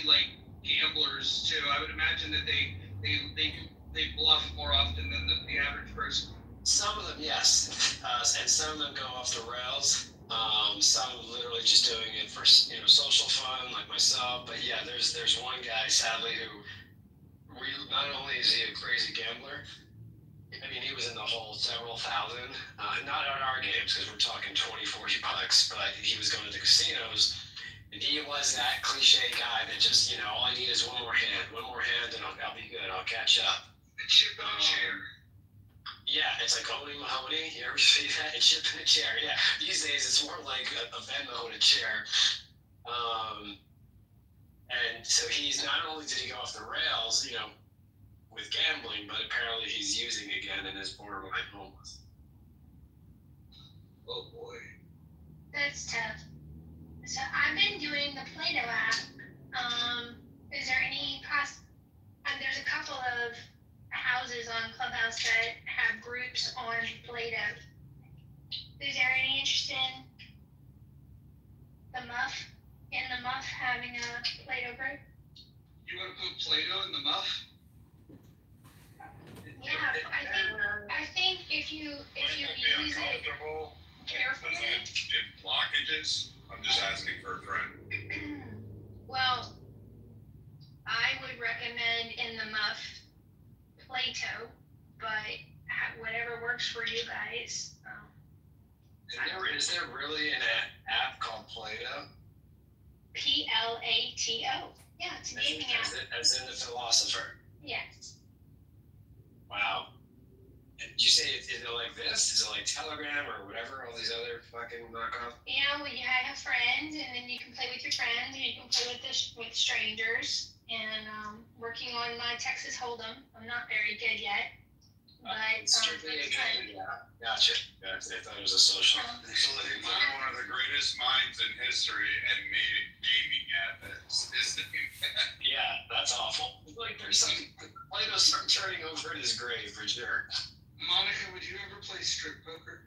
like gamblers too. I would imagine that they bluff more often than the average person. Some of them, yes, and some of them go off the rails. Some literally just doing it for social fun, like myself. But yeah, there's one guy, sadly, who not only is he a crazy gambler. I mean, he was in the hole several thousand, not at our games because we're talking 20, 40 bucks, but he was going to the casinos, and he was that cliche guy that just, all I need is one more hand, and I'll be good, I'll catch up. And chip in a chair. Yeah, it's like holding Mahoney. You ever see that? It's chip in a chair. Yeah, these days it's more like a Venmo in a chair. And so he's not only did he go off the rails, with gambling, but apparently he's using again and is borderline homeless. Oh boy. That's tough. So I've been doing the Play-Doh app. Is there any there's a couple of houses on Clubhouse that have groups on Play-Doh. Is there any interest in the Muff having a Play-Doh group? You want to put Play-Doh in the Muff? Yeah, I think if you use it carefully. In blockages, I'm just asking for a friend. Well, I would recommend in the Muff Play-Doh, but whatever works for you guys. Is there really an app called Play-Doh? Plato. Yeah, it's a gaming app. As in the philosopher. Yes. Wow. And you say is it like this? Is it like Telegram or whatever? All these other fucking knockoff? Yeah, well, you have a friend, and then you can play with your friends, and you can play with strangers. And working on my Texas Hold'em. I'm not very good yet, but strictly a game. Yeah, gotcha. I thought it was a social. So they took one of the greatest minds in history and made it gaming app. Yeah, that's awful. Like there's something. Play-Doh start turning over in his grave for sure. Monica, would you ever play strip poker?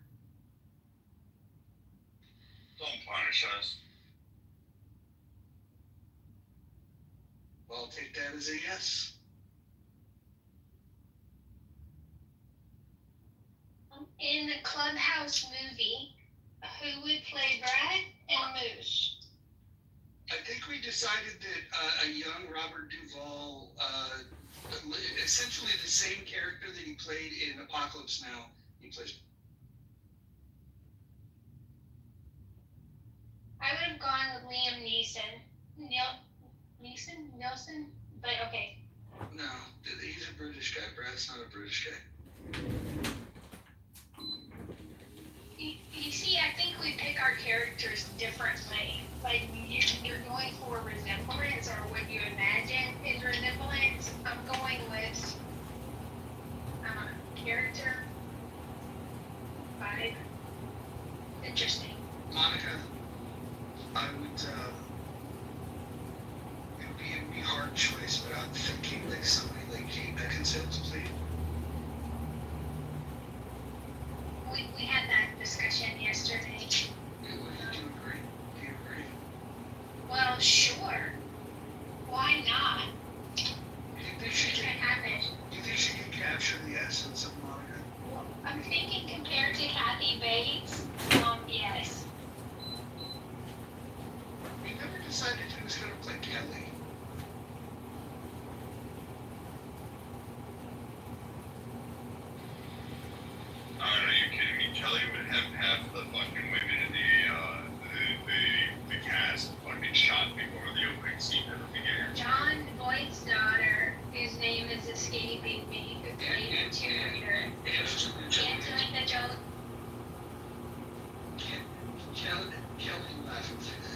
Don't punish us. Well, I'll take that as a yes. In the Clubhouse movie, who would play Brad and Moose? I think we decided that a young Robert Duvall, essentially the same character that he played in Apocalypse Now, he plays. I would have gone with Liam Neeson. Nelson? But okay. No, he's a British guy. Brad's not a British guy. You see, I think we pick our characters differently. Like, you're going for resemblance or what you imagine is resemblance. I'm going with character vibe. Interesting. Monica, I would, it would be a hard choice, but I'm thinking like somebody like Kate Beckinsale to play. We had that discussion yesterday. Do you agree? Well, sure. Why not? Do you think she It can can happen. Do you think she can capture the essence of Monica? Well, I'm thinking compared to Kathy Bates, yes. We never decided who was going to play Kelly. Oh, are you kidding me? Kelly would have half the fucking women in the cast fucking shot before the opening scene ever began. John Voight's daughter, whose name is escaping me, who played the cheerleader. Angelina Jolie. Kelly left.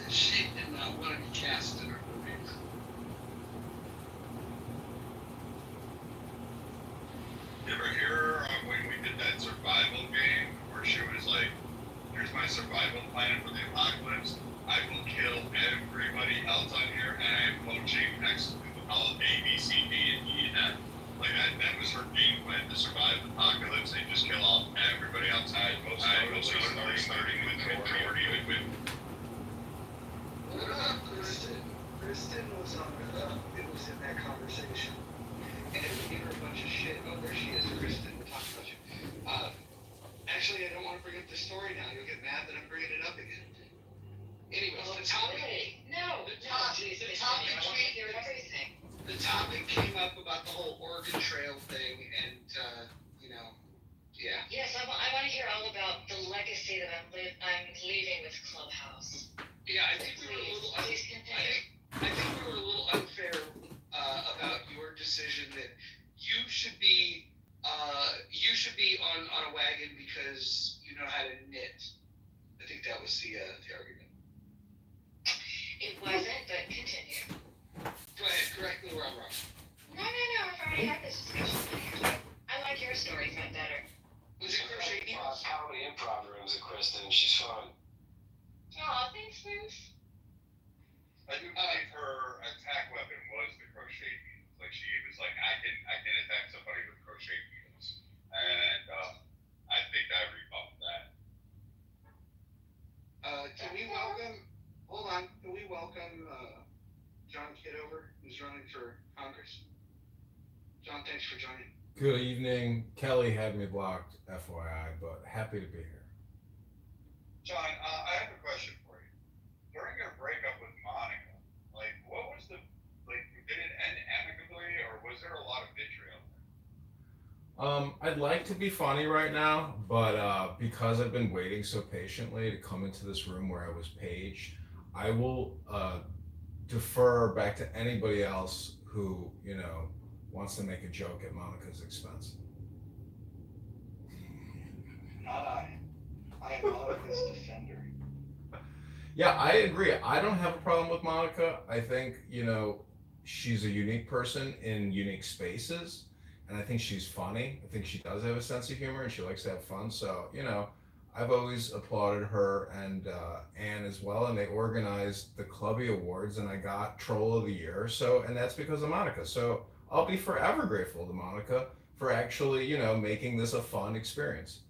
She did not want to be cast in her movie. You ever hear when we did that survival game where she was like, here's my survival plan for the apocalypse. I will kill everybody else on here and I am poaching next to all A, B, C, D, and E and F. Like that was her game plan to survive the apocalypse and just kill off everybody outside. Most starting with the majority with What up, Kristen? Kristen was on. It was in that conversation, and we gave her a bunch of shit. Oh, there she is, Kristen. We're talking about you. Actually, I don't want to bring up the story now. You'll get mad that I'm bringing it up again. Anyways, the topic. No, The no, topic. please, The please, topic. I want to hear everything. The topic came up about the whole Oregon Trail thing, and yeah. Yes, I want to hear all about the legacy that I'm leaving with Clubhouse. Yeah, I think we were a little. Please continue. I think we were a little unfair about your decision that you should be on a wagon because you know how to knit. I think that was the argument. It wasn't, but continue. Go ahead, correct me where I'm wrong. No, I've already had this discussion. I like your story much better. Was it crochet needles? Comedy improv rooms at Kristen. She's fun. Oh, thanks, Bruce. I do believe her attack weapon was the crochet needles. Like she was like, I can attack somebody with crochet needles, and I think I rebuffed that. Can we welcome? Hold on. Can we welcome John Kitover, who's running for Congress? John, thanks for joining. Good evening. Kelly had me blocked, FYI, but happy to be here. John, I have a question for you. During your breakup with Monica, like, what was did it end amicably, or was there a lot of vitriol? I'd like to be funny right now, but because I've been waiting so patiently to come into this room where I was paged, I will defer back to anybody else who, wants to make a joke at Monica's expense. Not I. I am Monica's defender. Yeah, I agree. I don't have a problem with Monica. I think, she's a unique person in unique spaces, and I think she's funny. I think she does have a sense of humor, and she likes to have fun. So, I've always applauded her and Anne as well, and they organized the Clubby Awards, and I got Troll of the Year. So, and that's because of Monica. So I'll be forever grateful to Monica for actually, making this a fun experience.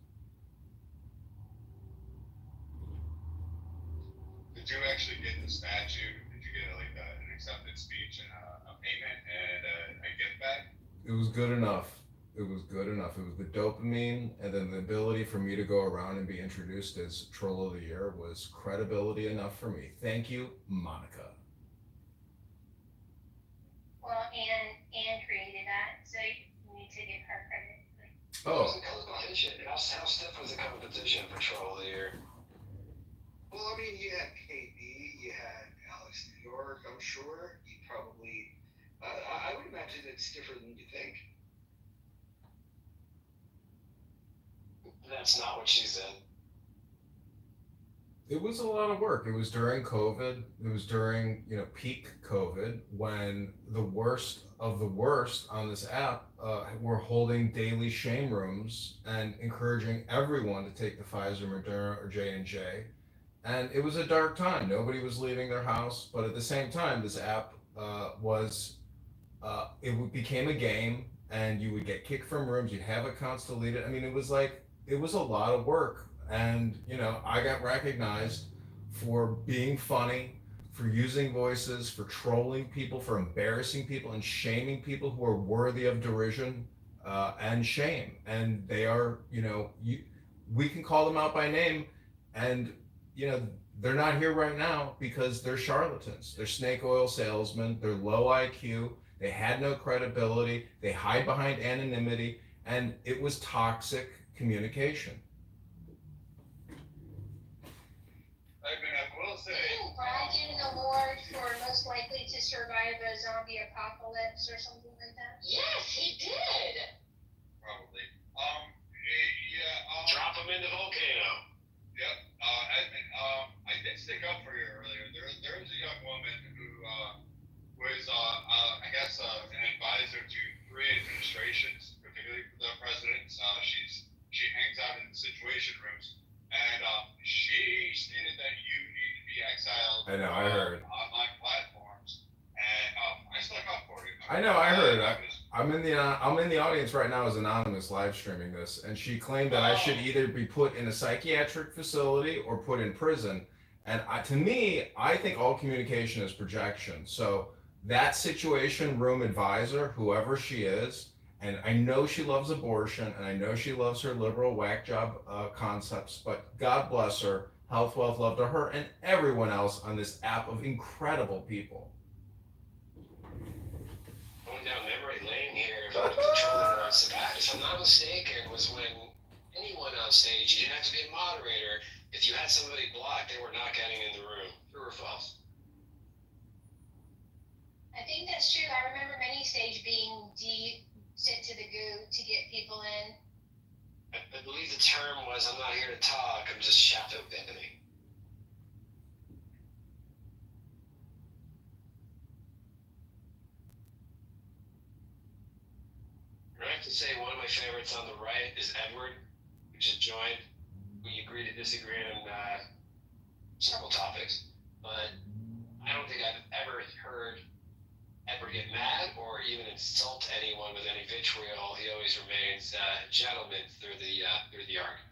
Did you actually get the statue? Did you get an acceptance speech and a payment and a gift bag? It was good enough. It was good enough. It was the dopamine, and then the ability for me to go around and be introduced as Troll of the Year was credibility enough for me. Thank you, Monica. Well, Anne created that, so you need to give her credit. Oh, How stiff was the competition for Troll of the Year? Well, I mean, you had KB, you had Alex New York. I'm sure you probably. I would imagine it's different than you think. That's not what she said. it was a lot of work. It was during COVID. It was during, peak COVID when the worst of the worst on this app were holding daily shame rooms and encouraging everyone to take the Pfizer, Moderna, or J&J. And it was a dark time. Nobody was leaving their house. But at the same time, this app became a game, and you would get kicked from rooms. You'd have accounts deleted. I mean, it was a lot of work. And, I got recognized for being funny, for using voices, for trolling people, for embarrassing people and shaming people who are worthy of derision and shame. And they are, we can call them out by name, and, they're not here right now because they're charlatans. They're snake oil salesmen. They're low IQ. They had no credibility. They hide behind anonymity, and it was toxic communication. I will say. Didn't Brad get an award for most likely to survive a zombie apocalypse or something like that? Yes, he did. Probably. Drop him in the volcano. Yep. Edmund, I did stick up for you earlier. There was a young woman who was, I guess, an advisor to 3 administrations, particularly for the president. She hangs out in the situation rooms, and she stated that you need to be exiled. I know, I heard. Online platforms, and I stuck up for you. I know, I heard. I'm in the audience right now as Anonymous live streaming this, and she claimed that I should either be put in a psychiatric facility or put in prison. And to me, I think all communication is projection. So that situation room advisor, whoever she is, and I know she loves abortion, and I know she loves her liberal whack job concepts, but God bless her, health, wealth, love to her, and everyone else on this app of incredible people. Going down memory lane here, the controller on Sabat, if I'm not mistaken, was when anyone on stage, you didn't have to be a moderator. If you had somebody blocked, they were not getting in the room. True or false? I think that's true. I remember many stage being sent to the goo to get people in. I believe the term was, I'm not here to talk, I'm just shadow banning. I have to say, one of my favorites on the right is Edward, who just joined. We agree to disagree on several topics, but I don't think I've ever heard Edward get mad or even insult anyone with any vitriol. He always remains a gentleman through the argument.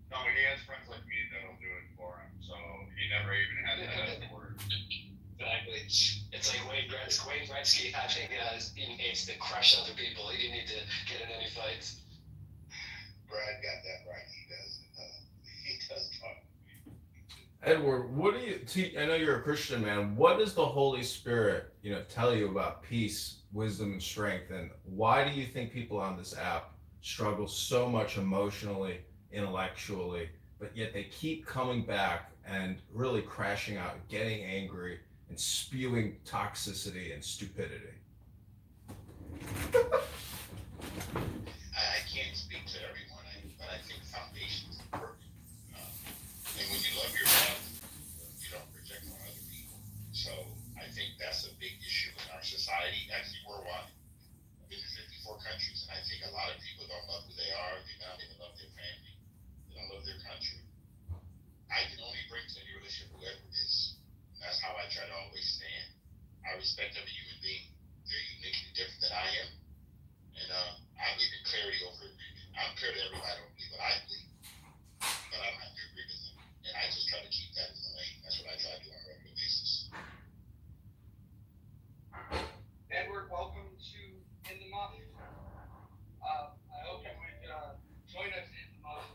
No, he has friends like me that'll do it for him, so he never even had to have word. Exactly. It's like Wayne Gretzky having teammates that crush other people. He didn't need to get in any fights. Brad got that right. He does talk. Edward, what do you? I know you're a Christian man. What does the Holy Spirit, tell you about peace, wisdom, and strength? And why do you think people on this app struggle so much emotionally, intellectually, but yet they keep coming back and really crashing out, getting angry, and spewing toxicity and stupidity? I can't speak to everyone, but I think foundations are important. And when you love yourself, you don't project on other people. So I think that's a big issue in our society, actually worldwide. I've been in 54 countries, and I think a lot of people don't love who they are. They don't even love their family. They don't love their country. I can only bring to any relationship whoever it is. And that's how I try to always stand. I respect every human being. They're uniquely different than I am. And I believe in clarity over agreement. I'm clear to everybody. I don't believe what I believe, but I don't have to agree with them. And I just try to keep that in the lane. That's what I try to do on a regular basis. Edward, welcome to In the Muff. I hope you would join us in the Muff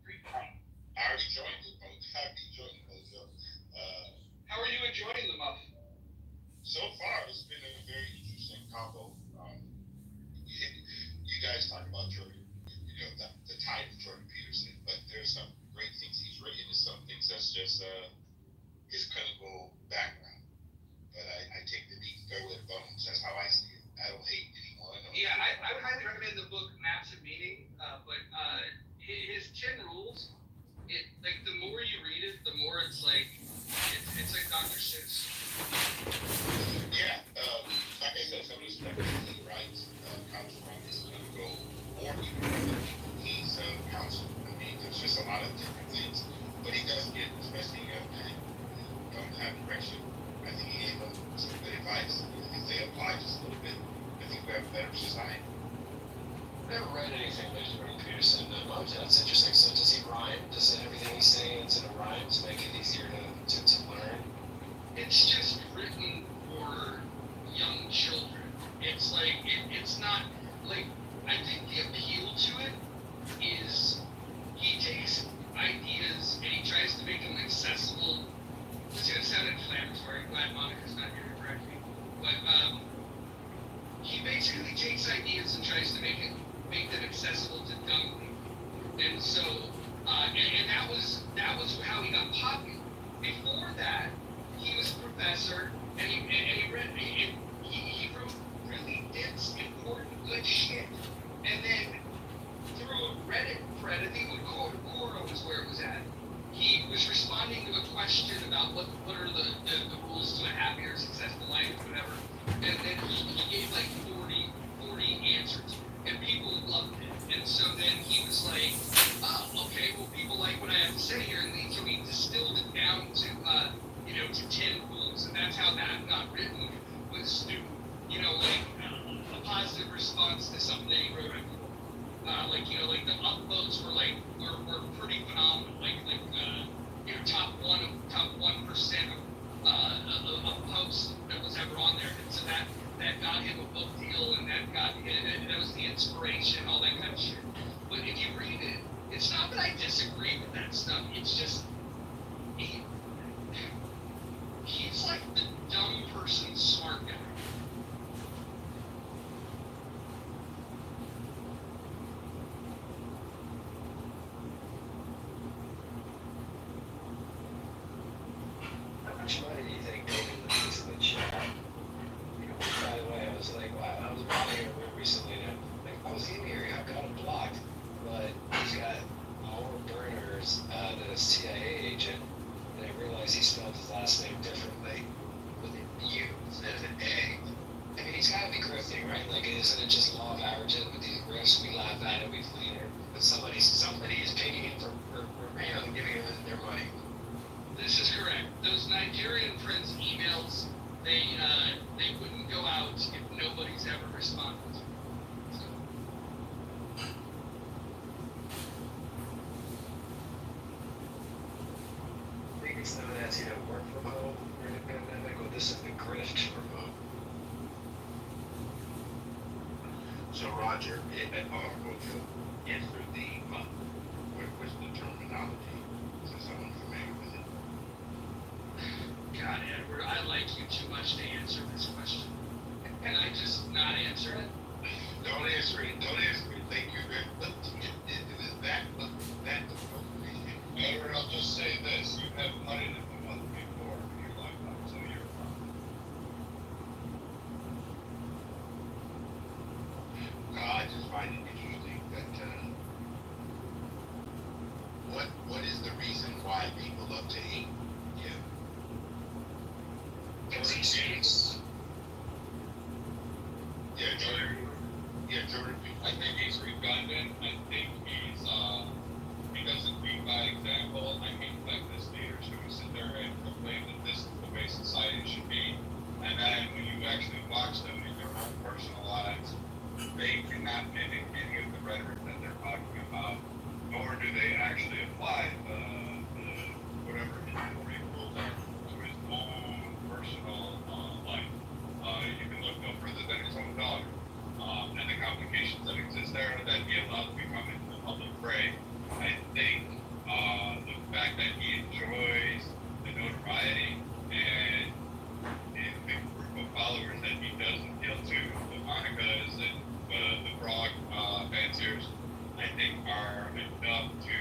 frequently. I already joined it. How are you enjoying the Muff? So far, it's been a very interesting combo. You guys talk about Jordan, the type of Jordan Peterson, but there's some great things he's written and some things that's just his clinical background. But I take the meat fair with bones. That's how I see it. I don't hate anyone. Yeah, I would highly recommend the book Maps of Meaning, but his 10 rules, the more you read it, the more it's like Dr. Seuss. Yeah, like I said, some of the stuff that he writes comes from his clinical organ. He's a counselor. I mean, there's just a lot of different things. But he does get, especially young men, don't have direction. I think he gave them some good advice. If they apply just a little bit, I think we have a better society. I never read anything by Jordan Peterson. That's interesting. So does he rhyme? Does everything he's saying in a rhyme to make it easier to learn? It's just written for young children. It's like, it's not, like, I think the appeal to it is he takes ideas and he tries to make them accessible. It's going to sound inflammatory. Glad Monica's not here to correct me. But he basically takes ideas and tries to make them accessible to young people. And so, and that was how he got popular. Before that, he was a professor, and he wrote really dense, important, good shit. And then through a Reddit thread, I think Quora was where it was at. He was responding to a question about what are the rules to a happier, successful life, whatever. And then he gave like 40 answers, and people loved it. And so then he was like, oh, okay, well, people like what I have to say here, and so he distilled it down to 10 rules, and that's how that got written, was to, a positive response to something that he wrote. The upvotes were pretty phenomenal. inspiration, all that kind of shit. But if you read it, it's not that I disagree with that stuff. It's just he's like the dumb person, smart guy. How much money do you think David leaves in the chat? By the way, I was like, wow, I was watching a room recently and I was in here, I got him blocked, but he's got more burners than a CIA agent, and I realized he spelled his last name differently with an U instead of an A. I mean, he's got to be grifting, right? Like, isn't it just law of averages with these grifts? We laugh at it, we clean it, but somebody is paying him for giving him their money. This is correct. Those Nigerian friends' emails, they wouldn't go out if nobody's ever responded to them. So, I think it's known as work from home during the pandemic. Well, this is the grift remote. So Roger, go to answer the, what's the terminology, so someone familiar with it? God, Edward, I like you too much to answer this question. Can I just not answer it? Don't answer it, thank you very much. It is that appropriate. Edward, I'll just say this, you have putted it the month before in your lifetime, so you're fine. I just find it interesting that, what is the reason why people love to hate? Because he speaks. Jordan. I think he's redundant. I think he doesn't lead by example. I hate leftist leaders who sit there and proclaim that this is the way society should be. And then when you actually watch them in their own personal lives, they cannot mimic any of the rhetoric that they're talking about, nor do they actually apply the whatever his moral rules are to his own personal life. You can look no further than his own daughter. And the complications that exist there that he allowed to become into the public fray. I think the fact that he enjoys the notoriety and the group of followers that he does appeal to, the Monica's and the frog fanciers, I think are enough to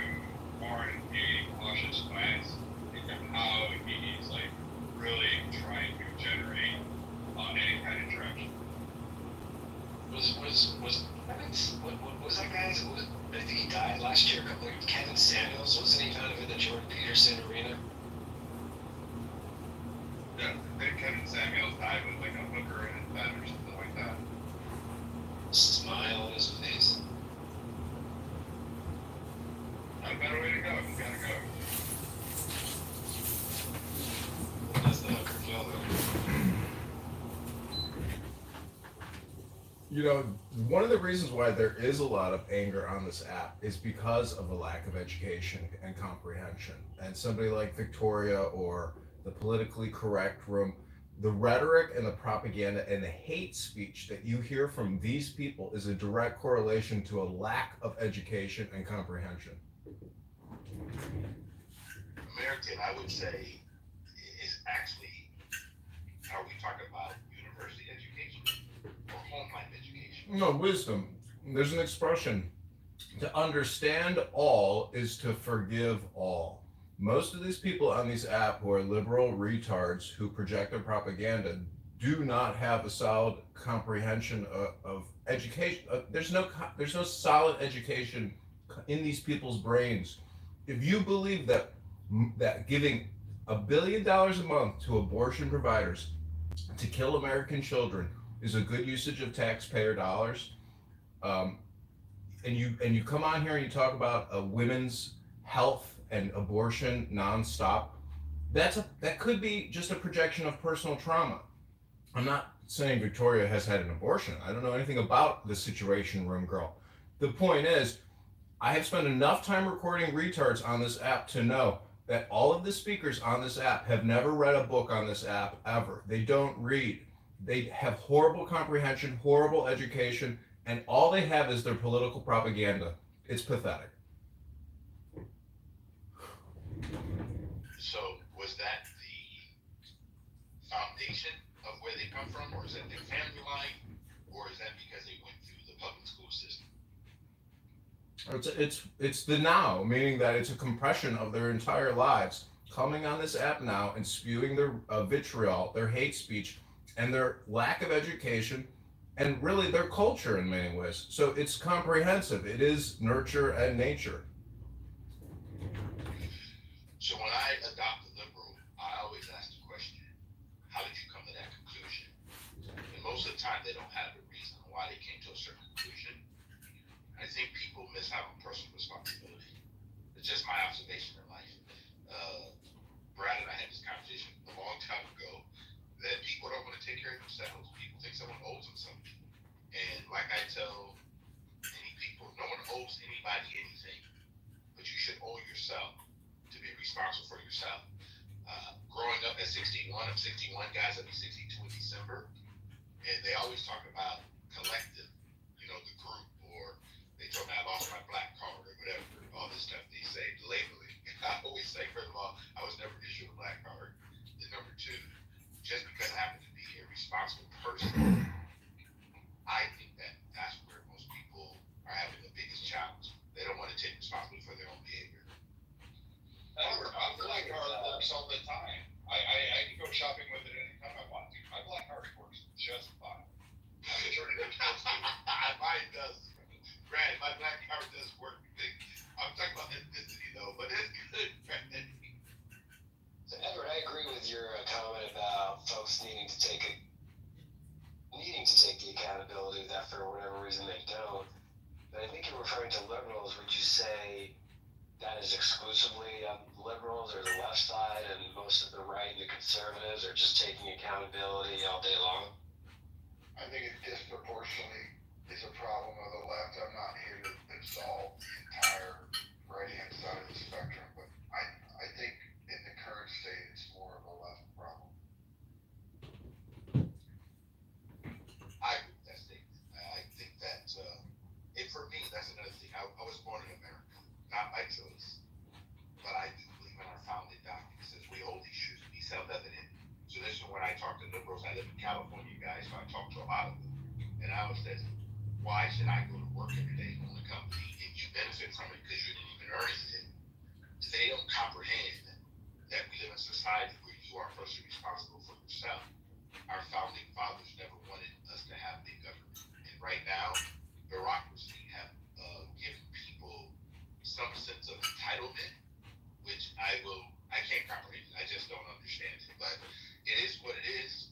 warrant a cautious glance into how he's like really trying to generate any kind of traction. Was that guy? I think he died last year. Kevin Samuels, wasn't he kind of in the Jordan Peterson arena? Yeah, I think Kevin Samuels died with like a hooker in his bed or something like that. Smile on his face. Not a better way to go. You gotta go. What does the hooker feel though? One of the reasons why there is a lot of anger on this app is because of a lack of education and comprehension. And somebody like Victoria or the politically correct room, the rhetoric and the propaganda and the hate speech that you hear from these people is a direct correlation to a lack of education and comprehension. American, I would say, is actually, are we talking about university education or homeland education? No, wisdom. There's an expression: to understand all is to forgive all. Most of these people on this app who are liberal retards who project their propaganda do not have a solid comprehension of education. There's no solid education in these people's brains. If you believe that giving $1 billion a month to abortion providers to kill American children is a good usage of taxpayer dollars, and you come on here and you talk about women's health and abortion nonstop, that could be just a projection of personal trauma. I'm not saying Victoria has had an abortion. I don't know anything about the Situation Room girl. The point is, I have spent enough time recording retards on this app to know that all of the speakers on this app have never read a book on this app ever. They don't read. They have horrible comprehension, horrible education, and all they have is their political propaganda. It's pathetic. So was that the foundation of where they come from, or is that their family line, or is that because they went through the public school system? It's the now, meaning that it's a compression of their entire lives coming on this app now and spewing their vitriol, their hate speech, and their lack of education, and really their culture in many ways. So it's comprehensive. It is nurture and nature. So when I adopt a liberal, I always ask the question, how did you come to that conclusion? And most of the time they don't have a reason why they came to a certain conclusion. I think people miss out on personal responsibility. It's just my observation in life. Brad and I had this conversation a long time ago that people don't want to take care of themselves. People think someone owes them something. And like I tell many people, no one owes anybody anything, but you should owe yourself to be responsible for yourself. Growing up at 61, I'm 61, guys, I'll be 62 in December, and they always talk about collective, the group, or they told me I lost my black card or whatever, all this stuff they say, labeling. I always say, first of all, I was never issued a black card. And number two, just because I happen to be a responsible person, I think that's where most people are having the biggest challenge. They don't want to take responsibility for their own behavior. My black card works all the time. I can go shopping with it anytime I want to. My black card works just fine. I can turn it into Mine does. Brad, my black card does work. I'm talking about ethnicity though, but it's good, Brad. So Edward, I agree with your comment about folks needing to take the accountability of that for whatever reason they don't. But I think you're referring to liberals. Would you say that is exclusively liberals or the left side, and most of the right and the conservatives are just taking accountability all day long? I think it disproportionately is a problem of the left. I'm not here to absolve the entire right-hand side of the spectrum, but I think in the current state, it's more of a left problem. I agree with that statement. I think that, and for me, that's another thing. I was born in America, not by choice, but I do believe in our founding documents. Since we hold these truths to be self-evident. So this is when I talk to liberals. I live in California, guys, so I talk to a lot of them. And I always say, why should I go to work every day on a company and you benefit from it because you didn't even earn anything? They don't comprehend that we live in a society where you are personally responsible for yourself. Our founding fathers never wanted us to have big government. And right now, bureaucracy have given people some sense of entitlement, which I can't comprehend. I just don't understand it. But it is what it is.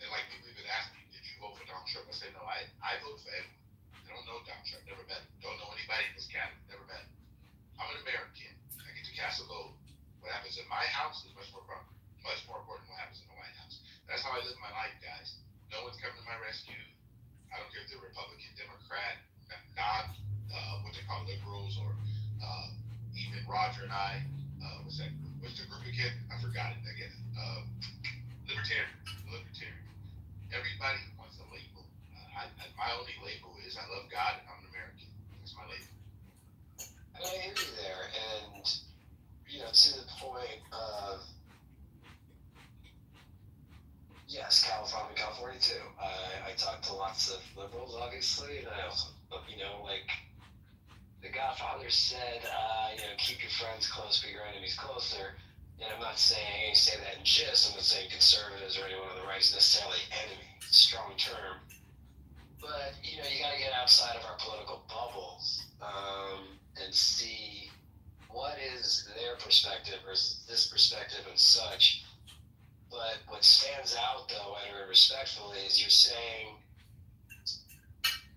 And like people even ask me, did you vote for Donald Trump? I say, no, I voted for Edward. I don't know Donald Trump, never met him. Don't know anybody in this cabinet, never met him. I'm an American. I get to cast a vote. What happens in my house is much more important than what happens in the White House. That's how I live my life, guys. No one's coming to my rescue. I don't care if they're Republican, Democrat, not what they call liberals, or even Roger and I. What's the group again? I forgot it again. Libertarian. Everybody wants a label. My only label is I love God and I'm an American. That's my label. And I hear you there, and to the point of, yes, California too. I talk to lots of liberals, obviously, and I also, like the Godfather said, keep your friends close, but your enemies closer. And I'm not saying say that in jest. I'm not saying conservatives or anyone on the right is necessarily enemy. It's a strong term. But, you got to get outside of our political bubbles and see what is their perspective versus this perspective and such. But what stands out, though, Edward, respectfully, is you're saying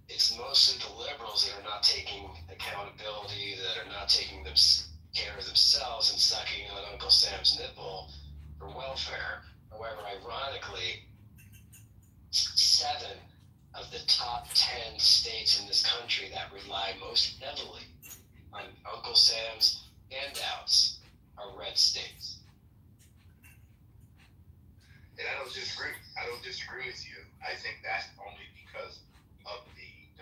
it's mostly the liberals that are not taking accountability, that are not taking care of themselves and sucking on Uncle Sam's nipple for welfare. However, ironically, 7 of the top 10 states in this country that rely most heavily on Uncle Sam's handouts are red states. And I don't disagree with you. I think that's only because of the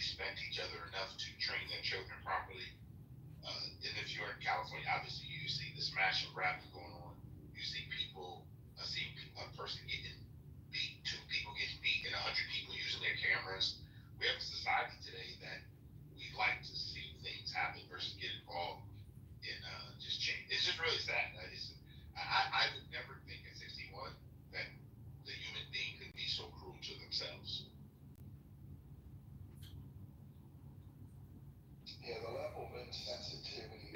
respect each other enough to train their children properly. And if you're in California, obviously you see the smash and grab going on. You see people, see a person getting beat, two people getting beat, and 100 people using their cameras. We have a society today that we like to see things happen versus get involved in just change. It's just really sad. I would never think at 61 that the human being could be so cruel to themselves. Yeah, the level of insensitivity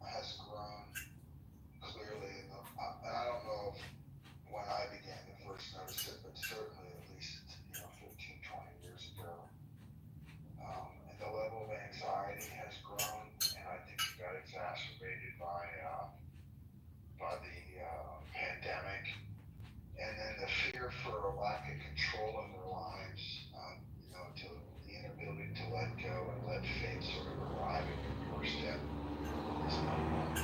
has grown clearly, and I don't know if when I began to first notice it, but certainly at least 15, 20 years ago. And the level of anxiety has grown, and I think it got exacerbated by the pandemic, and then the fear for a lack of control in their lives, to the inability to let go and let fate sort of arrive at your doorstep is not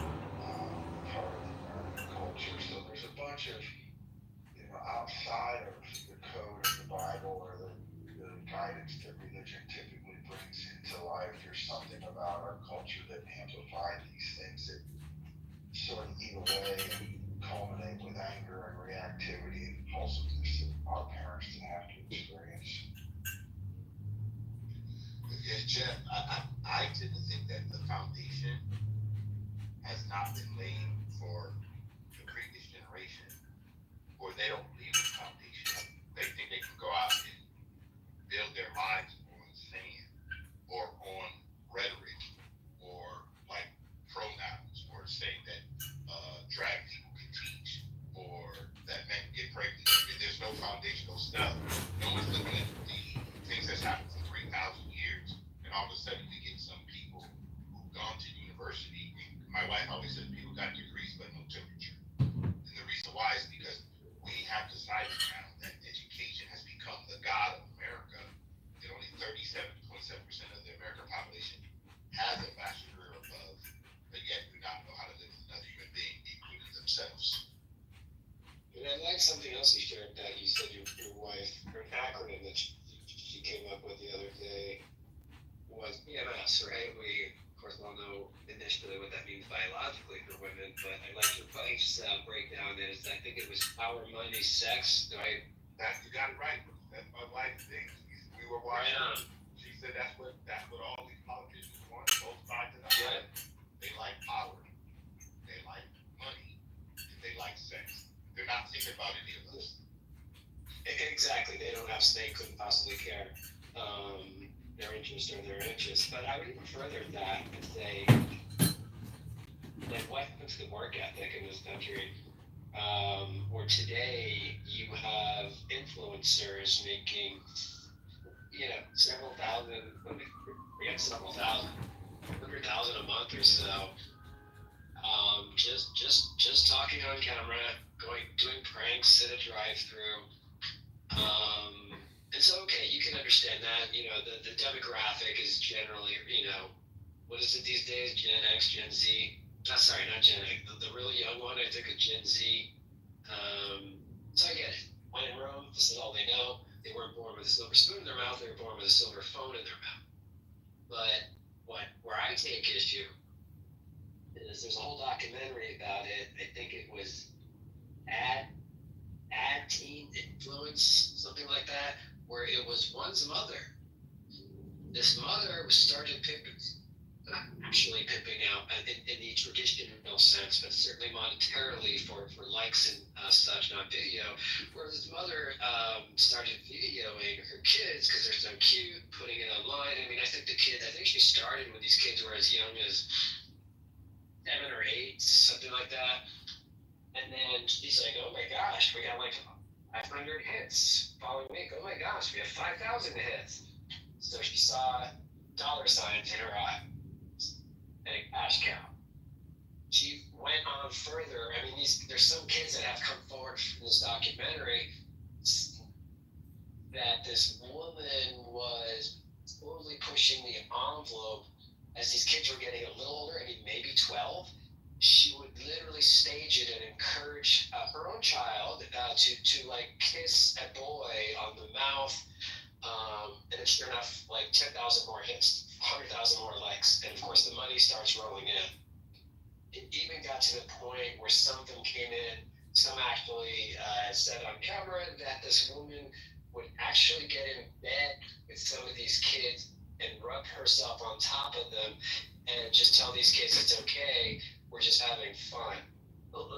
part of the American culture. So there's a bunch of, outside of the code of the Bible or the guidance that religion typically brings into life, there's something about our culture that amplifies these things that sort of eat away and culminate with anger and reactivity and impulsiveness that our parents didn't have to experience. Yeah, Jeff, I tend to think that the foundation has not been laid for the previous generation, or they don't believe in foundation. They think they can go out and build their lives on sand or on rhetoric or like pronouns or saying that drag people can teach or that men get pregnant. There's no foundational stuff. No one's looking at the things that's happened for 3,000 years, and all of a sudden we get some people who've gone to university. My wife always said people got degrees but no temperature. And the reason why is because we have decided now that education has become the god of America. That only 27% of the American population has a bachelor's degree or above, but yet do not know how to live with another human being, including themselves. And I like something else you shared, that you said your wife, or an acronym that she came up with the other day was EMS, right? We, of course, all know initially what that means biologically for women, but I like your wife's breakdown is, I think it was power, money, sex, right? That you got it right. That's my wife's thing. We were watching. Right on. She said that's what all these politicians want. Both sides of the aisle. They like power. They like money. And they like sex. They're not thinking about any of us. Exactly. They don't have, they couldn't possibly care their interest or their interest. But I would even further that and say, like, what happens to the work ethic in this country? Where today you have influencers making, several thousand, forget several thousand, 100,000 a month or so. Just talking on camera, doing pranks at a drive-through. And so, okay, you can understand that, the demographic is generally, what is it these days? Gen X, Gen Z? Sorry, not Gen X. The really young one, I think, is Gen Z. So I get it. When in Rome, this is all they know. They weren't born with a silver spoon in their mouth. They were born with a silver phone in their mouth. But where I take issue is there's a whole documentary about it. I think it was Ad Teen Influence, something like that, where it was one's mother. This mother was started pimping, not actually pimping out in the traditional sense, but certainly monetarily for likes and such, not video. Where his mother started videoing her kids because they're so cute, putting it online. I mean, I think she started when these kids were as young as 7 or 8, something like that. And then she's like, oh my gosh, we got like 500 hits following week. Oh my gosh, we have 5,000 hits. So she saw dollar signs in her eye and a cash cow. She went on further. I mean, there's some kids that have come forward from this documentary that this woman was totally pushing the envelope as these kids were getting a little older. I mean, maybe 12. She would literally stage it and encourage her own child to like kiss a boy on the mouth. And then sure enough, like 10,000 more hits, 100,000 more likes, and of course the money starts rolling in. It even got to the point where some of them came in, some actually said on camera that this woman would actually get in bed with some of these kids and rub herself on top of them and just tell these kids it's okay, we're just having fun.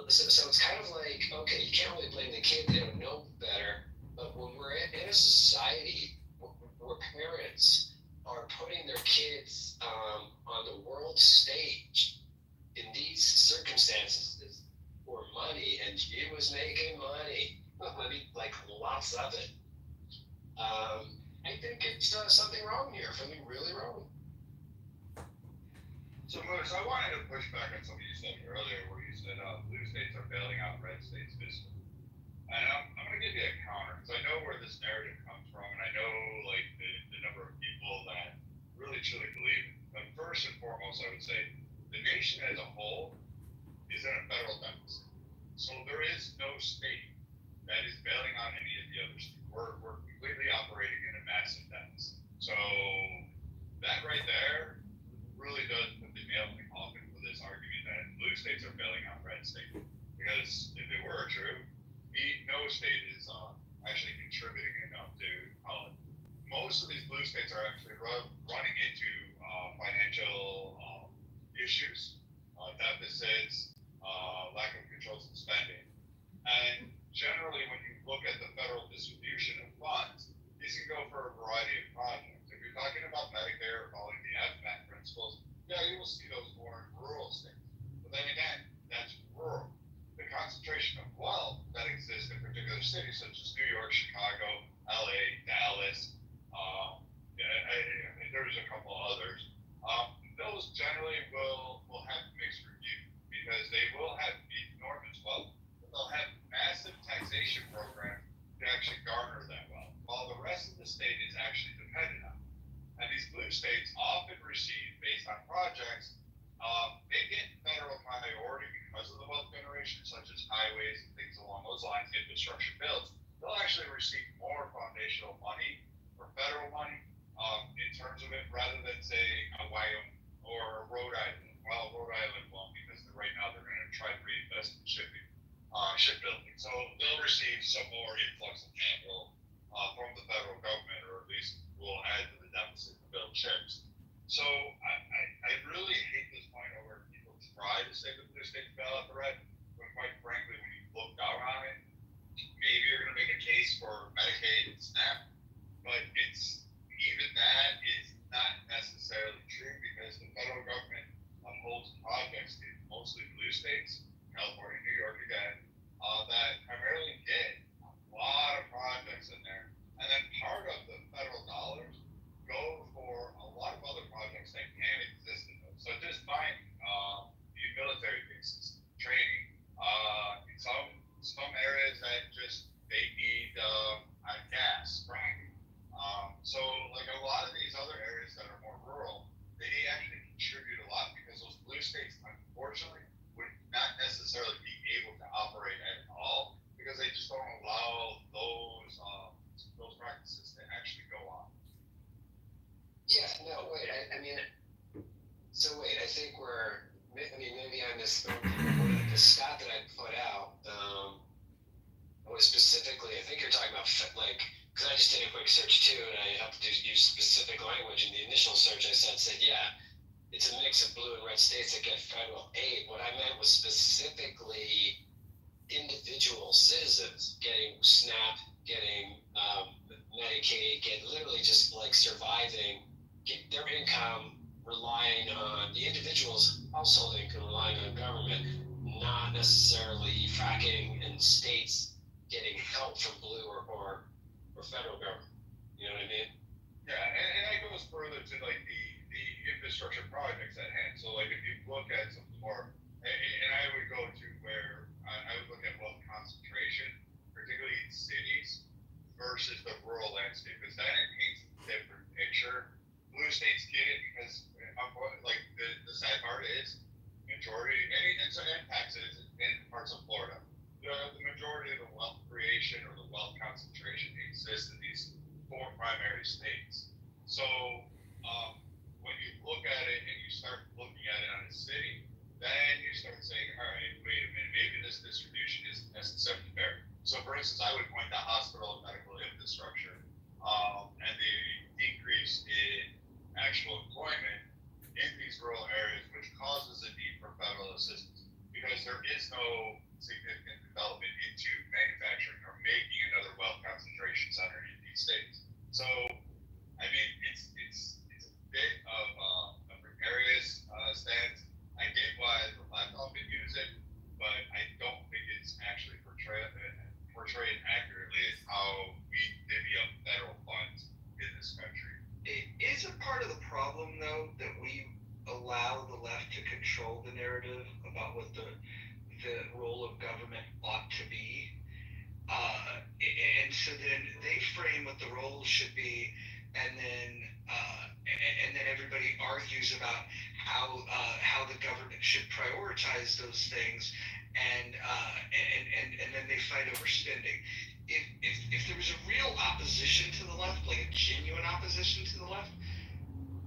So it's kind of like, okay, you can't really blame the kid, they don't know better, but when we're in a society where parents are putting their kids on the world stage in these circumstances for money, and she was making money, like lots of it. I think it's something wrong here, something really wrong. So, Moose, I wanted to push back on something you said earlier, where you said blue states are bailing out red states fiscally. And I'm going to give you a counter, because I know where this narrative comes from, and I know like the number of people that really truly believe it. But first and foremost, I would say the nation as a whole is in a federal deficit. So there is no state that is bailing out any of the other states. We're completely operating in a massive deficit. So that right there really does put the nail in the coffin for this argument that blue states are bailing out red states. Because if it were true, no state is actually contributing enough to college. Most of these blue states are actually running into financial issues, deficits, lack of controls in spending. And generally, when you look at the federal distribution of funds, these can go for a variety of projects. If you're talking about Medicare following the FMAP principles, yeah, you will see those more in rural states. But then again, that's rural. The concentration of wealth that exists in particular cities, such as New York, Chicago, LA, Dallas, there's a couple others. Those generally will have mixed review because they will have enormous wealth, but they'll have massive taxation programs to actually garner that wealth, while the rest of the state is actually dependent on it. And these blue states often receive, based on projects, they get federal priority because of the wealth generation, such as highways and things along those lines, infrastructure bills. They'll actually receive more foundational money or federal money in terms of it, rather than say a Wyoming or Rhode Island. Well, Rhode Island won't, because right now they're going to try to reinvest in shipbuilding. So they'll receive some more influx of capital from the federal government, or at least will add to the deficit to build ships. So I really hate this point where people try to say that blue states bail out the red, when quite frankly, when you look down on it, maybe you're going to make a case for Medicaid and SNAP, but even that is not necessarily true, because the federal government upholds projects in mostly blue states, California, New York again, that primarily get a lot of projects in there. And then part of the federal dollars go for a lot of other projects that can't exist in those. So just mining, military bases, training, in some areas that just they need gas, fracking. So like a lot of these other areas that are more rural, they actually contribute a lot, because those blue states, unfortunately, would not necessarily be able to operate at all, because they just don't allow those practices to actually go on. Yeah, no, wait, I mean, I think maybe I misspoke. The stat that I put out was specifically, I think you're talking about, like, because I just did a quick search too, and I have to use specific language. In the initial search, I said, yeah, it's a mix of blue and red states that get federal aid. What I meant was specifically individual citizens getting SNAP, getting Medicaid, literally just like surviving, get their income relying on the individual's household income, relying on government, not necessarily fracking in states getting help from blue or federal government. You know what I mean? Yeah, and that goes further to like the infrastructure projects at hand. So like if you look at some more, and I would go to where I would look at wealth concentration, particularly in cities versus the rural landscape, because then it paints a different picture. Blue states get it because, like the sad part is, majority, and so impacts it in parts of Florida. The majority of the wealth creation or the wealth concentration exists in these four primary states. So when you look at it and you start looking at it on a city, then you start saying, all right, wait a minute, maybe this distribution isn't necessarily fair. So for instance, I would point to hospital and medical infrastructure and the decrease in actual employment in these rural areas, which causes a need for federal assistance because there is no significant development into manufacturing or making another wealth concentration center in these states. So, I mean, it's a bit of a precarious stance. I get why the laptop could use it, but I don't think it's actually portrayed accurately as how we divvy up federal funds in this country. Is it part of the problem, though, that we allow the left to control the narrative about what the role of government ought to be? And so then they frame what the role should be, and then everybody argues about how the government should prioritize those things, and then they fight over spending. If there was a real opposition to the left, like a genuine opposition to the left,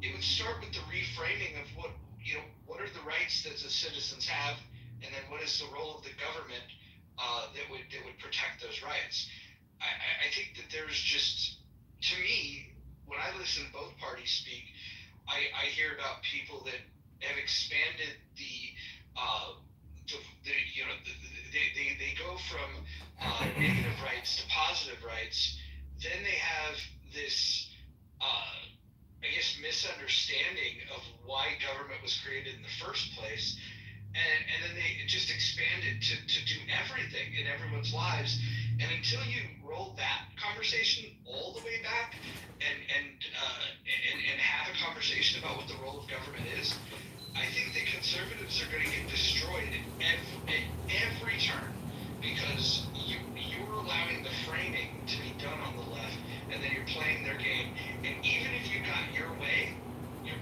it would start with the reframing of what are the rights that the citizens have, and then what is the role of the government that would protect those rights. I think that there's just, to me, when I listen to both parties speak, I hear about people that have expanded they go from negative rights to positive rights. Then they have this I guess misunderstanding of why government was created in the first place, and then they just expand it to do everything in everyone's lives. And until you roll that conversation all the way back and have a conversation about what the role of government is, I think the conservatives are going to get destroyed at every turn, because you're allowing the framing to be done on the left, and then you're playing their game. And even if you got your way, you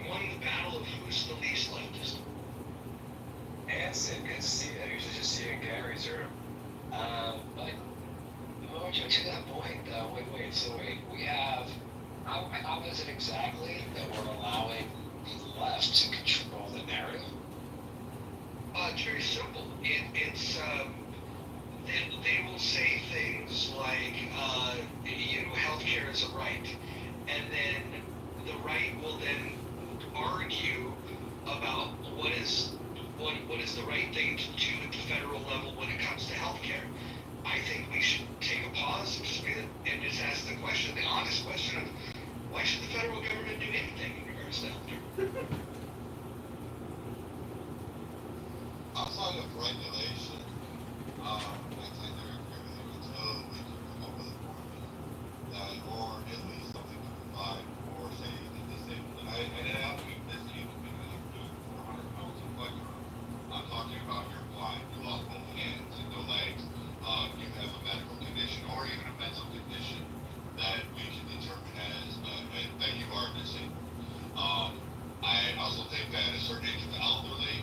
won the battle of who's the least leftist. Anson, good to see you. I usually just see you in Gary's room. But Mojo, to that point, wait. We have, how is it exactly that we're allowing the left to control the narrative? It's very simple. It's they will say things like, healthcare is a right, and then the right will then argue about what is the right thing to do at the federal level when it comes to healthcare. I think we should take a pause and just ask the question, the honest question of, why should the federal government do anything in regards to healthcare? Outside of regulation, I think everything until we can come up with a formula that, or at least something to provide for, say, the disabled. And it has to be disabled because you're doing 400 pounds of leg room. I'm talking about you're blind, you lost both hands and no legs, you have a medical condition or even a mental condition that we can determine as that you are disabled. I also think that a certain age of the elderly,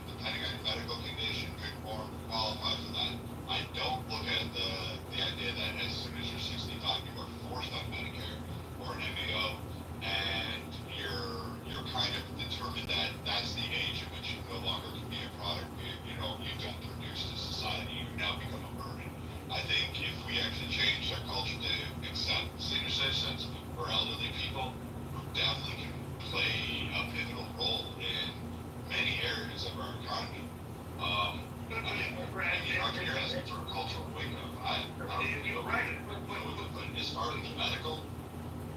depending on your medical condition, could qualify for that. I don't look at the idea that as soon as you're 65, you are forced on Medicare or an MAO, and you're kind of determined that that's the age at which you no longer can be a product. You don't produce to society. You now become a burden. I think if we actually change our culture to accept senior citizens or elderly people, who definitely can play a pivotal role in many areas of our economy. I think you're asking for a cultural wake-up. You're right. But as far as medical,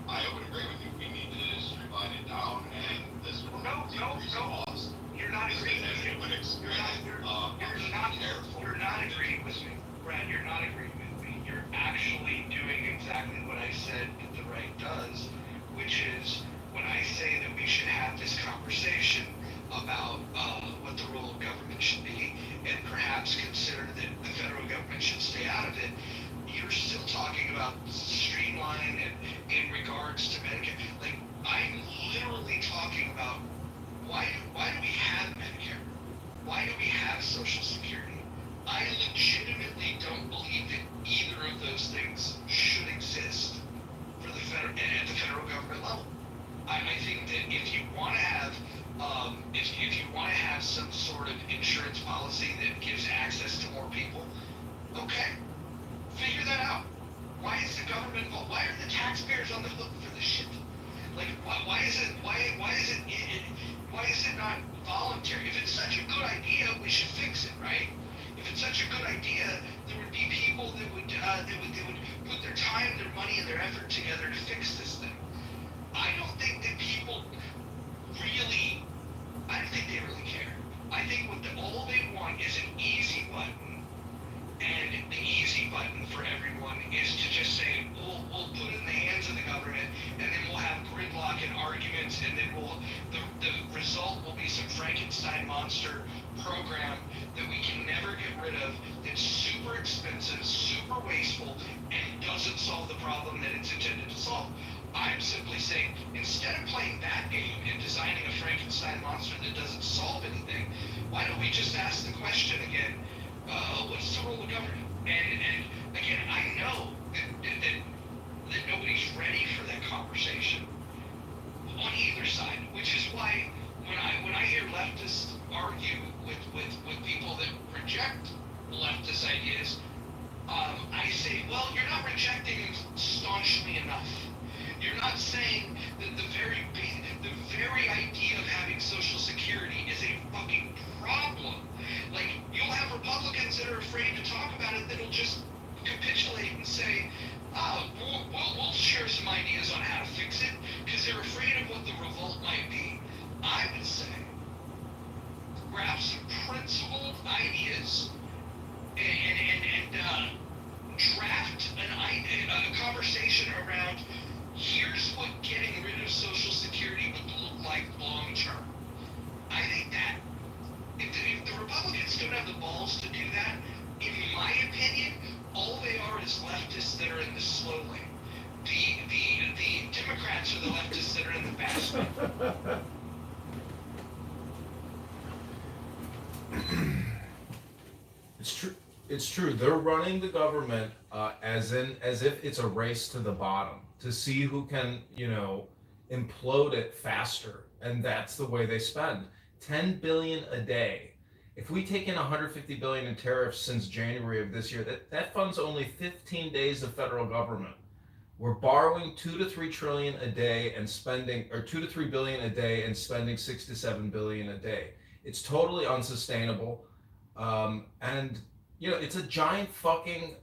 I would agree with you. We need to streamline it down, and this will decrease costs. You're not agreeing with me. You're not agreeing with me. Brad, you're not agreeing with me. You're actually doing exactly what I said that the right does, which is when I say that we should have this conversation about what the role of government should be, and perhaps consider that the federal government should stay out of it, you're still talking about streamline and in regards to Medicare. Like, I'm literally talking about why do we have Medicare? Why do we have Social Security? I legitimately don't believe that either of those things should exist for the at the federal government level. I think that if you want to have if you want to have some sort of insurance policy that gives access to more people, okay, figure that out. Why is the government? Why are the taxpayers on the hook for this shit? Like, why is it not voluntary? If it's such a good idea, we should fix it, right? If it's such a good idea, there would be people that would put their time, their money, and their effort together to fix this thing. I don't think that people really. I don't think they really care. I think all they want is an easy button, and the easy button for everyone is to just say, we'll put it in the hands of the government, and then we'll have gridlock and arguments, and then the result will be some Frankenstein monster program that we can never get rid of, that's super expensive, super wasteful, and doesn't solve the problem that it's intended to solve. I'm simply saying, instead of playing that game and designing a Frankenstein monster that doesn't solve anything, why don't we just ask the question again, what's the role of government? And again, I know that nobody's ready for that conversation on either side, which is why when I hear leftists argue with people that reject leftist ideas, I say, well, you're not rejecting them staunchly enough. You're not saying that the very idea of having Social Security is a fucking problem. Like, you'll have Republicans that are afraid to talk about it that'll just capitulate and say, we'll share some ideas on how to fix it, because they're afraid of what the revolt might be. I would say, grab some principled ideas and draft a conversation around, here's what getting rid of Social Security would look like long term. I think that if the Republicans don't have the balls to do that, in my opinion, all they are is leftists that are in the slow lane. The Democrats are the leftists that are in the fast lane. It's true. It's true. They're running the government as if it's a race to the bottom to see who can, implode it faster, and that's the way they spend. 10 billion a day. If we take in 150 billion in tariffs since January of this year, that funds only 15 days of federal government. We're borrowing 2 to 3 trillion a day and spending, or 2 to 3 billion a day and spending 6 to 7 billion a day. It's totally unsustainable, and it's a giant fucking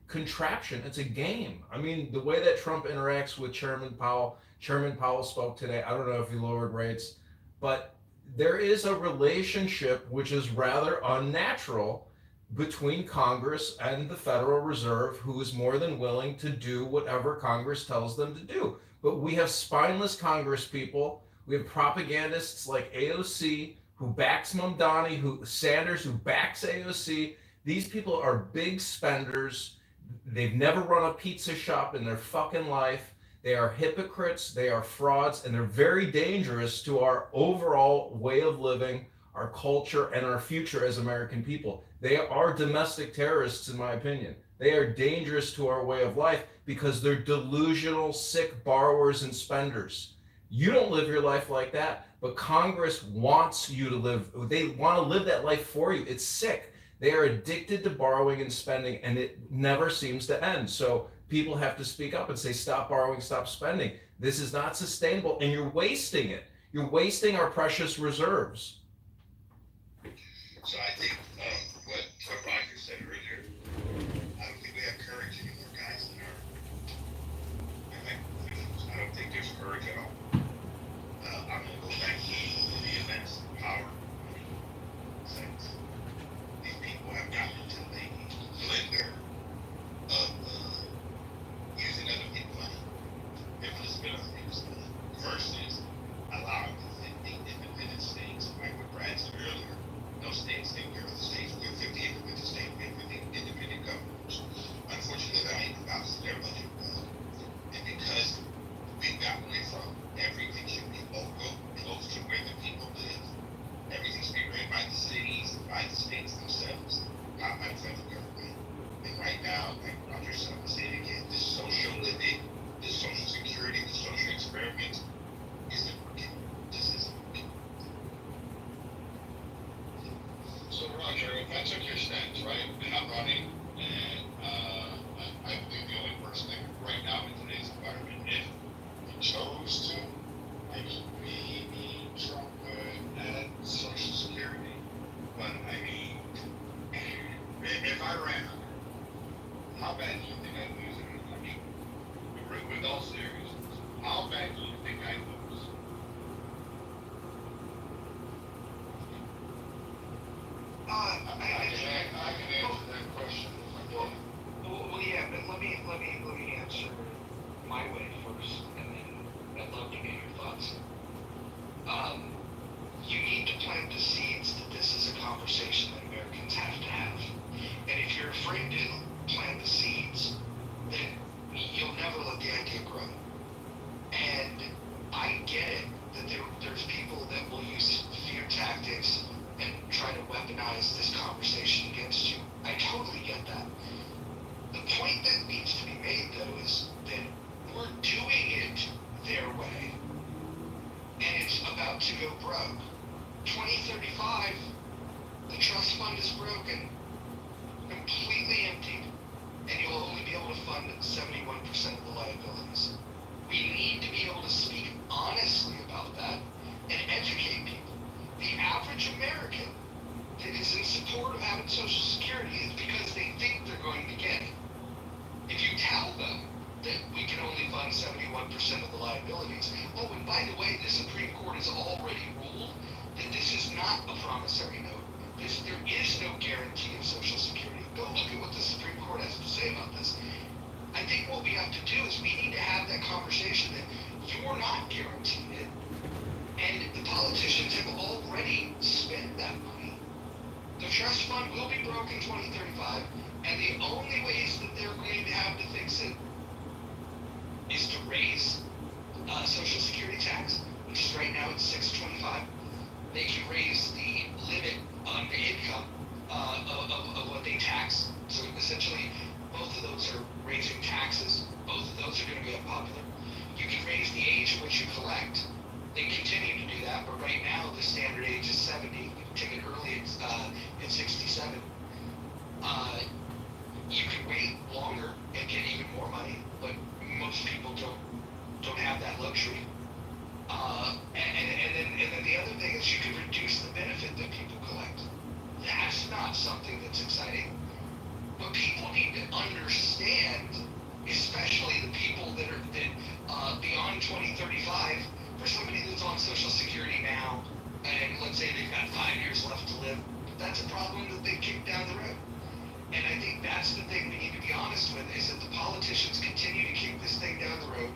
contraption. It's a game. I mean, the way that Trump interacts with Chairman Powell spoke today. I don't know if he lowered rates, but there is a relationship which is rather unnatural between Congress and the Federal Reserve, who is more than willing to do whatever Congress tells them to do. But we have spineless Congress people. We have propagandists like AOC, who backs Mamdani, Sanders, who backs AOC. These people are big spenders. They've never run a pizza shop in their fucking life. They are hypocrites, they are frauds, and they're very dangerous to our overall way of living, our culture, and our future as American people. They are domestic terrorists, in my opinion. They are dangerous to our way of life because they're delusional, sick borrowers and spenders. You don't live your life like that, but Congress wants you to live. They want to live that life for you. It's sick. They are addicted to borrowing and spending, and it never seems to end. So people have to speak up and say, stop borrowing, stop spending. This is not sustainable, and you're wasting it. You're wasting our precious reserves. So I think what Roger said earlier, I don't think we have courage anymore, guys. I don't think there's courage at all. I'm going to go back to the immense power sense. These people have gotten into the blender of using other people's money. They want to spend other people's money versus allowing them to think independent states, like what Brad said earlier. Those states take care of the with all seriousness, how bad do you think I lose? I I think, can answer that question if I can. well, yeah, but let me answer my way first, and then I'd love to get your thoughts. You need to plant the seeds that this is a conversation that Americans have to have. And if you're afraid to plant the seeds, then you'll never let the idea grow. And I get it that there's people that will use fear tactics and try to weaponize this conversation against you. I totally get that. The point that needs to be made, though, is that we're doing it their way. And it's about to go broke. 2035, the trust fund is broken, completely emptied, and you'll only be able to fund 71% of the liabilities. We need to be able to speak honestly about that and educate people. The average American that is in support of having Social Security is because they think they're going to get it. If you tell them that we can only fund 71% of the liabilities, oh, and by the way, the Supreme Court has already ruled that this is not a promissory note. There is no guarantee of Social Security. Go look at what the Supreme Court has to say about this. I think what we have to do is we need to have that conversation that you're not guaranteed it, and the politicians have already spent that money. The trust fund will be broke in 2035, and the only ways that they're going to have to fix it is to raise Social Security tax, which is right now at $625. They can raise the limit on the income of what they tax. So essentially, both of those are raising taxes. Both of those are going to be unpopular. You can raise the age at which you collect. They continue to do that, but right now the standard age is 70. You can take it early at 67. You can wait longer and get even more money, but most people don't have that luxury. And then the other thing is you can reduce the benefit that people collect. That's not something that's exciting. But people need to understand, especially the people that beyond 2035, for somebody that's on Social Security now, and let's say they've got 5 years left to live, that's a problem that they kick down the road. And I think that's the thing we need to be honest with, is that the politicians continue to kick this thing down the road,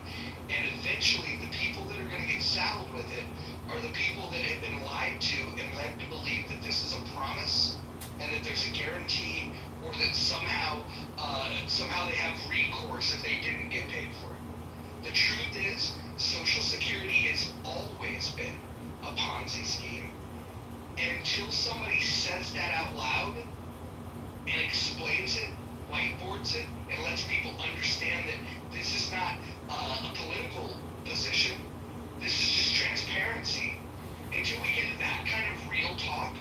and eventually the people that are going to get saddled with it are the people that have been lied to and led to believe that this is a promise and that there's a guarantee, or that somehow they have recourse if they didn't get paid for it. The truth is, Social Security has always been a Ponzi scheme. And until somebody says that out loud and explains it, whiteboards it, and lets people understand that this is not a political position, this is just transparency. Until we get that kind of real talk,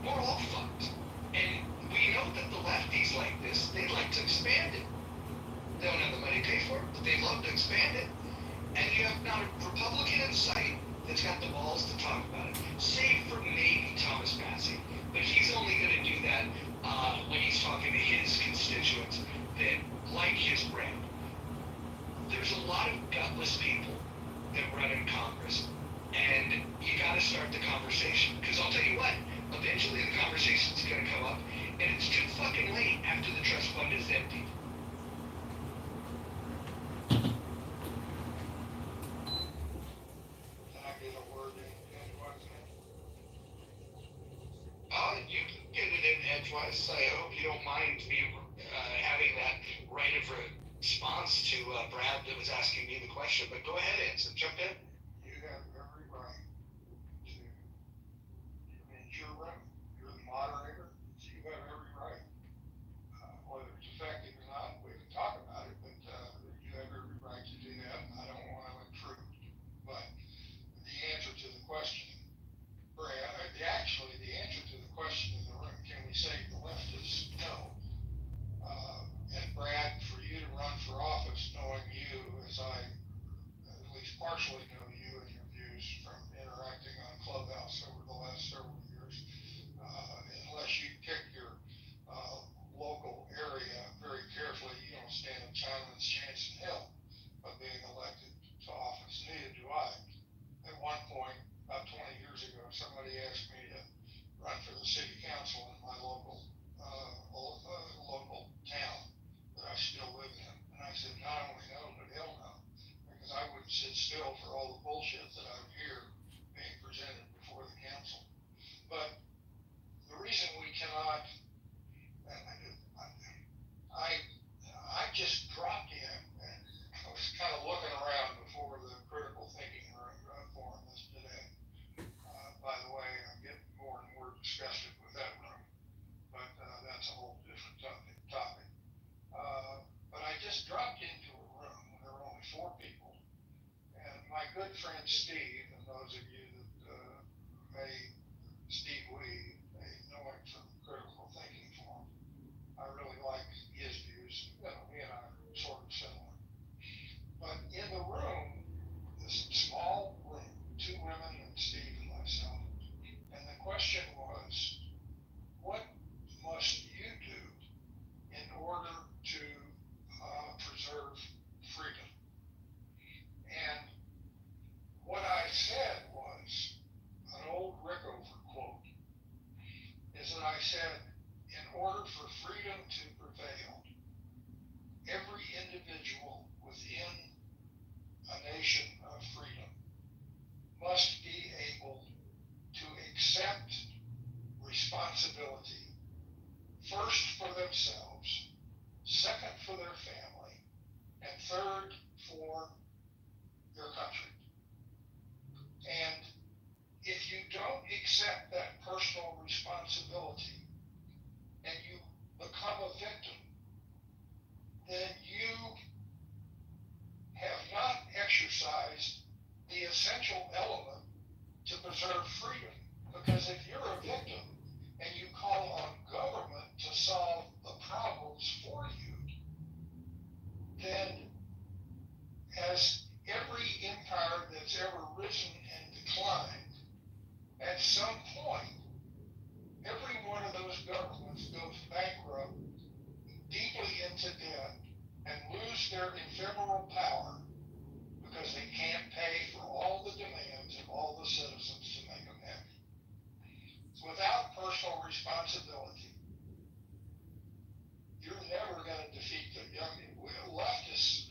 we're all fucked. And we know that the lefties like this, they like to expand it. They don't have the money to pay for it, but they love to expand it. And you have not a Republican in sight that's got the balls to talk about it, save for maybe Thomas Massey. But he's only going to do that when he's talking to his constituents that like his brand. There's a lot of gutless people that run in Congress, and you got to start the conversation. Because I'll tell you what, eventually the conversation's going to come up, and it's too fucking late after the trust fund is empty. Can I get a word in edgewise? You can get it in edgewise. I hope you don't mind me having that right of response to Brad that was asking me the question. But go ahead, Anson, jump in. You have every right to, I mean, it's your room, you're the moderator, so you have every right. Whether it's effective or not, we can talk about it, but you have every right to do that, and I don't want to intrude. But the answer to the question, Brad, the answer to the question in the room, can we save the left, is no. And Brad, for you to run for office, knowing you as I at least partially know you and your views from interacting on Clubhouse over the last several years, unless still for all the bullshit that I'm here being presented before the council. But the reason we cannot, I just dropped in and I was kind of looking around before the critical thinking forum this today. By the way, I'm getting more and more disgusted with that room, but that's a whole different topic. But I just dropped into a room and there were only 4 people, and my good friend Steve, and those of you that Steve Wee, may know him from Critical Thinking Forum. I really like his views. You know, he and I are sort of similar. But in the room, this small room, 2 women and Steve and myself, and the question was, what must you do in order to preserve freedom? And what I said was an old Rickover quote, is that I said, in order for freedom to prevail, every individual within a nation of freedom must be able to accept responsibility, first for themselves, second for their family, and third for their country. And if you don't accept that personal responsibility and you become a victim, then you have not exercised the essential element to preserve freedom. Because if you're a victim and you call on government to solve the problems for you, then as every empire that's ever risen and declined, at some point, every one of those governments goes bankrupt, deeply into debt, and lose their ephemeral power because they can't pay for all the demands of all the citizens to make them happy. So without personal responsibility, you're never going to defeat the young leftists.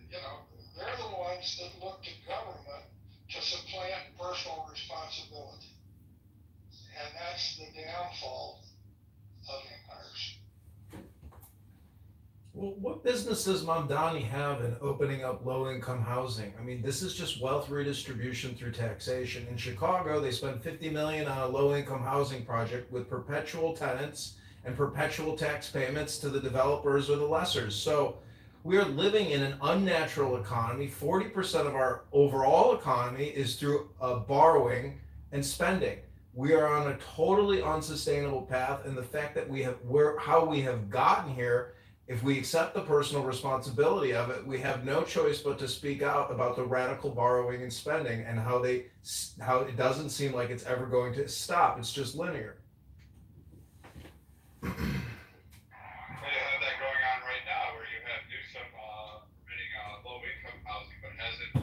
You know, they're the ones that look to government to supplant personal responsibility. And that's the downfall of empires. Well, what business does Mamdani have in opening up low-income housing? I mean, this is just wealth redistribution through taxation. In Chicago, they spent $50 million on a low-income housing project with perpetual tenants and perpetual tax payments to the developers or the lessors. So we are living in an unnatural economy. 40% of our overall economy is through borrowing and spending. We are on a totally unsustainable path, and the fact that how we have gotten here, if we accept the personal responsibility of it, we have no choice but to speak out about the radical borrowing and spending and how it doesn't seem like it's ever going to stop. It's just linear. Well, you have that going on right now, where you have Newsom permitting low-income housing, but hasn't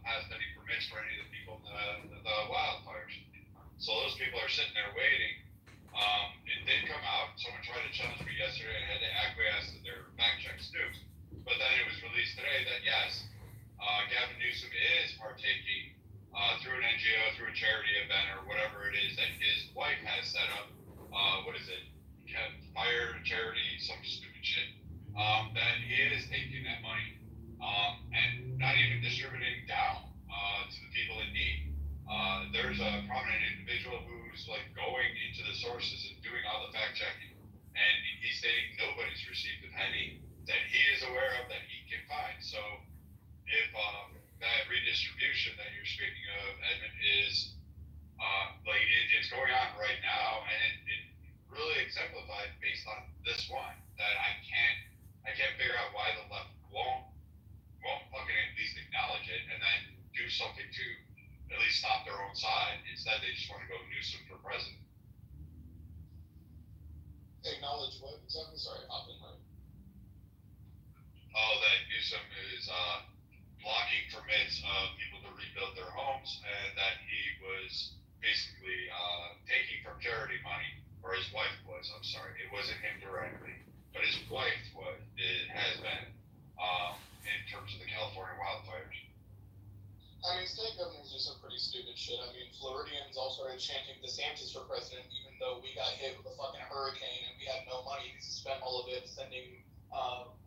passed any permits for any of the people in the wildfires. So those people are sitting there waiting. It did come out. Someone tried to challenge me yesterday and had to acquiesce to their fact checks too. But then it was released today that yes, Gavin Newsom is partaking through an NGO, through a charity event or whatever it is that his wife has set up. What is it? Fire charity, some stupid shit. That he is taking that money and not even distributing down to the people in need. There's a prominent individual who's like going into the sources and doing all the fact checking, and he's stating nobody's received a penny that he is aware of that he can find. So if that redistribution that you're speaking of, Edmund, is it's going on right now, and it really exemplified based on this one that I can't figure out why the left won't fucking at least acknowledge it and then do something to at least stop their own side. Instead, they just want to go Newsom for president. Acknowledge what? Exactly. Sorry, I've been right. Oh, that Newsom is blocking permits of people to rebuild their homes, and that he was basically taking from charity money, or his wife was. I'm sorry, it wasn't him directly, but his wife has been in terms of the California wildfires. state governors do some pretty stupid shit. I mean, Floridians all started chanting DeSantis for president, even though we got hit with a fucking hurricane and we had no money to spend all of it sending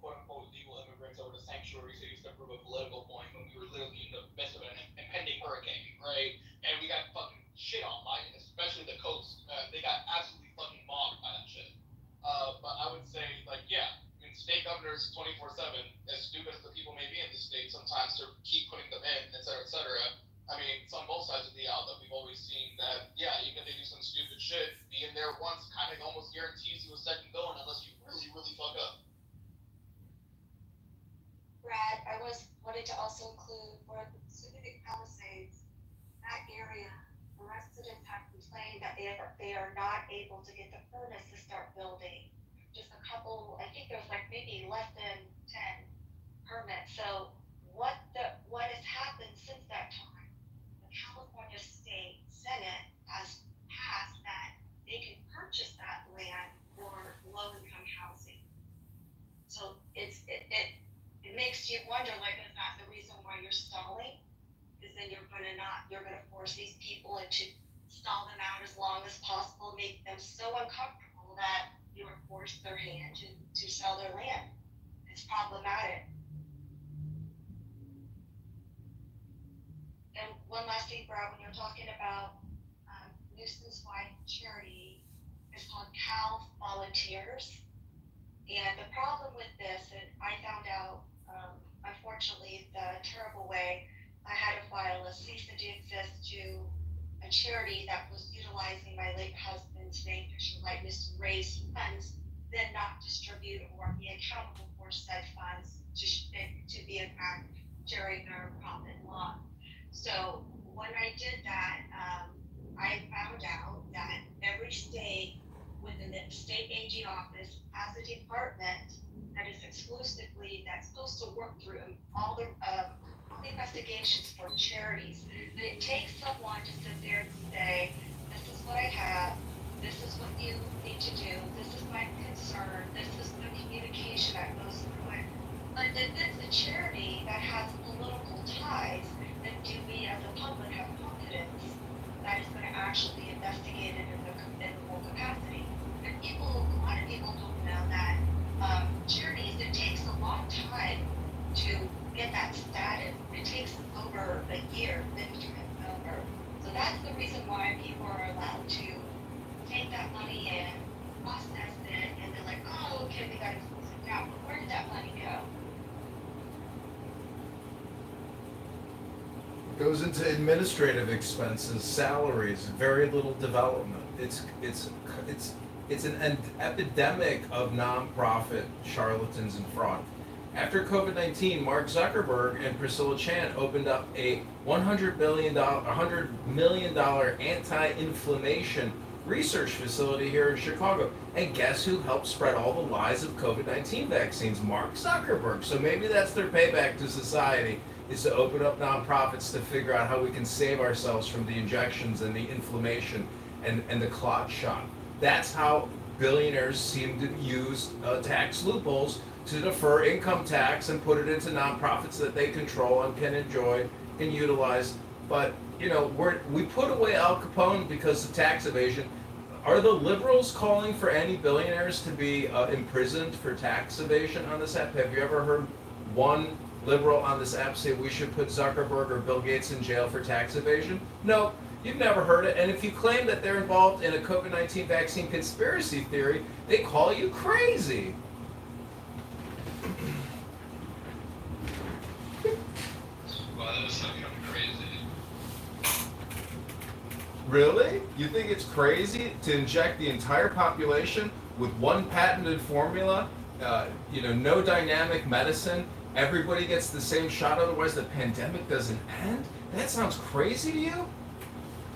quote unquote legal immigrants over to sanctuary cities to prove a political point when we were literally in the midst of an impending hurricane, right? And we got fucking shit on by it, especially the coast. They got absolutely fucking mobbed by that shit. But I would say, like, yeah, I mean, state governors 24/7, as stupid as the people may be in the state sometimes to keep putting them in, et cetera, et cetera. I mean, it's on both sides of the aisle that we've always seen that, yeah, even if they do some stupid shit, being there once kind of almost guarantees you a second going unless you really, really fuck up. Brad, I wanted to also include for the Pacific Palisades, that area, the residents have complained that they are not able to get the furnace to start building. Just a couple, I think there's like maybe less than 10 permits. So what has happened since that time? The California State Senate has passed that they can purchase that land for low-income housing. So it makes you wonder, like, is that the reason why you're stalling? Is then you're gonna force these people into stall them out as long as possible, make them so uncomfortable that you would force their hand to sell their land. It's problematic. And one last thing, Brad, when you're talking about nuisance-wide charity, it's called Cal Volunteers. And the problem with this, and I found out, unfortunately, the terrible way, I had to file a cease and desist to a charity that was utilizing my late husband's name, Christian likeness, to raise funds, then not distribute or be accountable for said funds to be in fact sharing their profit and loss. So when I did that, I found out that every state within the state AG office has a department that is exclusively, that's supposed to work through all the investigations for charities. But it takes someone to sit there and say, this is what I have, this is what you need to do, this is my concern, this is the communication that goes through it. But if it's a charity that has political ties, then do we as a public have confidence that is going to actually be investigated in the full capacity? And a lot of people don't know that charities, it takes a long time to get that status. It takes over a year, then to turn it over. So that's the reason why people are allowed to take that money in, process it, and they're like, oh, okay, we got to close it down. But where did that money go? Goes into administrative expenses, salaries, very little development. It's an epidemic of nonprofit charlatans and fraud. After COVID-19, Mark Zuckerberg and Priscilla Chan opened up a $100 million anti-inflammation research facility here in Chicago. And guess who helped spread all the lies of COVID-19 vaccines? Mark Zuckerberg. So maybe that's their payback to society, is to open up nonprofits to figure out how we can save ourselves from the injections and the inflammation and the clot shot. That's how billionaires seem to use tax loopholes to defer income tax and put it into nonprofits that they control and can enjoy and utilize. But we put away Al Capone because of tax evasion. Are the liberals calling for any billionaires to be imprisoned for tax evasion on this app? Have you ever heard one liberal on this app say we should put Zuckerberg or Bill Gates in jail for tax evasion? No, you've never heard it. And if you claim that they're involved in a COVID-19 vaccine conspiracy theory, they call you crazy. Well, that was something crazy. Really? You think it's crazy to inject the entire population with one patented formula? No dynamic medicine. Everybody gets the same shot, otherwise the pandemic doesn't end? That sounds crazy to you? No,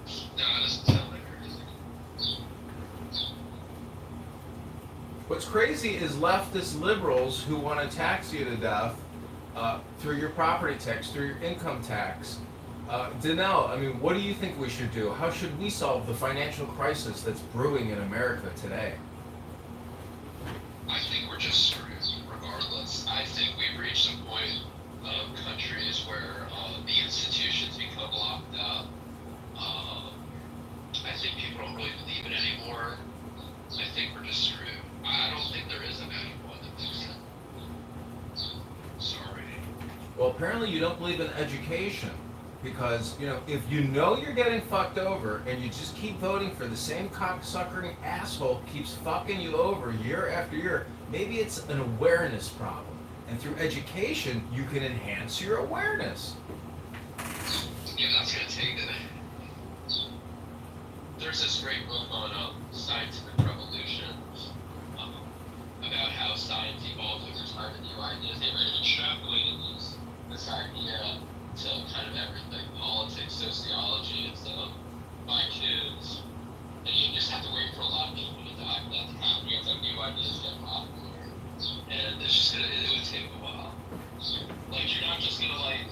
it doesn't sound like crazy. What's crazy is leftist liberals who want to tax you to death through your property tax, through your income tax. Danelle, I mean, what do you think we should do? How should we solve the financial crisis that's brewing in America today? I think we're just screwed regardless. I think we've reached a point of countries where the institutions become locked up. I think people don't really believe it anymore. I think we're just screwed. I don't think there is a magic wand that fixes it. Sorry. Well, apparently you don't believe in education because, you know, if you know you're getting fucked over and you just keep voting for the same cocksuckering asshole keeps fucking you over year after year, maybe it's an awareness problem. And through education, you can enhance your awareness. Yeah, that's gonna take it. There's this great book on scientific revolution about how science evolved over time and new ideas. They were extrapolating this idea to kind of everything, politics, sociology, and stuff, by kids. And you just have to wait for a lot of people to die for that to happen. You have to have new ideas get popular. And it's just gonna, it would take a while. Like, you're not just gonna, like,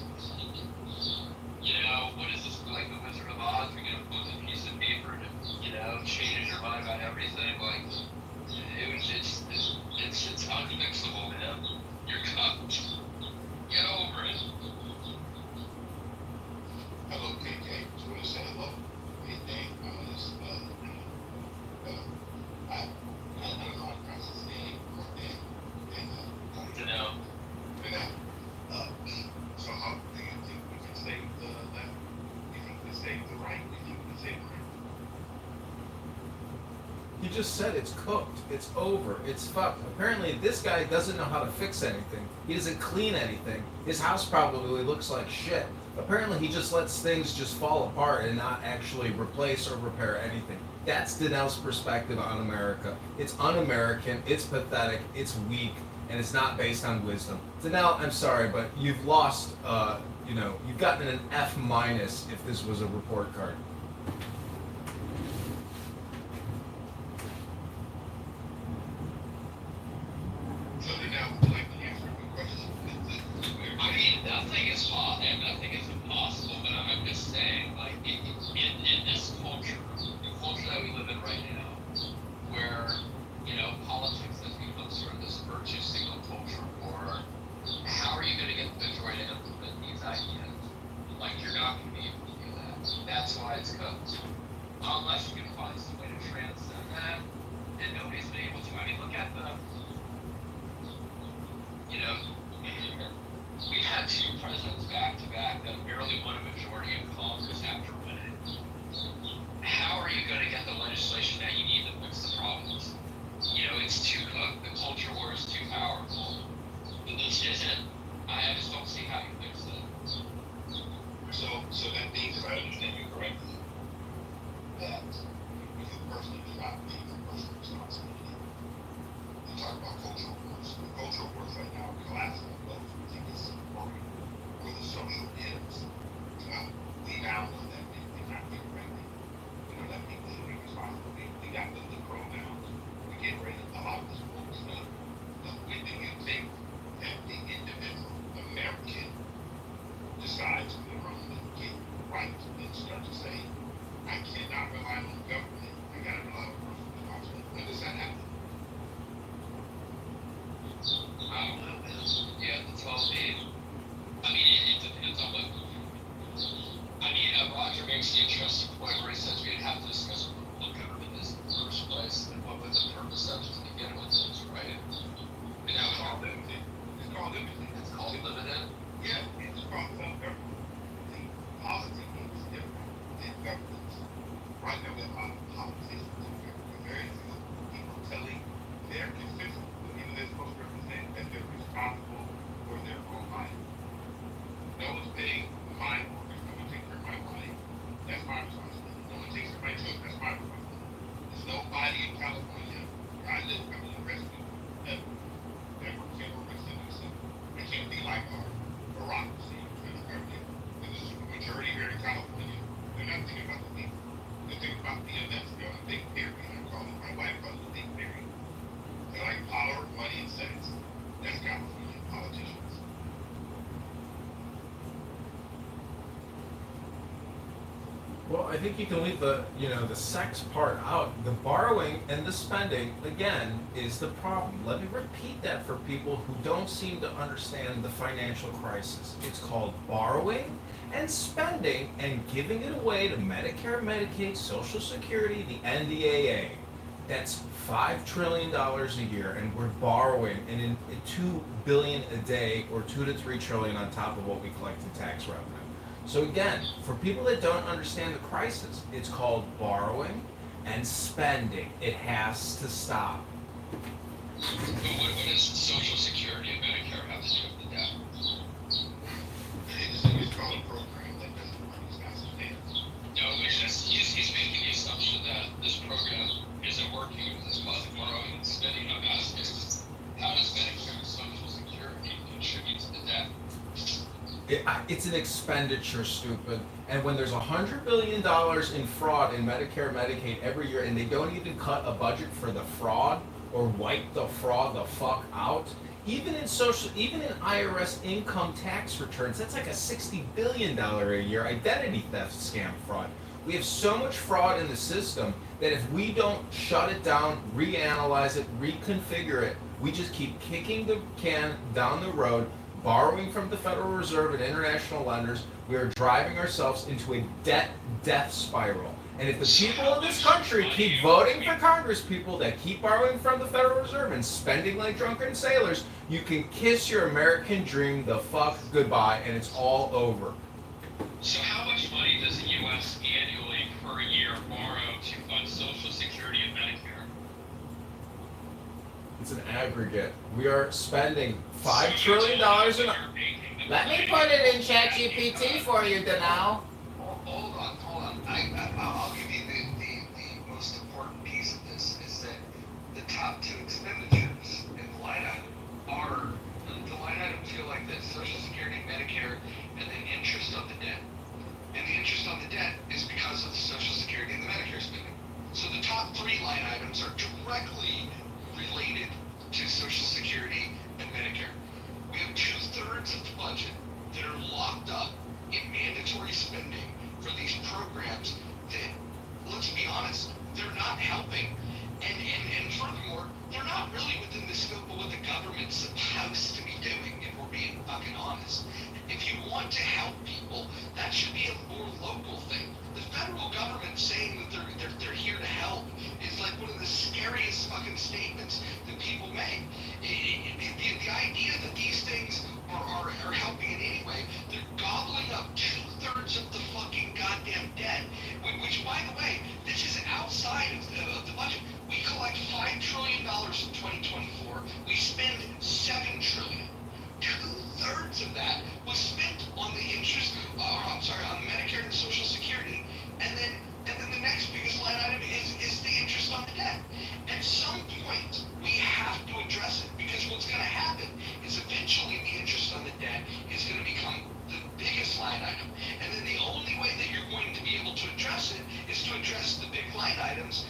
you know, what is this, like the Wizard of Oz? You're gonna put a piece of paper and, you know, change your mind about everything. Like, it's unfixable, man. You're cooked. Get over it. Hello, KK. Just want to say hello. Hey, Dave. I don't know how to pronounce his name. You know. So how do you think we can save the left? You think we can save the right? You think we can save the right? He just said it's cooked, it's over, it's fucked. Apparently this guy doesn't know how to fix anything. He doesn't clean anything. His house probably looks like shit. Apparently he just lets things just fall apart and not actually replace or repair anything. That's Danel's perspective on America. It's un-American, it's pathetic, it's weak, and it's not based on wisdom. Danel, I'm sorry, but you've lost, you know, you've gotten an F- if this was a report card. So now, would you like to answer the question? I mean, nothing is possible, and nothing is impossible, but I'm just saying, like, in this culture, the culture that we live in right now, where, you know, politics has become sort of this virtue signal culture war, how are you going to get the majority to implement these ideas? Like, you're not going to be able to do that. That's why it's cooked. Unless you can find some way to transcend that, and nobody's been able to. I mean, look at the, you know, we had two presidents back to back that barely won a majority in Congress after winning. How are you going to get the legislation that you need to fix the problems? You know, it's too cooked. The culture war is too powerful. This isn't. I just don't see how you fix it. So that means, if I understand you correctly, that you personally do not take personal responsibility. You talk about cultural wars. The cultural wars right now are collapsing on both. We think it's working for the social ends. We now know that they not get ready. We know that people should be responsible. We got the pronouns. We get ready to a lot of this bullshit. When do you think that the individual American Well, I think you can leave the sex part out. The borrowing and the spending again is the problem. Let me repeat that for people who don't seem to understand the financial crisis. It's called borrowing and spending and giving it away to Medicare, Medicaid, Social Security, the NDAA. That's $5 trillion a year, and we're borrowing and in $2 billion a day, or 2 to 3 trillion on top of what we collect in tax revenue. So again, for people that don't understand the crisis, it's called borrowing and spending. It has to stop. But what does Social Security and Medicare have to do with the debt? It's called a program that doesn't run as fast as it is. No, it's just he's making the assumption that this program isn't working because it's causing borrowing and spending. I'm asking, how does Medicare and Social Security contribute to the debt? It's an expenditure, stupid. And when there's $100 billion in fraud in Medicare and Medicaid every year, and they don't even cut a budget for the fraud or wipe the fraud the fuck out, even in IRS income tax returns, that's like a $60 billion a year identity theft scam fraud. We have so much fraud in the system that if we don't shut it down, reanalyze it, reconfigure it, we just keep kicking the can down the road, borrowing from the Federal Reserve and international lenders. We are driving ourselves into a debt spiral. And if the people in this country keep voting for Congress people that keep borrowing from the Federal Reserve and spending like drunken sailors, you can kiss your American dream the fuck goodbye, and it's all over. So how much money does the U.S. annually per year borrow to fund Social Security and Medicare? It's an aggregate. We are spending $5 trillion Let me put it in ChatGPT for you, Danao. Hold on. I'll give you the most important piece of this is that the top two expenditures in the line item are, the line items go like this: Social Security, Medicare, and then interest on the debt. And the interest on the debt is because of the Social Security and the Medicare spending. So the top three line items are directly related to Social Security and Medicare. We have 2/3 of the budget that are locked up in mandatory spending for these programs that, let's be honest, they're not helping. And furthermore, they're not really within the scope of what the government's supposed to be doing, if we're being fucking honest. If you want to help people, that should be a more local thing. The federal government saying that they're here to help is like one of the scariest fucking statements that people make. The idea that these things are helping in any way, they're gobbling up 2/3 of the fucking goddamn debt, which, by the way, this is outside of the budget. We collect $5 trillion in 2024. We spend $7 trillion. 2/3 of that was spent on the interest, on Medicare and Social Security, and then the next biggest line item is the interest on the debt. At some point, we have to address it, because what's going to happen is eventually the interest on the debt is going to become the biggest line item, and then the only way that you're going to be able to address it is to address the big line items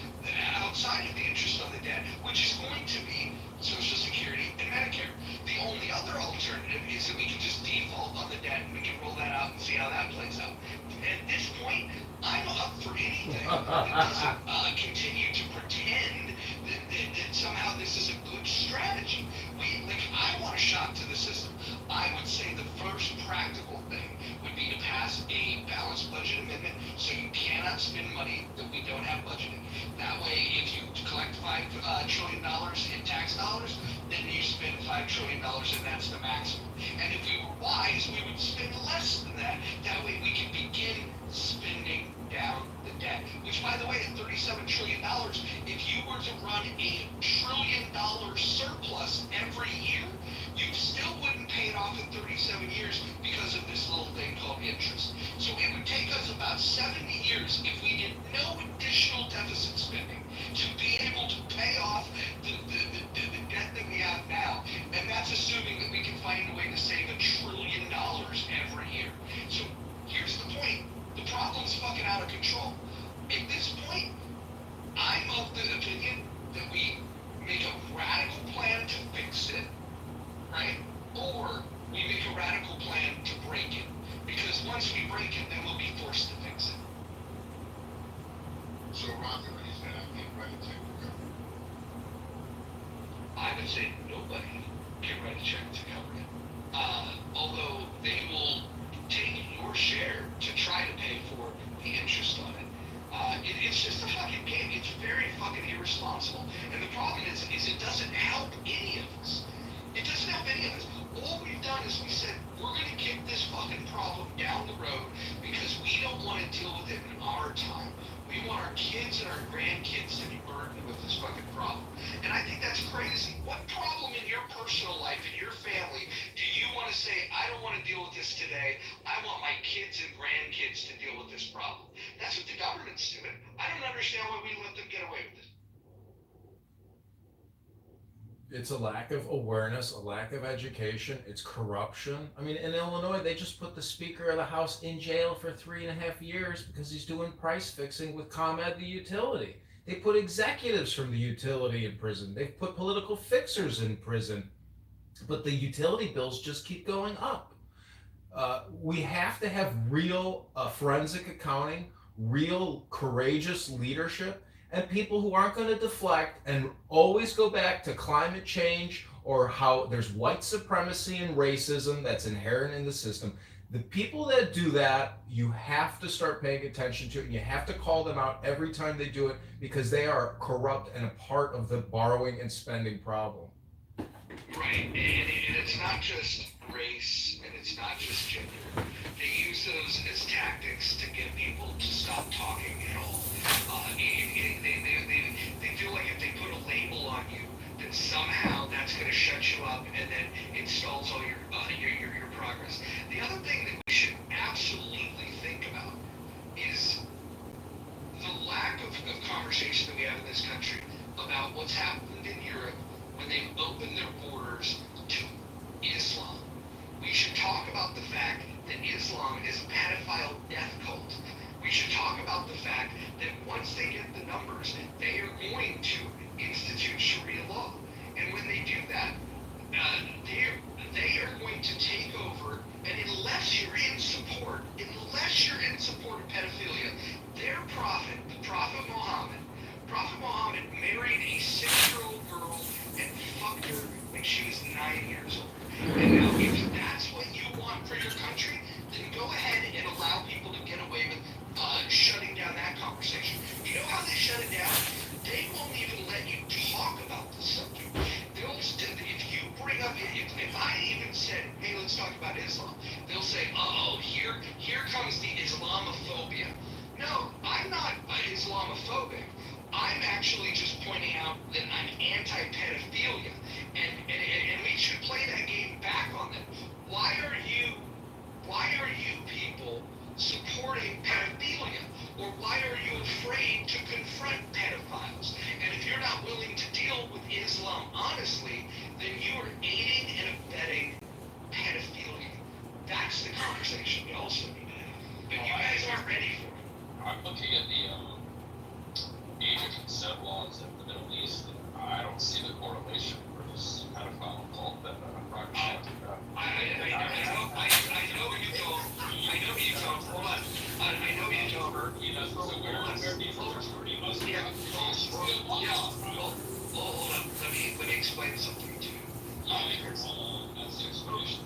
outside of the interest on the debt, which is going to be Social Security and Medicare. The only other alternative is that we can just default on the debt and we can roll that out and see how that plays out. At this point, I'm up for anything that doesn't continue to pretend that somehow this is a good strategy. I want a shock to the system. I would say the first practical thing would be to pass a balanced budget amendment, so you cannot spend money that we don't have budgeted. That way, if you collect $5 trillion in tax dollars, then you spend $5 trillion, and that's the maximum. And if we were wise, we would spend less than that. That way we can begin spending down the debt. Which, by the way, at $37 trillion, if you were to run $1 trillion surplus every year, you still wouldn't pay it off in 37 years because of this little thing called interest. So it would take us about 70 years, if we did no additional deficit spending, to be able to pay off the debt that we have now. And that's assuming that we can find a way to save $1 trillion every year. So here's the point. The problem's fucking out of control. At this point, I'm of the opinion that we make a radical plan to fix it, right? Or we make a radical plan to break it. Because once we break it, then we'll be forced to fix it. would say nobody can write a check to cover it. Although they will take your share to try to pay for the interest on it. It's just a fucking game. It's very fucking irresponsible. And the problem is it doesn't help any of us. It doesn't help any of us. All we've done is we said, we're going to kick this fucking problem down the road because we don't want to deal with it in our time. We want our kids and our grandkids to be burdened with this fucking problem. And I think that's crazy. What problem in your personal life, in your family, do you want to say, I don't want to deal with this today. I want my kids and grandkids to deal with this problem. That's what the government's doing. I don't understand why we let them get away with it. It's a lack of awareness, a lack of education, it's corruption. I mean, in Illinois, they just put the Speaker of the House in jail for 3.5 years because he's doing price fixing with ComEd, the utility. They put executives from the utility in prison. They've put political fixers in prison. But the utility bills just keep going up. We have to have real forensic accounting, real courageous leadership, and people who aren't going to deflect and always go back to climate change or how there's white supremacy and racism that's inherent in the system. The people that do that, you have to start paying attention to, and you have to call them out every time they do it because they are corrupt and a part of the borrowing and spending problem. Right, and it's not just race, and it's not just gender. They use those as tactics to get people to stop talking at all. They feel like if they put a label on you, then somehow that's going to shut you up, and then it stalls all your progress. The other thing that we should absolutely think about is the lack of conversation that we have in this country about what's happened in Europe when they opened their borders to Islam. We should talk about the fact that Islam is a pedophile death cult. We should talk about the fact that once they get the numbers, they are going to institute Sharia law. And when they do that, they are going to take over, and unless you're in support of pedophilia, their prophet, the Prophet Muhammad married a 6-year-old girl and fucked her when she was 9 years old. And now, if that's what you want for your country, then go ahead and allow people to get away with shutting down that conversation. You know how they shut it down? They won't even let you talk about the subject. If you bring up, if I even said, hey, let's talk about Islam, they'll say, here comes the Islamophobia. No, I'm not Islamophobic. I'm actually just pointing out that I'm anti-pedophilia, and we should play that game back on them. Why are you people supporting pedophilia? Or why are you afraid to confront pedophiles? And if you're not willing to deal with Islam honestly, then you are aiding and abetting pedophilia. That's the conversation we also need to have. But you guys aren't ready for it. I'm looking at the age of consent laws in the Middle East, and I don't see the correlation for this pedophile cult that Roger talked about. I know you don't. Hold on. I know you don't. You know, so where people are pretty much Hold on. Let me explain something to you. that's the explanation.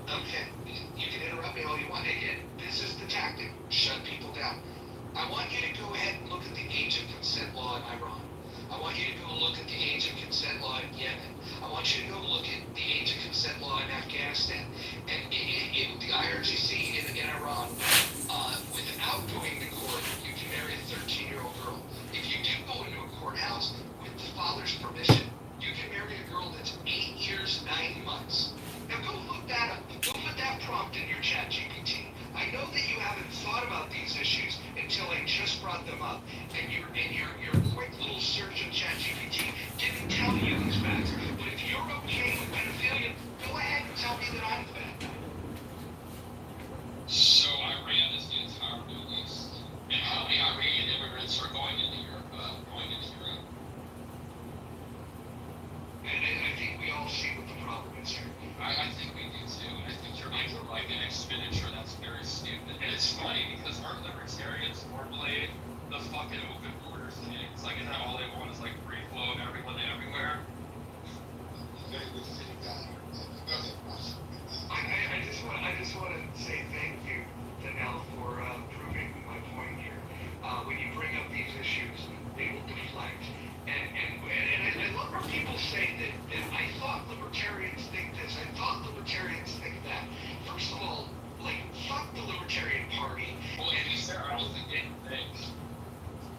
Okay, you can interrupt me all you want. Again, this is the tactic. Shut people down. I want you to go ahead and look at the age of consent law in Iran. I want you to go look at the age of consent law in Yemen. I want you to go look at the age of consent law in Afghanistan. And the IRGC in Iran, without going to court, you can marry a 13-year-old girl. If you do go into a courthouse with the father's permission, you can marry a girl that's 8 years, 9 months. Now go look that up. Go put that prompt in your chat GPT. I know that you haven't thought about these issues until I just brought them up. And your quick little search of chat GPT didn't tell you these facts. But if you're okay with pedophilia, go ahead and tell me that I'm the bad guy. So Iran is the entire Middle East, and how many Iranian immigrants are going into Europe? And I think we all see what the problem is here. I think we do too, and I think you're making like an expenditure that's very stupid. And it's funny because our libertarians formulate the fucking open borders thing. It's like, is that all they want is like free flow of everyone everywhere? say that I thought libertarians think this, I thought libertarians think that. First of all, like, fuck the Libertarian Party. Well, to be fair, I don't think they think.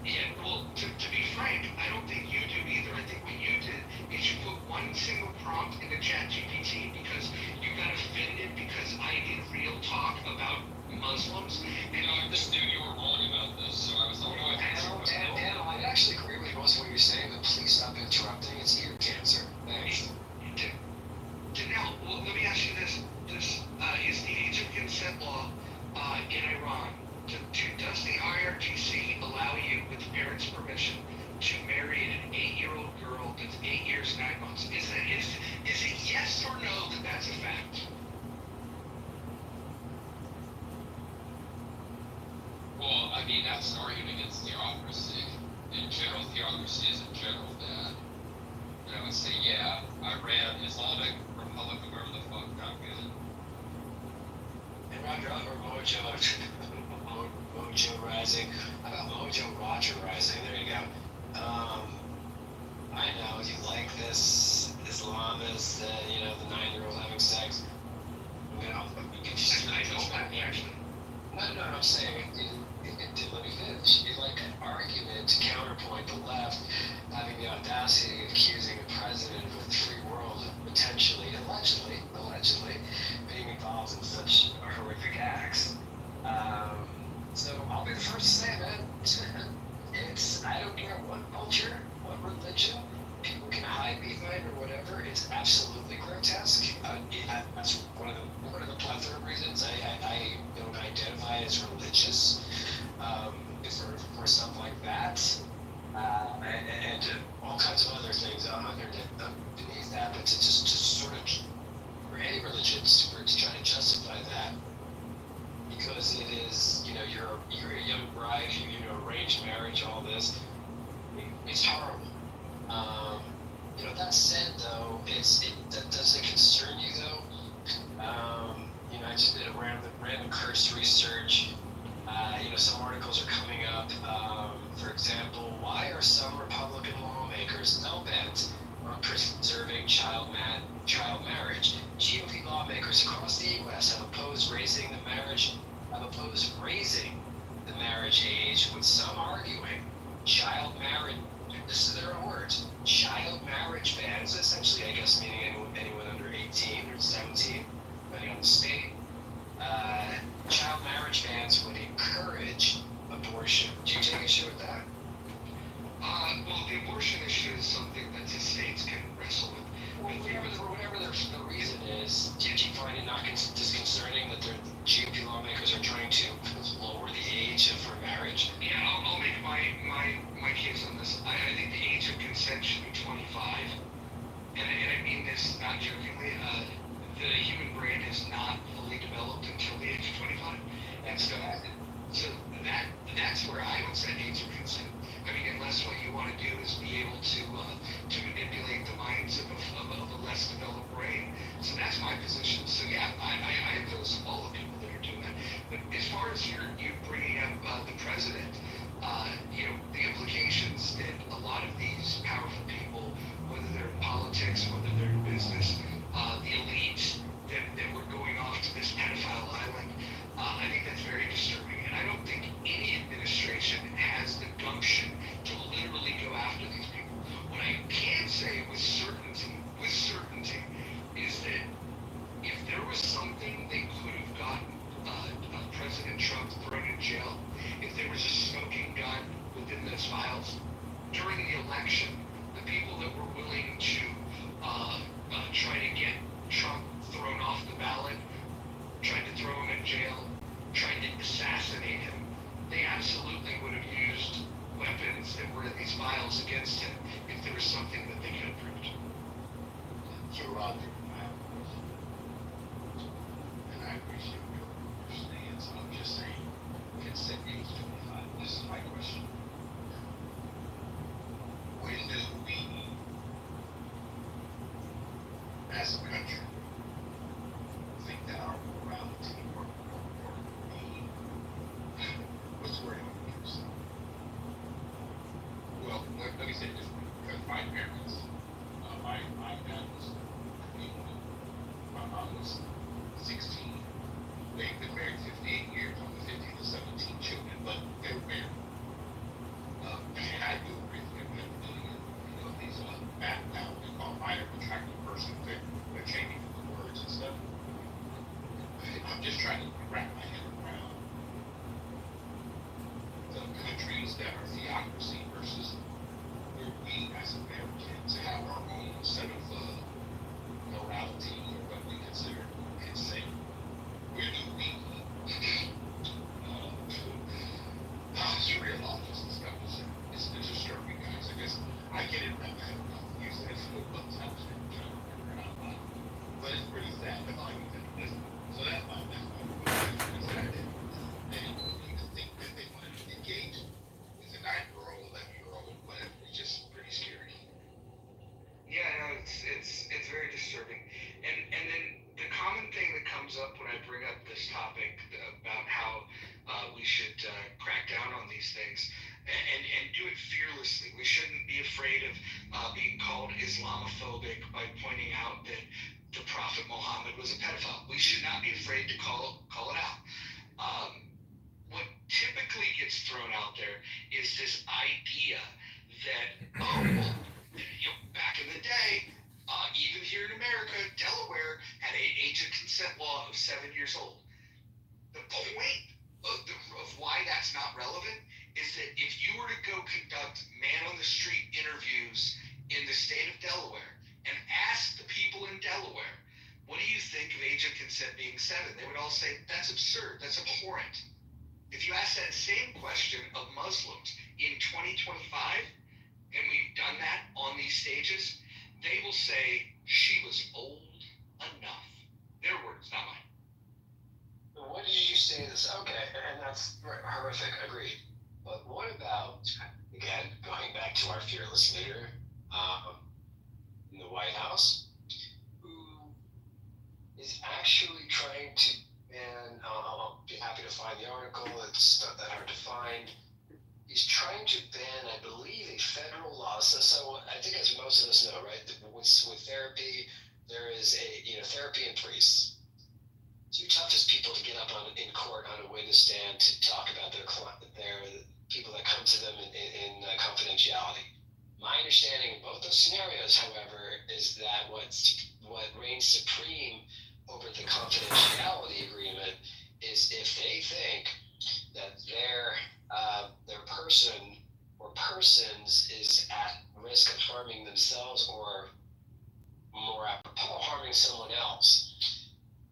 Yeah, well, to be frank, I don't think you do either. I think what you did is you put one single prompt into ChatGPT because you got offended because I did real talk about Muslims. You know, I just knew you were wrong about this, so I was like, oh, Dan, I actually agree with most of what you're saying, but please stop interrupting. It's ear cancer. Thanks. Now, well, let me ask you this. Is the age of consent law in Iran, does the IRGC allow you, with parents' permission, to marry an 8-year-old girl that's 8 years, 9 months? Is it yes or no that that's a fact? well, I mean, that's an argument against theocracy. In general, theocracy is in general bad. And I would say, yeah, Iran, Islamic Republic, or whatever the fuck, not good. And Roger, Mojo Rising. How about Mojo Roger Rising? There you go. I know you like this Islamist, the 9-year-old having sex. You can just. I know that, actually. No, I'm saying, let me finish. You like an argument to counterpoint the left having the audacity of accusing the president of the free world of potentially, allegedly, being involved in such horrific acts. So I'll be the first to say, man, I don't care what culture, what religion, people can hide behind or whatever, it's absolutely grotesque. That's one of the plethora of reasons I don't identify as religious for stuff like that, and all kinds of other things beneath that, but to just sort of, for any religion, to try to justify that, because it is, you're a young bride, arranged marriage, all this, it's horrible. That said, though, does it concern you, though? I just did a random cursory search. Some articles are coming up. For example, why are some Republican lawmakers hell-bent on preserving child marriage? GOP lawmakers across the U.S. have opposed raising the marriage age, with some arguing child marriage. This is their own words. Child marriage bans, essentially, I guess, meaning anyone under 18 or 17, depending on the state. Child marriage bans would encourage abortion. Do you take issue with that? Well, the abortion issue is something that the states can wrestle with. Whatever the reason is, do you find it not disconcerting that the GOP lawmakers are trying to lower the age for marriage? Yeah, I'll make my case on this. I think the age of consent should be 25. And I mean this not jokingly. The human brain is not fully developed until the age of 25. And so that's where I would set age of consent. I mean, unless what you want to do is be able to manipulate the minds of a less developed brain. So that's my position. So yeah, I oppose all the people that are doing that. But as far as you bringing up the president, the implications that a lot of these powerful people, whether they're in politics, whether they're in business, the elites that were going off to this pedophile island, I think that's very disturbing. And I don't think any administration has the gumption to literally go after these people. What I can say with certainty, is that if there was something they could have gotten President Trump thrown in jail, if there was a smoking gun within those files, during the election, the people that were willing to try to get Trump thrown off the ballot, tried to throw him in jail, tried to assassinate him, they absolutely would have used weapons that were in these files against him if there was something that they could have proved. So, Roger, I have a question. And I appreciate your stance. I'm just saying, consent age 25. This is my question. When do we, as a country, think that our morality or what's the word I'm going to use? Well, let me say it this way, because my parents, my just trying to wrap my head around the countries that are theocracy versus where we as Americans have our own set of morality or what we consider insane. Where do we surreal office and stuff? It's disturbing, guys. I guess I get it. I don't use that for the sometimes, but it's pretty sad. That's all you can do. So that's my pretty sad. And people think that they want to engage with a 9-year-old, 11-year-old, whatever. It's just pretty scary. Yeah, no, it's very disturbing. And then the common thing that comes up when I bring up this topic about how we should crack down on these things and do it fearlessly. We shouldn't be afraid of being called Islamophobic by pointing out that the Prophet Muhammad was a pedophile. We should not be afraid to call it out. What typically gets thrown out there is this idea that, oh, well, back in the day, even here in America, Delaware had an age of consent law of 7 years old. The point of why that's not relevant is that if you were to go conduct man-on-the-street interviews in the state of Delaware and ask the people in Delaware, what do you think of age of consent being 7? They would all say, that's absurd, that's abhorrent. If you ask that same question of Muslims in 2025, and we've done that on these stages, they will say she was old enough. Their words, not mine. What did you say this? Okay, and that's horrific, agreed. But what about, again, going back to our fearless leader in the White House, who is actually trying to ban, I'll be happy to find the article, it's not that hard to find. He's trying to ban, I believe, a federal law. So I think, as most of us know, right, with therapy, there is therapy and priests. Two toughest people to get up in court on a witness stand to talk about their people that come to them in confidentiality. My understanding in both those scenarios, however, is that what reigns supreme over the confidentiality agreement is if they think that their person or persons is at risk of harming themselves or, more apropos, harming someone else,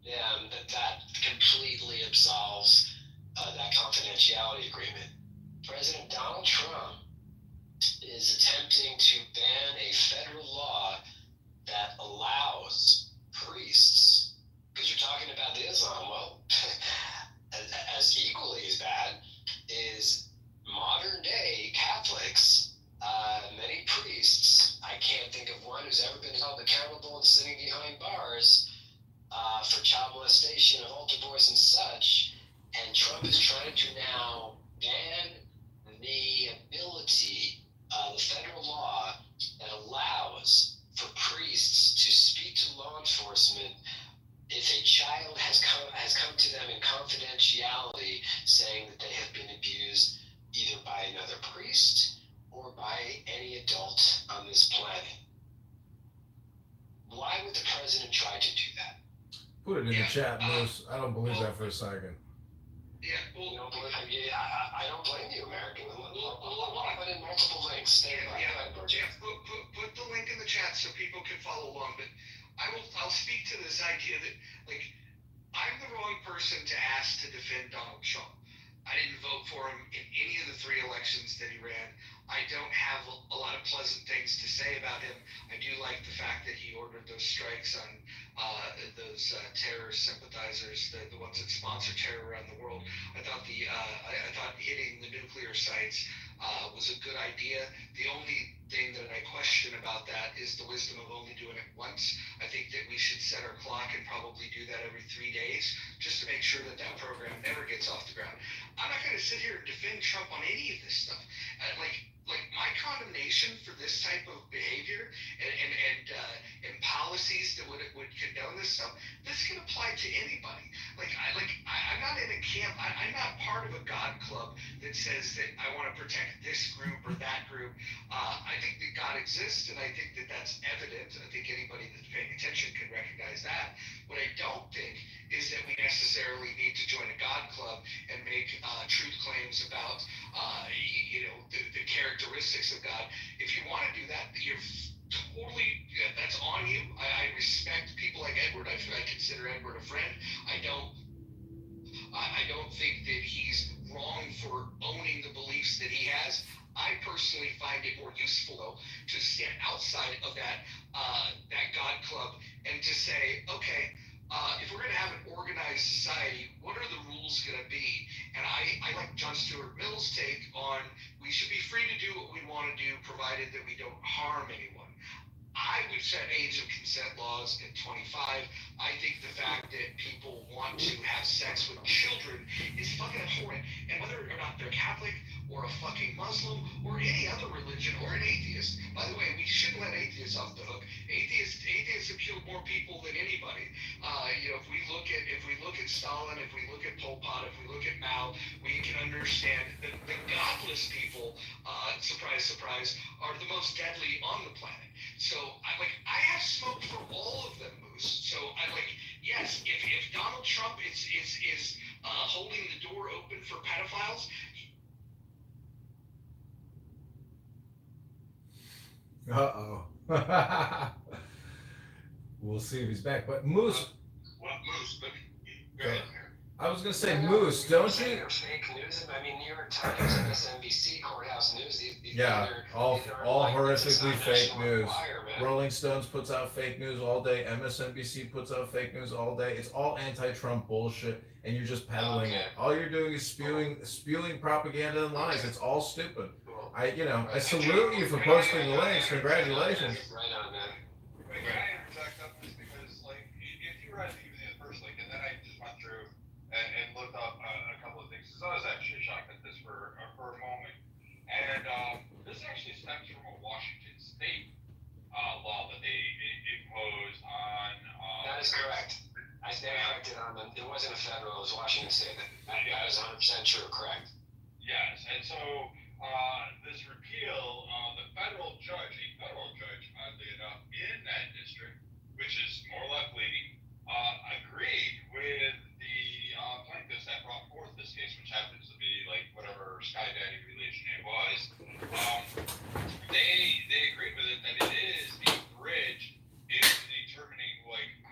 that completely absolves that confidentiality agreement. President Donald Trump is attempting to ban a federal law that allows priests, because you're talking about the Islam, well, as equally as bad is modern day Catholics. Many priests, I can't think of one who's ever been held accountable and sitting behind bars for child molestation of altar boys and such, and Trump is trying to now ban the ability, the federal law that allows for priests to speak to law enforcement if a child has come to them in confidentiality saying that they have been abused either by another priest or by any adult on this planet. Why would the president try to do that? Put it in the chat, Moose. I don't believe that for a second. Yeah, well, You don't believe me? I don't blame you, American. I'll put in multiple links. Put the link in the chat so people can follow along. But I'll speak to this idea that, like, I'm the wrong person to ask to defend Donald Trump. I didn't vote for him in any of the 3 elections that he ran. I don't have a lot of pleasant things to say about him. I do like the fact that he ordered those strikes on those terror sympathizers, the ones that sponsor terror around the world. I thought I thought hitting the nuclear sites was a good idea. The only thing that I question about that is the wisdom of only doing it once. I think that we should set our clock and probably do that every 3 days just to make sure that program never gets off the ground. I'm not going to sit here and defend Trump on any of this stuff. Like my condemnation for this type of behavior and policies that would condone this stuff, this can apply to anybody. I'm not in a camp. I'm not part of a God club that says that I want to protect this group or that group. I think that God exists, and I think that that's evident. I think anybody that's paying attention can recognize that. What I don't think is that we necessarily characteristics of God. If you want to do that, you're totally, that's on you. I respect people like Edward. I consider Edward a friend. I don't think that he's wrong for owning the beliefs that he has. I personally find it more useful, though, to stand outside of that God club and to say, okay, if we're going to have an organized society, what are the rules going to be? And I like John Stuart Mill's take on we should be free to do what we want to do, provided that we don't harm anyone. I would set age of consent laws at 25. I think the fact that people want to have sex with children is fucking abhorrent. And whether or not they're Catholic or a fucking Muslim or any other religion or an atheist, by the way, we shouldn't let atheists off the hook. Atheists have killed more people than anybody. If we look at Stalin, if we look at Pol Pot, if we look at Mao, we can understand that the godless people, surprise, surprise, are the most deadly on the planet. So I have smoke for all of them, Moose. So yes, if Donald Trump is holding the door open for pedophiles. We'll see if he's back. But Moose. Moose, let me go ahead. I was gonna say, Moose, don't you? Fake news. I mean, New York Times, MSNBC, Courthouse News. Yeah, all horrifically fake news. Rolling Stones puts out fake news all day. MSNBC puts out fake news all day. It's all anti-Trump bullshit, and you're just peddling it. All you're doing is spewing propaganda and lies. It's all stupid. I salute you for posting the links. Congratulations. Right on, man. Can I interject on this? Because, if you read even the first link, and then I just went through and looked up a couple of things, because I was actually shocked at this for a moment. And this actually stems from a Washington State law that they imposed on. That is correct. I stand corrected on them. It wasn't a federal, it was Washington State. That is 100% true, correct. Yes, and so this repeal, a federal judge, oddly enough, in that district, which is more left-leaning, agreed with the plaintiffs that brought forth this case, which happens to be whatever Sky Daddy relation it was. They agreed with it that it is a bridge into determining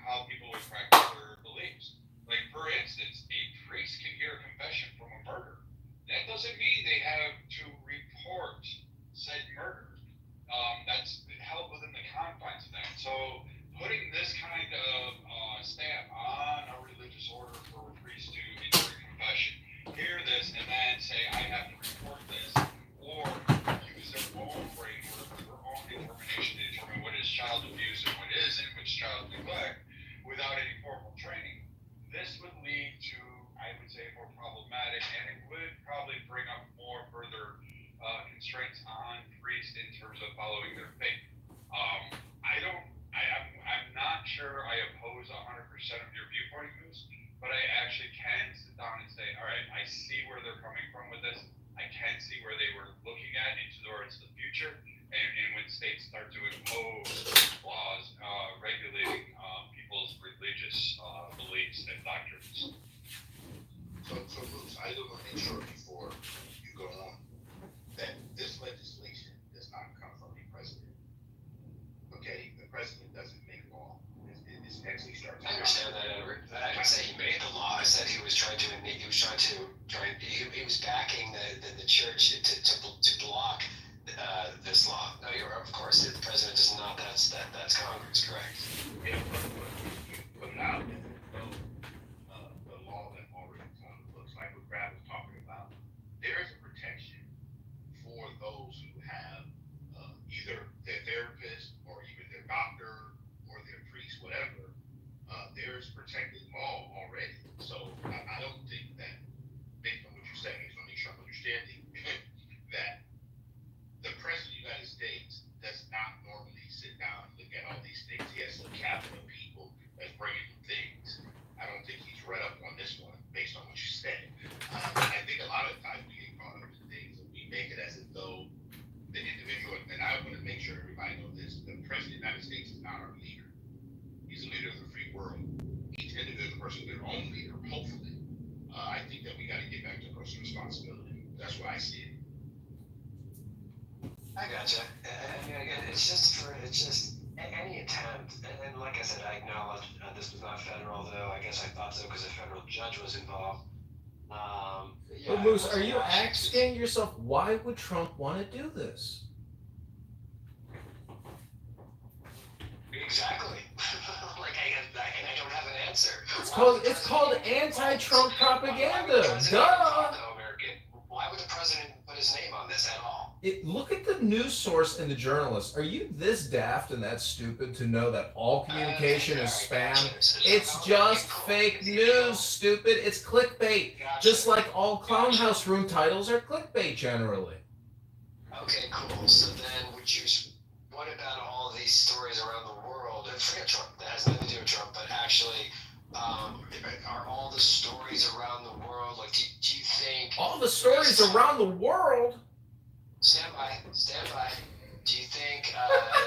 how people would practice their beliefs. For instance, a priest can hear a confession from a murder. That doesn't mean they have to report said murder. That's held within the confines of that. So putting this kind of stamp on a religious order for a priest to enter a confession, hear this, and then say, I have to report this, or use their own framework, their own determination to determine what is child abuse and what isn't, which child neglect, without any formal training. This would lead to, I would say, more problematic, and it would probably bring up more further constraints on priests in terms of following their faith. I'm not sure I oppose 100% of your viewpoint, Moose, but I actually can sit down and say, all right, I see where they're coming from with this. I can see where they were looking at towards the future, and when states start to impose laws regulating people's religious beliefs and doctrines. So Bruce, I do want to make sure before you go on that this legislation does not come from the president. Okay, the president doesn't make law. This actually starts. I understand that, Edward. I didn't say he made the law. I said he was backing the church to block this law. No, of course, the president does not. That's Congress, correct? Yeah, but you put it out there. The law that already is on the books, like what Brad was talking about, there is a protection for those who have either their therapist or even their doctor or their priest, whatever. There is protected law already. So I don't think that, based on what you're saying, I just want to make sure I'm understanding that the president of the United States does not normally sit down and look at all these things. He has some cabinet people that's bringing him things. I don't think he's read up on this one based on what you said. I think a lot of times we get caught up in things and we make it as if though the individual, and I want to make sure everybody knows this, the president of the United States is not our leader. He's a leader of the free world. Each individual person is their own leader, hopefully. I think that we got to get back to personal responsibility. That's what I see it. it's just any attempt, and like I said, I acknowledge this was not federal, though. I guess I thought so because a federal judge was involved. But Moose, are you asking yourself why would Trump want to do this? Exactly. Like I don't have an answer. It's called anti-Trump propaganda. Duh. Why would the president put his name on this at all? Look at the news source and the journalists. Are you this daft and that stupid to know that all communication is spam? It's just fake news, stupid. It's clickbait. Just like all clown house room titles are clickbait generally. Okay, cool. So then what about all these stories around the world? And forget Trump, that has nothing to do with Trump, but actually, are all the stories around the world, like, do you think... All the stories around the world? Stand by. Do you think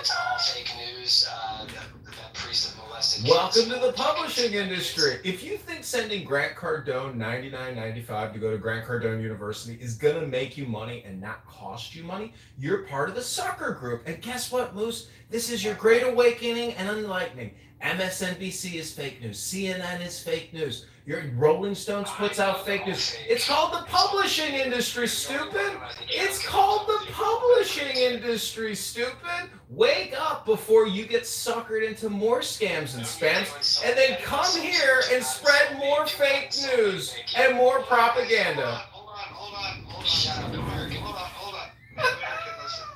it's all fake news, that priest that molested... Welcome to the publishing industry. If you think sending Grant Cardone $99.95 to go to Grant Cardone University is going to make you money and not cost you money, you're part of the sucker group. And guess what, Moose? This is your great awakening and enlightening. MSNBC is fake news. CNN is fake news. Your Rolling Stones puts out fake news. It's called the publishing industry, stupid. It's called the publishing industry, stupid. Wake up before you get suckered into more scams and spams, and then come here and spread more fake news and more propaganda. Hold on. Shut up, American. Hold on. American, listen.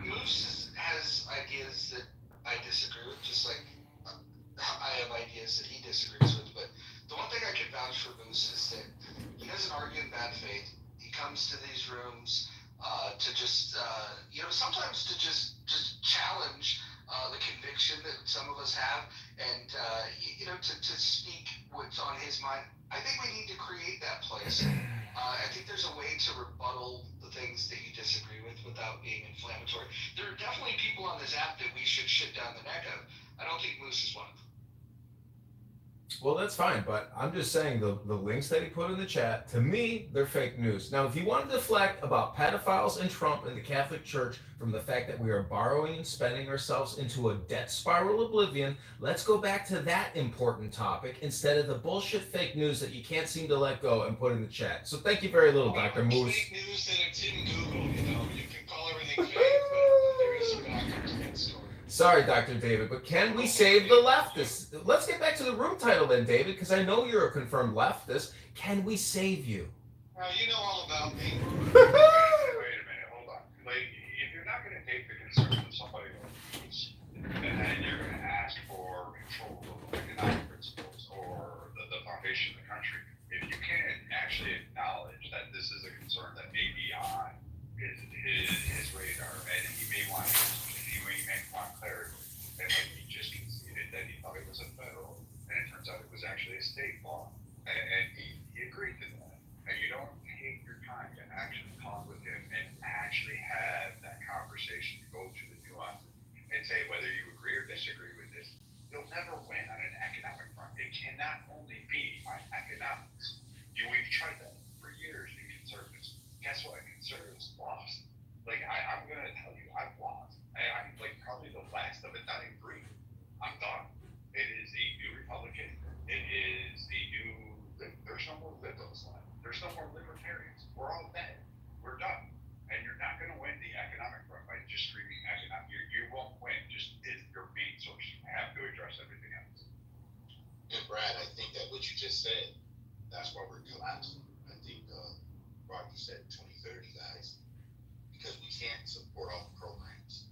Moose has ideas that I disagree with, just like I have ideas that he disagrees with. But the one thing I can vouch for Moose is that he doesn't argue in bad faith. He comes to these rooms to just, sometimes to just challenge the conviction that some of us have, and to speak what's on his mind. I think we need to create that place. I think there's a way to rebuttal the things that you disagree with without being inflammatory. There are definitely people on this app that we should shit down the neck of. I don't think Moose is one of them. Well, that's fine, but I'm just saying the links that he put in the chat, to me, they're fake news. Now, if you want to deflect about pedophiles and Trump and the Catholic Church from the fact that we are borrowing and spending ourselves into a debt spiral oblivion, let's go back to that important topic instead of the bullshit fake news that you can't seem to let go and put in the chat. So thank you very little, Dr. Moose. Fake news that it's in Google, you can call everything fake, but there is some background to that story. Sorry, Dr. David, but can we save the leftists? Let's get back to the room title then, David, because I know you're a confirmed leftist. Can we save you? You know all about me. Wait a minute, hold on. Like, if you're not going to take the concerns of somebody else, and you're going to ask for control of economic principles or the foundation of the country, if you can't actually acknowledge that this is a concern that may be on his radar, and he may want clarity, and like he just conceded that he thought it was a federal, and it turns out it was actually a state law, and he agreed to that. And you don't take your time to actually talk with him and actually have that conversation, go through the nuances, and say whether you agree or disagree with this. You'll never win on an economic front. It cannot only be on economics. We've tried that for years, the conservatives. Guess what? Conservatives lost. Like, I'm going to tell you, I've lost. I'm like probably the last of a dying breed. I'm done. It is a new Republican. It is a new. There's no more liberals left. There's no more libertarians. We're all dead. We're done. And you're not going to win the economic front by just screaming economic. You won't win. Just it's your main source. You have to address everything else. And Brad, I think that what you just said, that's why we're collapsing. I think Roger said 2030, guys, because we can't support all the programs.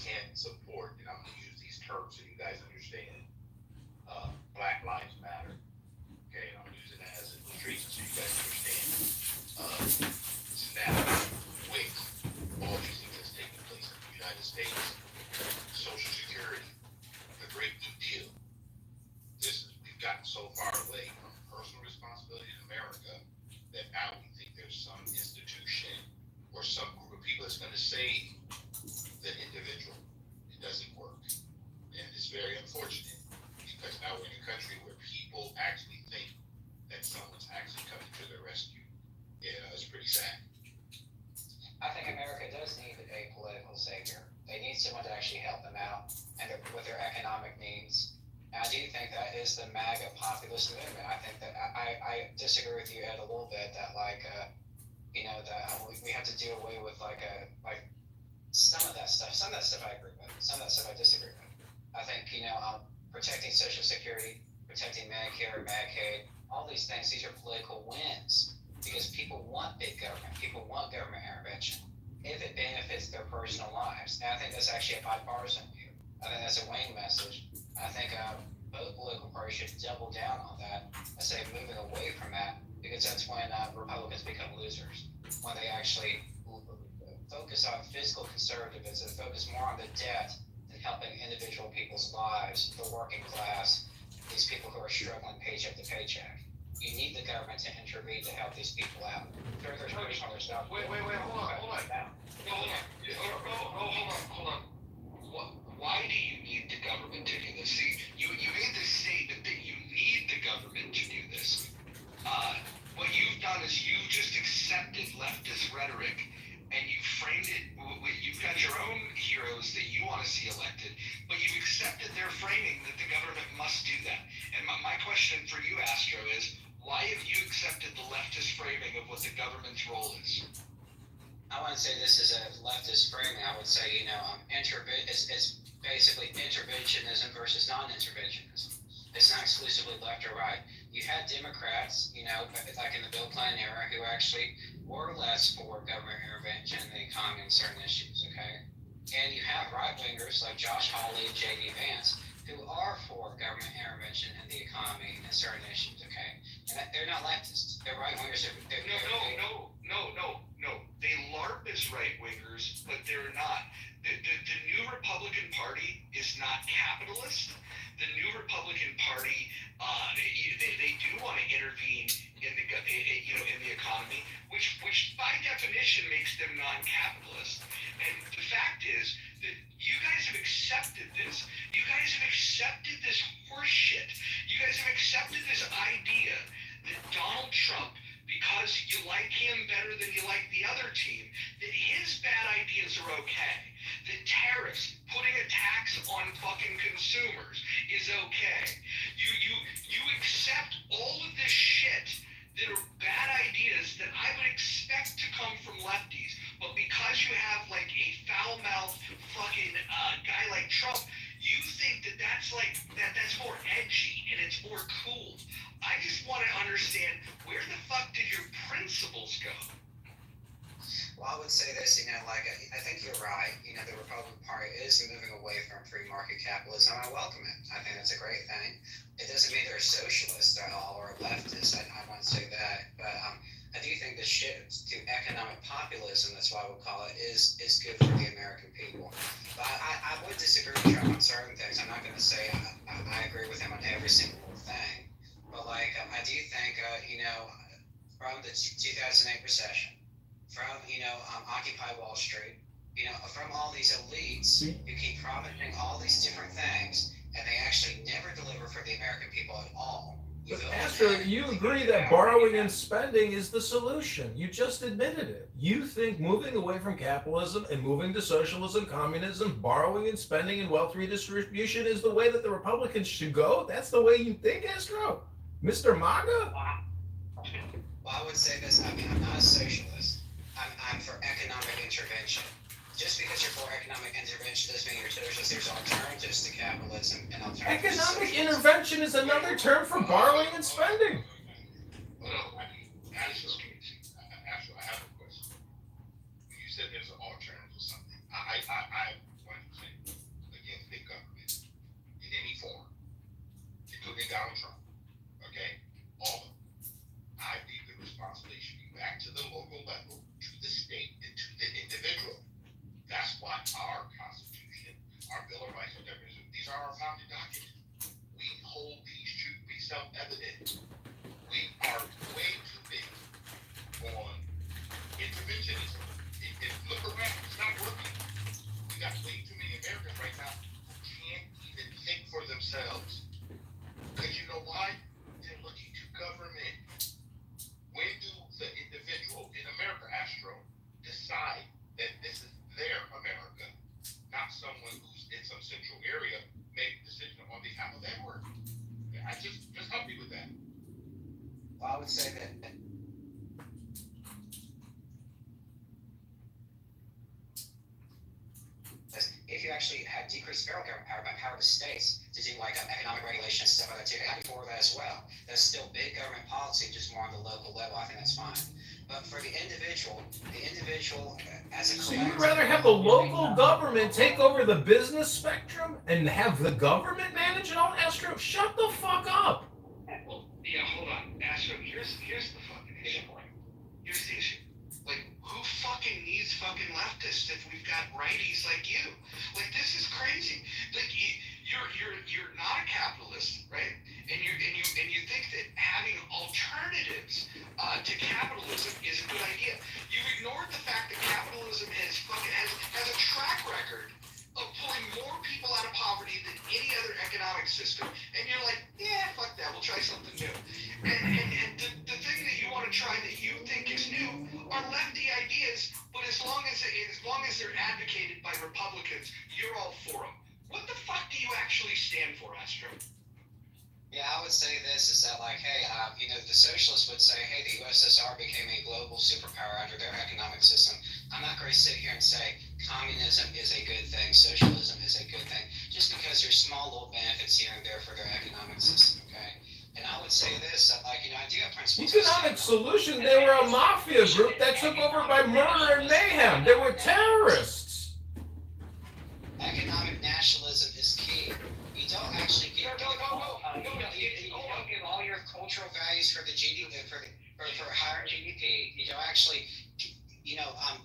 Can't support, and I'm going to use these terms so you guys understand. Black Lives Matter. Okay, and I'm using that as an illustration so you guys understand. SNAP, WIC, all these things that's taking place in the United States. Social Security, the Great New Deal. We've gotten so far away from personal responsibility in America that now we think there's some institution or some group of people that's going to save the individual. It doesn't work. And it's very unfortunate because now we're in a country where people actually think that someone's actually coming to their rescue. Yeah, it's pretty sad. I think America does need a political stay here. They need someone to actually help them out and with their economic needs. And I do think that is the MAGA populist movement. I think that I disagree with you, Ed, a little bit that that we have to do away with like some of that stuff. Some of that stuff I agree with. Some of that stuff I disagree with. I think protecting Social Security, protecting Medicare, Medicaid, all these things. These are political wins because people want big government. People want government intervention if it benefits their personal lives. And I think that's actually a bipartisan view. I think that's a Wayne message. I think both political parties should double down on that and say moving away from that because that's when Republicans become losers. When they actually focus on fiscal conservatism, focus more on the debt than helping individual people's lives, the working class, these people who are struggling paycheck to paycheck. You need the government to intervene to help these people out. There's personal stuff. Wait, hold on. Hold on. Why do you need the government to do this? See, you made the statement that you need the government to do this. What you've done is you've just accepted leftist rhetoric and you framed it. You've got your own heroes that you want to see elected, but you've accepted their framing that the government must do that. And my question for you, Astro, is why have you accepted the leftist framing of what the government's role is? I wouldn't say this is a leftist framing. I would say, it's basically interventionism versus non-interventionism. It's not exclusively left or right. You had Democrats, like in the Bill Clinton era, who actually were less for government intervention in the economy and certain issues, okay? And you have right-wingers like Josh Hawley and J.D. Vance who are for government intervention in the economy and certain issues, okay? And they're not leftists. They're right-wingers. No. They LARP as right-wingers, but they're not. The new Republican Party is not capitalist. The new Republican Party, they do want to intervene in the economy, which by definition makes them non-capitalist. And the fact is that you guys have accepted this. You guys have accepted this horse shit. You guys have accepted this idea that Donald Trump, because you like him better than you like the other team, that his bad ideas are okay. That tariffs, putting a tax on fucking consumers is okay. You accept all of this shit that are bad ideas that I would expect to come from lefties, but because you have like a foul-mouthed fucking guy like Trump, you think that's more edgy and it's more cool. I just want to understand, where the fuck did your principles go? Well, I would say this, I think you're right. The Republican Party is moving away from free market capitalism. I welcome it. I think that's a great thing. It doesn't mean they're socialists at all or leftists. I won't say that. But I do think the shift to economic populism, that's what I would call it, is good for the American people. But I would disagree with Trump on certain things. I'm not going to say I agree with him on every single thing. But I do think, from the 2008 recession, from Occupy Wall Street, from all these elites who keep promising all these different things, and they actually never deliver for the American people at all. But Astro, you agree that borrowing and spending is the solution. You just admitted it. You think moving away from capitalism and moving to socialism, communism, borrowing and spending and wealth redistribution is the way that the Republicans should go? That's the way you think, Astro? Mr. MAGA? Well, I would say this. I'm not a socialist. I'm for economic intervention. Just because you're for economic intervention doesn't mean you're socialist. There's alternatives to capitalism and alternatives. Economic intervention is another term for borrowing and spending. Well, actually, I have a question. You said there's an alternative or something. I 100% against big government in any form, including Donald Trump. Okay? All of them. I leave the responsibility back to the local level, to the state, and to the individual. That's why our Constitution, our Bill of Rights, whatever it is, these are our founding documents. We hold these to be self-evident. We are way too big on interventionism. Look around, it's not working. We got way too many Americans right now who can't even think for themselves. Because you know why? They're looking to government. When do the individual in America, Astro, decide that this is their America? would say that if you actually had decreased federal government power, but empower the states to do like economic regulation and stuff like that too, I'd be for that as well. That's still big government policy, just more on the local level. I think that's fine. But for the individual as a So you'd rather have the local government take over the business spectrum and have the government manage it all? Astro, shut the fuck up. Well, yeah, hold on. Astro, here's the fucking issue. Here's the issue. Like, who fucking needs fucking leftists if we've got righties like you? Like, this is crazy. Like, you're not a capitalist, right? And you think that having alternatives to capitalism is a good idea. You've ignored the fact that capitalism has a track record of pulling more people out of poverty than any other economic system, and you're like, yeah, fuck that, we'll try something new. And the thing that you want to try that you think is new are lefty ideas, but as long as they're advocated by Republicans, you're all for them. What the fuck do you actually stand for, Astro? Yeah, I would say this is that like, hey, the socialists would say, hey, the USSR became a global superpower under their economic system. I'm not going to sit here and say communism is a good thing, socialism is a good thing, just because there's small little benefits here and there for their economic system, okay? And I would say this, that like, I do have principles. Economic Solution, they were a mafia group that took over by murder and mayhem. They were terrorists. Economic nationalism is key. You don't actually get all your cultural values for the GDP for higher GDP. You don't actually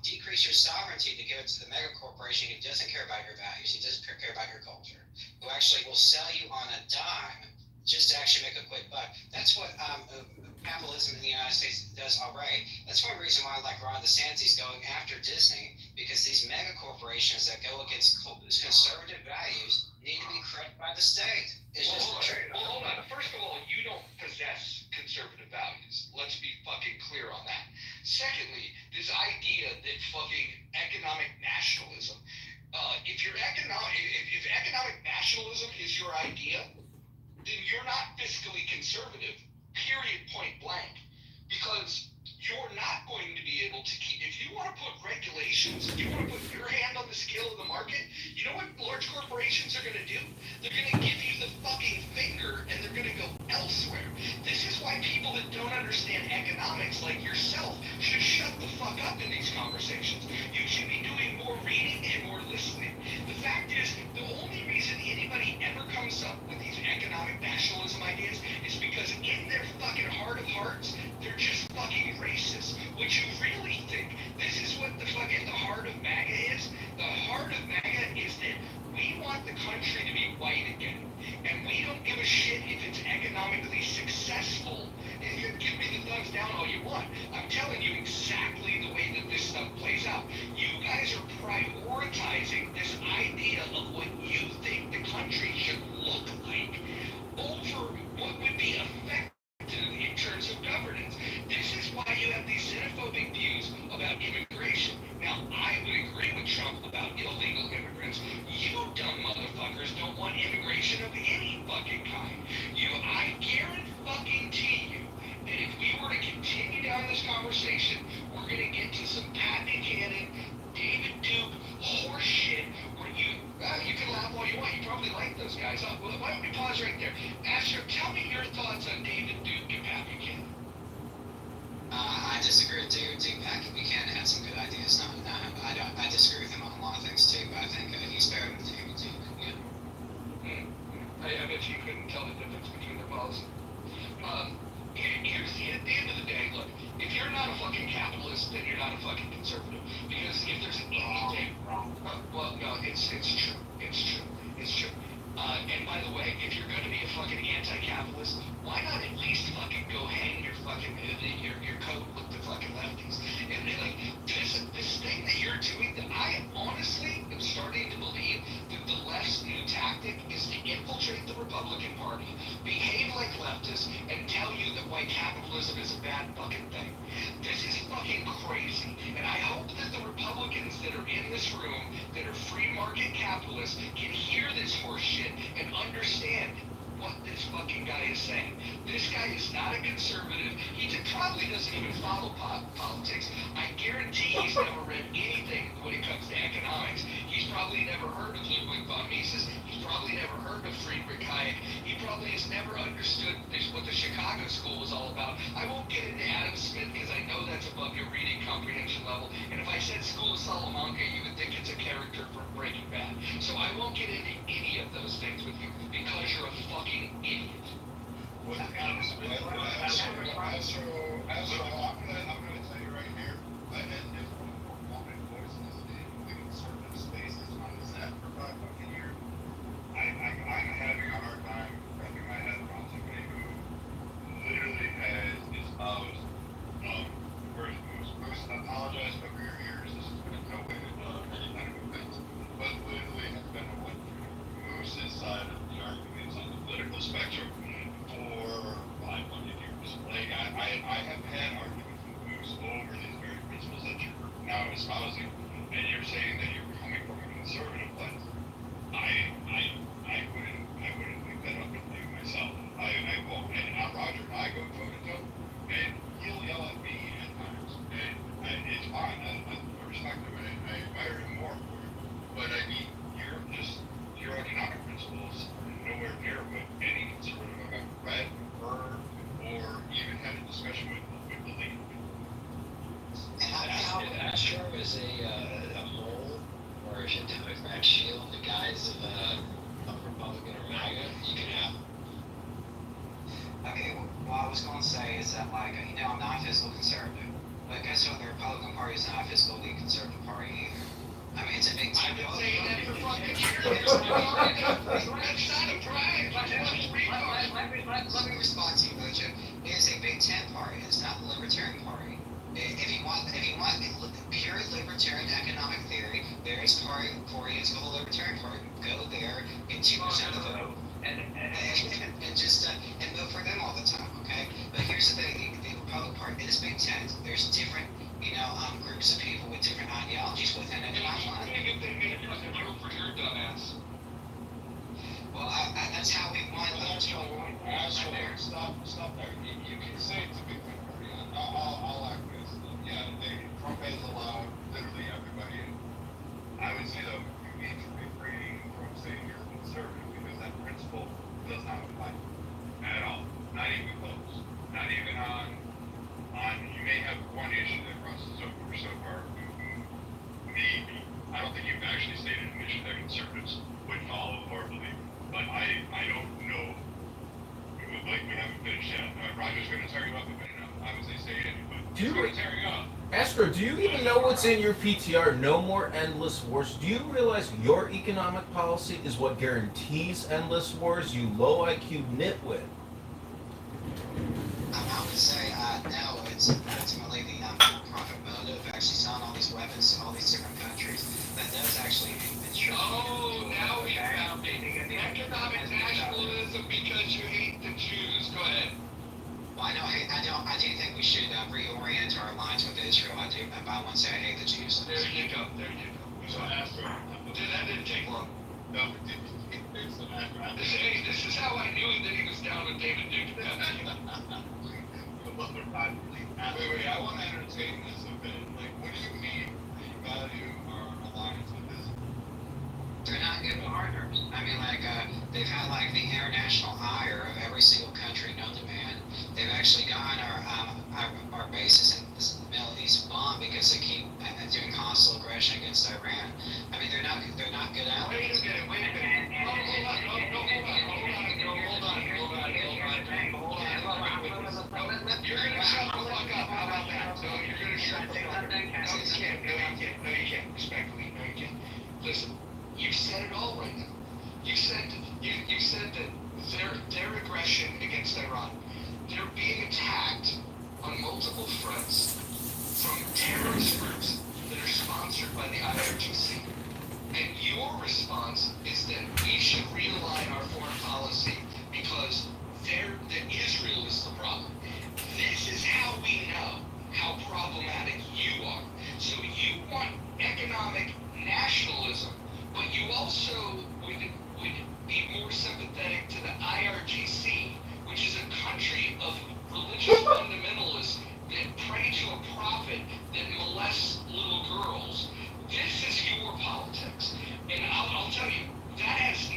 decrease your sovereignty to give it to the mega corporation who doesn't care about your values, who doesn't care about your culture, who actually will sell you on a dime just to actually make a quick buck. That's what capitalism in the United States does already. That's one reason why like Ron DeSantis going after Disney, because these mega corporations that go against conservative values need to be corrected by the state. It's just the truth. Well, hold on. First of all, you don't possess conservative values. Let's be fucking clear on that. Secondly, this idea that fucking economic nationalism, if economic nationalism is your idea, then you're not fiscally conservative, period, point blank. Because you're not going to be able to keep, if you want to put regulations, if you want to put your hand on the scale of the market, you know what large corporations are going to do? They're going to give you the fucking finger and they're going to go elsewhere. This is why people that don't understand economics like yourself should shut the fuck up in these conversations. You should be doing more reading and more listening. The fact is, the only reason anybody ever comes up with these economic nationalism ideas is because in their fucking heart of hearts, they're just fucking racist. What you really think, this is what the heart of MAGA is? The heart of MAGA is that we want the country to be white again. And we don't give a shit if it's economically successful. And you can give me the thumbs down all you want. I'm telling you exactly the way that this stuff plays out. You guys are prioritizing this idea of what you think the country should look like over what would be effective in terms of governance. This is why you have these xenophobic views about immigration. Now, I would agree with Trump about illegal immigrants. You dumb motherfuckers don't want immigration of any fucking kind. I guarantee you that if we were to continue down this conversation, we're going to get to some Pat Buchanan, David Duke horse shit where you can laugh all you want. You probably like those guys. Well, why don't we pause right there? Asher, tell me your thoughts on David Duke and Pat Buchanan. I disagree with Duke. Pat Buchanan had some good ideas. I disagree with him on a lot of things too, but I think he's better than David Duke. Yeah. I bet you couldn't tell the difference between their policies. At the end of the day, look, if you're not a fucking capitalist, then you're not a fucking conservative. Because if there's anything wrong, well, no, it's true. It's true. And by the way, if you're going to be a fucking anti-capitalist, why not at least fucking go hang your fucking your coat with the fucking lefties? And like this thing that you're doing, that I honestly am starting to believe that the left's new tactic is to infiltrate the Republican Party, behave like leftists, and tell you that white capitalism is a bad fucking thing. This is fucking crazy. And I hope that the Republicans that are in this room, that are free market capitalists, can hear this horse shit and understand what this fucking guy is saying. This guy is not a conservative. He probably doesn't even follow politics. I guarantee he's never read anything when it comes to economics. He's probably never heard of Ludwig von Mises. He's probably never heard of Friedrich Hayek. He probably has never understood what the Chicago School was all about. I won't get into Adam Smith because I know that's above your reading comprehension level. And if I said School of Salamanca, you would think it's a character from Breaking Bad. So I won't get into any of those things with you because you're a fucking idiot. What Adam Smith? I'm gonna tell you right here, and if one more prominent voice in the conservative space has on this app for 5 fucking years, I'm having a hard time wrapping my head around somebody who literally has espoused where's Moose, I apologize for your ears, this is in no way any kind of offense, but literally has been a one Moose's side of the arguments on the political spectrum for 500 years. Like I have had arguments with Moose over these very principles that you're now espousing, and you're saying that you're coming from a conservative lens. I wouldn't pick that up with you myself. I won't. And Roger and I go toe to toe, and he'll yell at me at times, and it's fine. I respect him and I admire him more for it. But I mean, your economic principles are nowhere near what any conservative I've ever read, heard, or even had a discussion with believe. And how Astro is a mole or a Democrat shield in the guise of a Republican or MAGA, you can have. Okay, well, what I was going to say is that, like, I'm not a fiscal conservative, but guess what? The Republican Party is not a fiscally conservative party either. I mean, it's a big I've been saying that for fucking years. Let me respond to you, Bojo. It is a Big Tent party. It's not the Libertarian Party. If you want pure libertarian economic theory, there is party it's called the Libertarian Party. Go there, get 2% of the vote, and just and vote for them all the time. Okay, but here's the thing: the Republican Party is Big Tent. There's different groups of people with different ideologies within it, and I'm fine. Well, that's how we won. Stop there. You can say it's a big thing for me. I'll act this. Yeah, Trump has allowed literally everybody in. I would say though, you need to refrain from saying you're conservative because that principle does not apply at all. Not even close. Not even on you may have one issue that crosses over so far. Maybe. I don't think you've actually stated an issue that conservatives would follow or believe. But I don't know. Like we haven't finished yet. Roger's going to tear you up a bit now. I would say stay in, but he's going to tear you up. Astro, do you even know what's in your PTR? No more endless wars. Do you realize your economic policy is what guarantees endless wars? You low IQ nitwit. I would say no. It's ultimately the profit motive, actually selling all these weapons to all these different countries. That does actually ensure. Oh, now we found it. Economic nationalism because you hate the Jews. Go ahead. Well, I do think we should reorient our alliance with Israel. I do, but I won't say I hate the Jews. There you go. So Astro, that didn't take long. No, it's an Astro. This is how I knew that he was down with David Duke. Wait, I want to entertain this a bit. Like, what do you mean you value our alliance with Israel? They're not good partners. I mean, they've had, the international ire of every single country known to man. They've actually gotten our bases in the Middle East bombed because they keep doing hostile aggression against Iran. I mean, they're not good allies. Wait a minute. Hold on. You're going to shut the fuck up. How about that? No, you're going to shut the fuck up. No, you can't. Respectfully, no, you can't. Listen, you said it all right now. You said that their aggression against Iran, they're being attacked on multiple fronts from terrorist groups that are sponsored by the IRGC. And your response is that we should realign our foreign policy because that Israel is the problem. This is how we know how problematic you are. So you want economic nationalism, but you also would be more sympathetic to the IRGC, which is a country of religious fundamentalists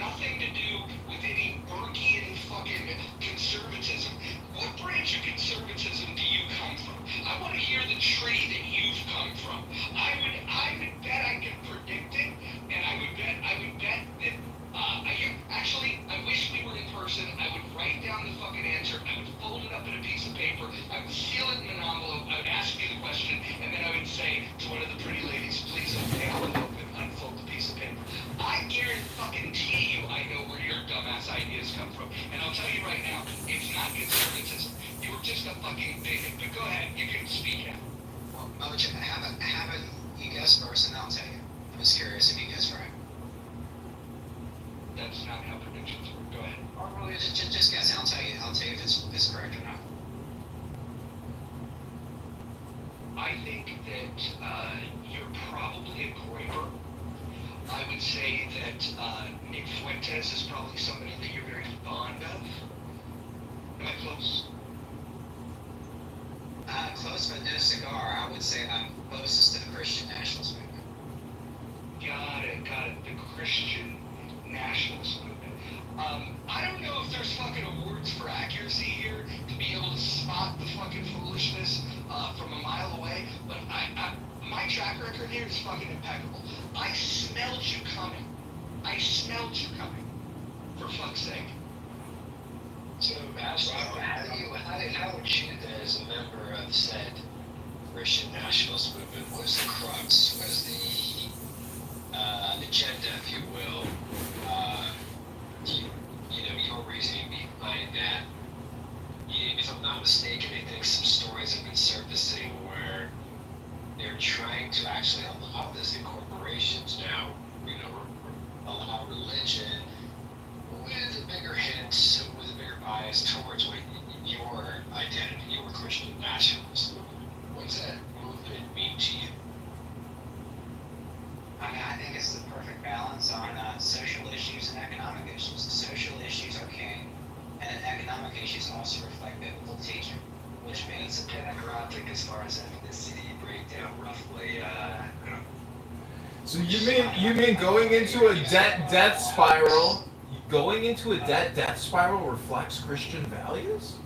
nothing to do with any Burkean fucking conservatism. What branch of conservatism do you come from? I want to hear the tree that you've come from. I would bet I can predict it, and I would bet that I wish we were in person. I would write down the fucking answer. I would fold it up in a piece of paper. I would seal it in an envelope. I would ask you the question, and then I would say to one of the pretty ladies, please open the envelope and unfold the piece of paper. I guarantee you I know where your dumbass ideas come from. And I'll tell you right now, it's not conservatism. You're just a fucking bigot. But go ahead, you can speak out. Well, Mojo, haven't you guessed first, and I'll tell you. I'm just curious if you guessed right. That's not how predictions work. Go ahead. Or really, just guess. I'll tell you if it's correct or not. I think that you're probably a Groiper. I would say that Nick Fuentes is probably somebody that you're very fond of. Am I close? Close but no cigar. I would say I'm closest to the Christian nationalist movement. Got it. The Christian nationalist movement. I don't know if there's fucking awards for accuracy here to be able to spot the fucking foolishness from a mile away, but my track record here is fucking impeccable. I smelled you coming. For fuck's sake. So, Ashley, how would you, as a member of said Christian nationalist movement, what is the crux? What is the agenda, if you will? Your reasoning behind that? If I'm not mistaken, I think some stories have been surfacing where they're trying to actually allow this in corporations now. Allow religion with a bigger hint, with a bigger bias towards what your identity, your Christian nationalist movement. What's that movement mean to you? I mean, I think it's the perfect balance on social issues and economic issues. The social issues are king, and economic issues also reflect biblical teaching, which means It's democratic as far as ethnicity breakdown, roughly. So you mean going into a death spiral? Going into a death spiral reflects Christian values?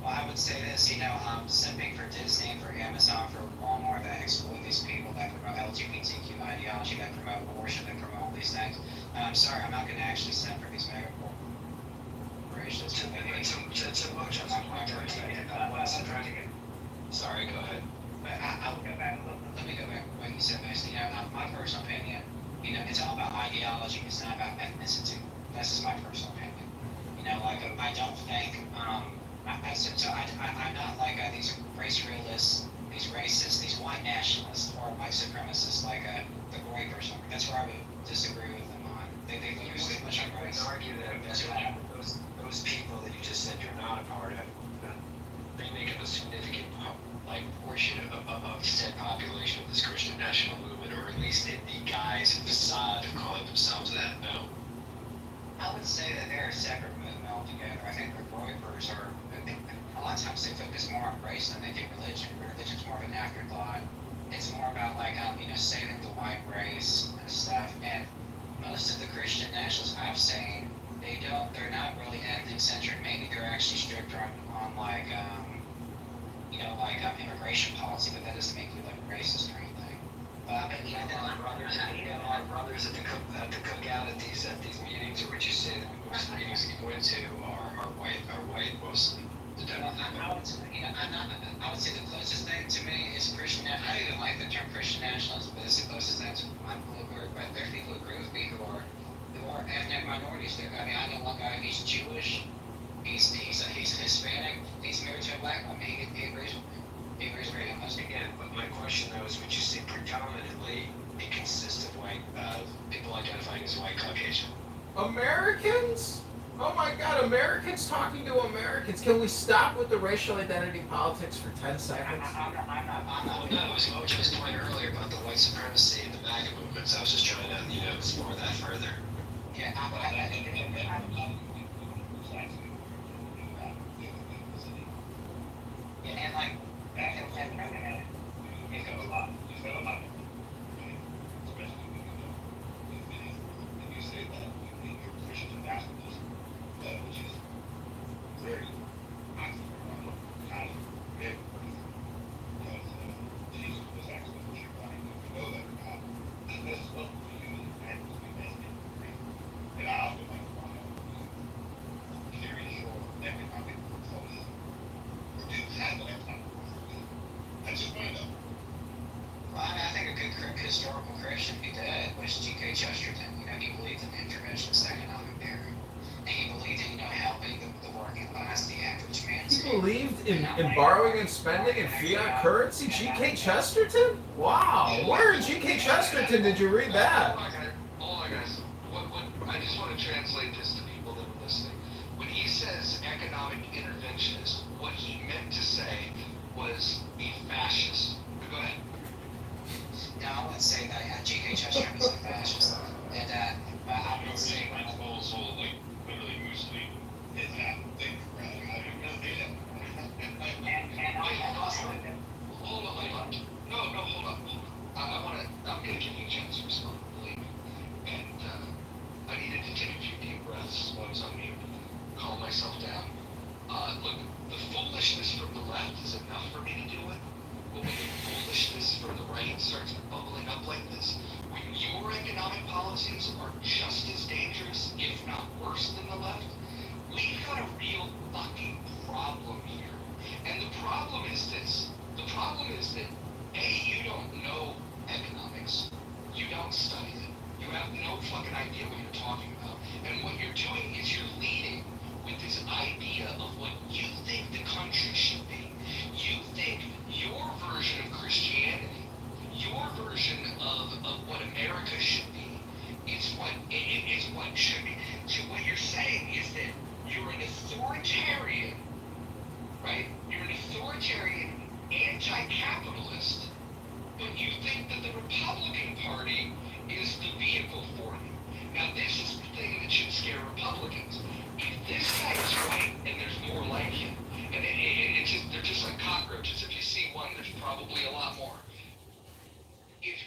Well, I would say this, simping for Disney and for Amazon, for Walmart, that exploit these people, that promote LGBTQ ideology, that promote abortion, that promote all these things. I'm sorry, I'm not going to actually simp for these mega corporations. Sorry, go ahead. But I would go back. Let me go back to what you said, basically. My personal opinion, it's all about ideology. It's not about ethnicity. That's just my personal opinion. I don't think. I'm not like these race realists, these racists, these white nationalists, or white supremacists like the Groypers. That's where I would disagree with them on. They focus too much on race. Argue that those people that you just said you're not a part of, they make up a significant portion of said population of this Christian national movement, or at least in the guise and facade of calling themselves that. No. I would say that they're a separate movement altogether. I think the Groypers are. A lot of times they focus more on race than they do religion. Religion's more of an afterthought. It's more about saving the white race and stuff. And most of the Christian nationalists I've seen, they're not really ethnic centric. Maybe they're actually stricter on immigration policy, but that doesn't make you racist or anything. But our brothers at the cookout at these meetings, or would you say that most meetings that you went to are white mostly? I would say the closest thing to me is Christian. I don't even like the term Christian nationalism, but it's the closest thing to my political group. But there's people who agree with me who are ethnic minorities. I know one guy. He's Jewish. He's Hispanic. He's married to a black woman. He agrees with me. He agrees with me. Again, but my question though is, would you say predominantly it consists of white people identifying as white Caucasian? Americans? Oh my God, Americans talking to Americans. Can we stop with the racial identity politics for 10 seconds? I'm not. No, it was Mojo's point earlier about the white supremacy and the MAGA movements. I was just trying to, explore that further. Yeah, He believed in borrowing and spending in fiat currency? G.K. Chesterton? Wow. Where in G.K. Chesterton did you read that? Hold on, guys. I just want to translate this to people that are listening. When he says economic interventionist, what he meant to say was a fascist. Go ahead. No, I wouldn't say that. Yeah, G.K. Chesterton was a fascist, and I would say. Also, like, literally Mussolini did that thing, right? I didn't know that. Hold on. No, hold on. I'm gonna give you a chance to respond, believe me. And I needed to take a few deep breaths while I was on mute, calm myself down. Look, the foolishness from the left is enough for me to do it. But when the foolishness from the right starts bubbling up like this, when your economic policies are just as dangerous, if not worse than the left, we've got a real fucking problem here. And the problem is this. The problem is that, A, you don't know economics. You don't study it. You have no fucking idea what you're talking about. And what you're doing is you're leading with this idea of what you think the country should be. You think your version of Christianity, your version of what America should be, is what should be. So what you're saying is that you're an authoritarian, right? You're an authoritarian anti-capitalist, but you think that the Republican Party is the vehicle for you. Now this is the thing that should scare Republicans. If this guy is right and there's more like him, and they're just like cockroaches. If you see one, there's probably a lot more. If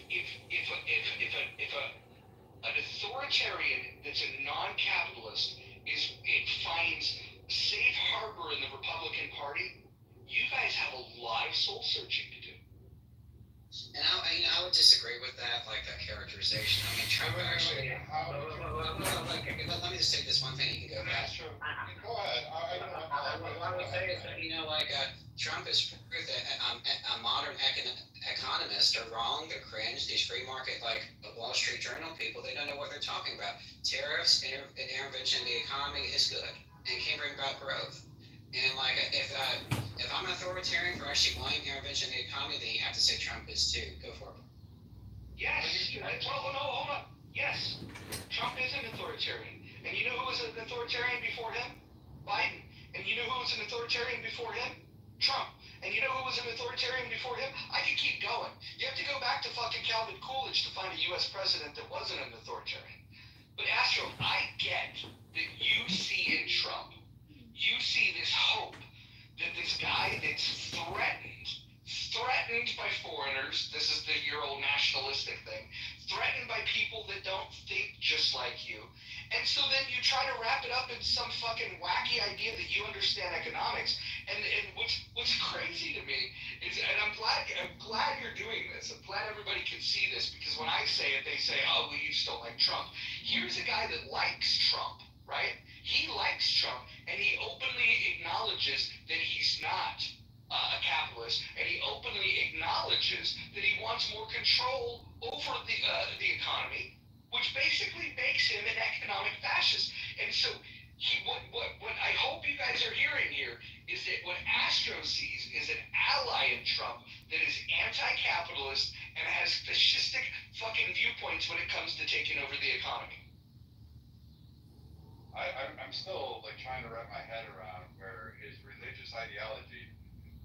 an authoritarian that's a non-capitalist finds safe harbor in the Republican Party, you guys have a lot of soul searching to do. And I would disagree with that, like that characterization. I mean, Trump actually. Let me just take this one thing. You can go back. Sure. Go ahead. What I would say is that Trump is proof that modern economists are wrong. They're cringe. These free market Wall Street Journal people, they don't know what they're talking about. Tariffs and intervention in the economy is good and can bring about growth. And if I'm an authoritarian for actually wanting intervention in the economy, then you have to say Trump is too. Go for it. Yes. Hold on. Yes. Trump is an authoritarian. And you know who was an authoritarian before him? Biden. And you know who was an authoritarian before him? Trump. And you know who was an authoritarian before him? I could keep going. You have to go back to fucking Calvin Coolidge to find a U.S. president that wasn't an authoritarian. But Astro, I get that you see in Trump, you see this hope that this guy that's threatened by foreigners, this is your old nationalistic thing, threatened by people that don't think just like you. And so then you try to wrap it up in some fucking wacky idea that you understand economics. And what's crazy to me is, and I'm glad you're doing this. I'm glad everybody can see this, because when I say it, they say, oh, well, you just don't like Trump. Here's a guy that likes Trump, right? He likes Trump, and he openly acknowledges that he's not a capitalist, and he openly acknowledges that he wants more control over the economy, which basically makes him an economic fascist. And so what I hope you guys are hearing here is that what Astro sees is an ally in Trump that is anti-capitalist and has fascistic fucking viewpoints when it comes to taking over the economy. I'm still trying to wrap my head around where his religious ideology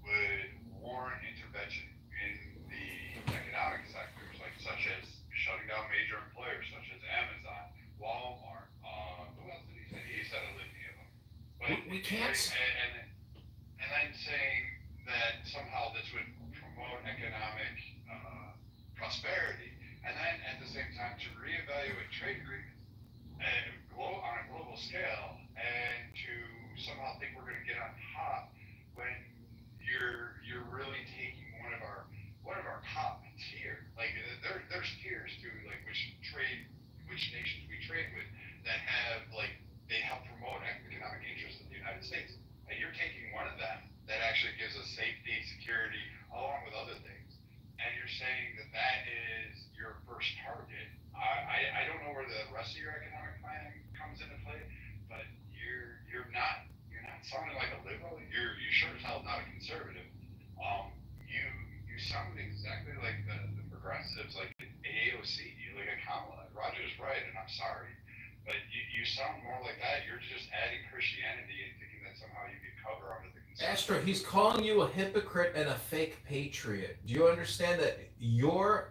would warrant intervention in the economic sectors, such as shutting down major employers such as Amazon, Walmart. Who else did he say? He said a litany of them. But We can't. And then saying that somehow this would promote economic prosperity, and then at the same time to reevaluate trade agreements and on a global scale, and to somehow think we're going to get on top when you're really taking one of our top tier. There's tiers to which nations we trade with that have they help promote economic interests of the United States. And you're taking one of them that actually gives us safety, security, along with other things. And you're saying that is your first target. I don't know where the rest of your economic plan comes into play, but you're not sounding like a liberal. You conservative. You sound exactly like the progressives, like AOC, like a Kamala. Roger's right, and I'm sorry, but you sound more like that. You're just adding Christianity and thinking that somehow you can cover under the conservative. Astro, he's calling you a hypocrite and a fake patriot. Do you understand that your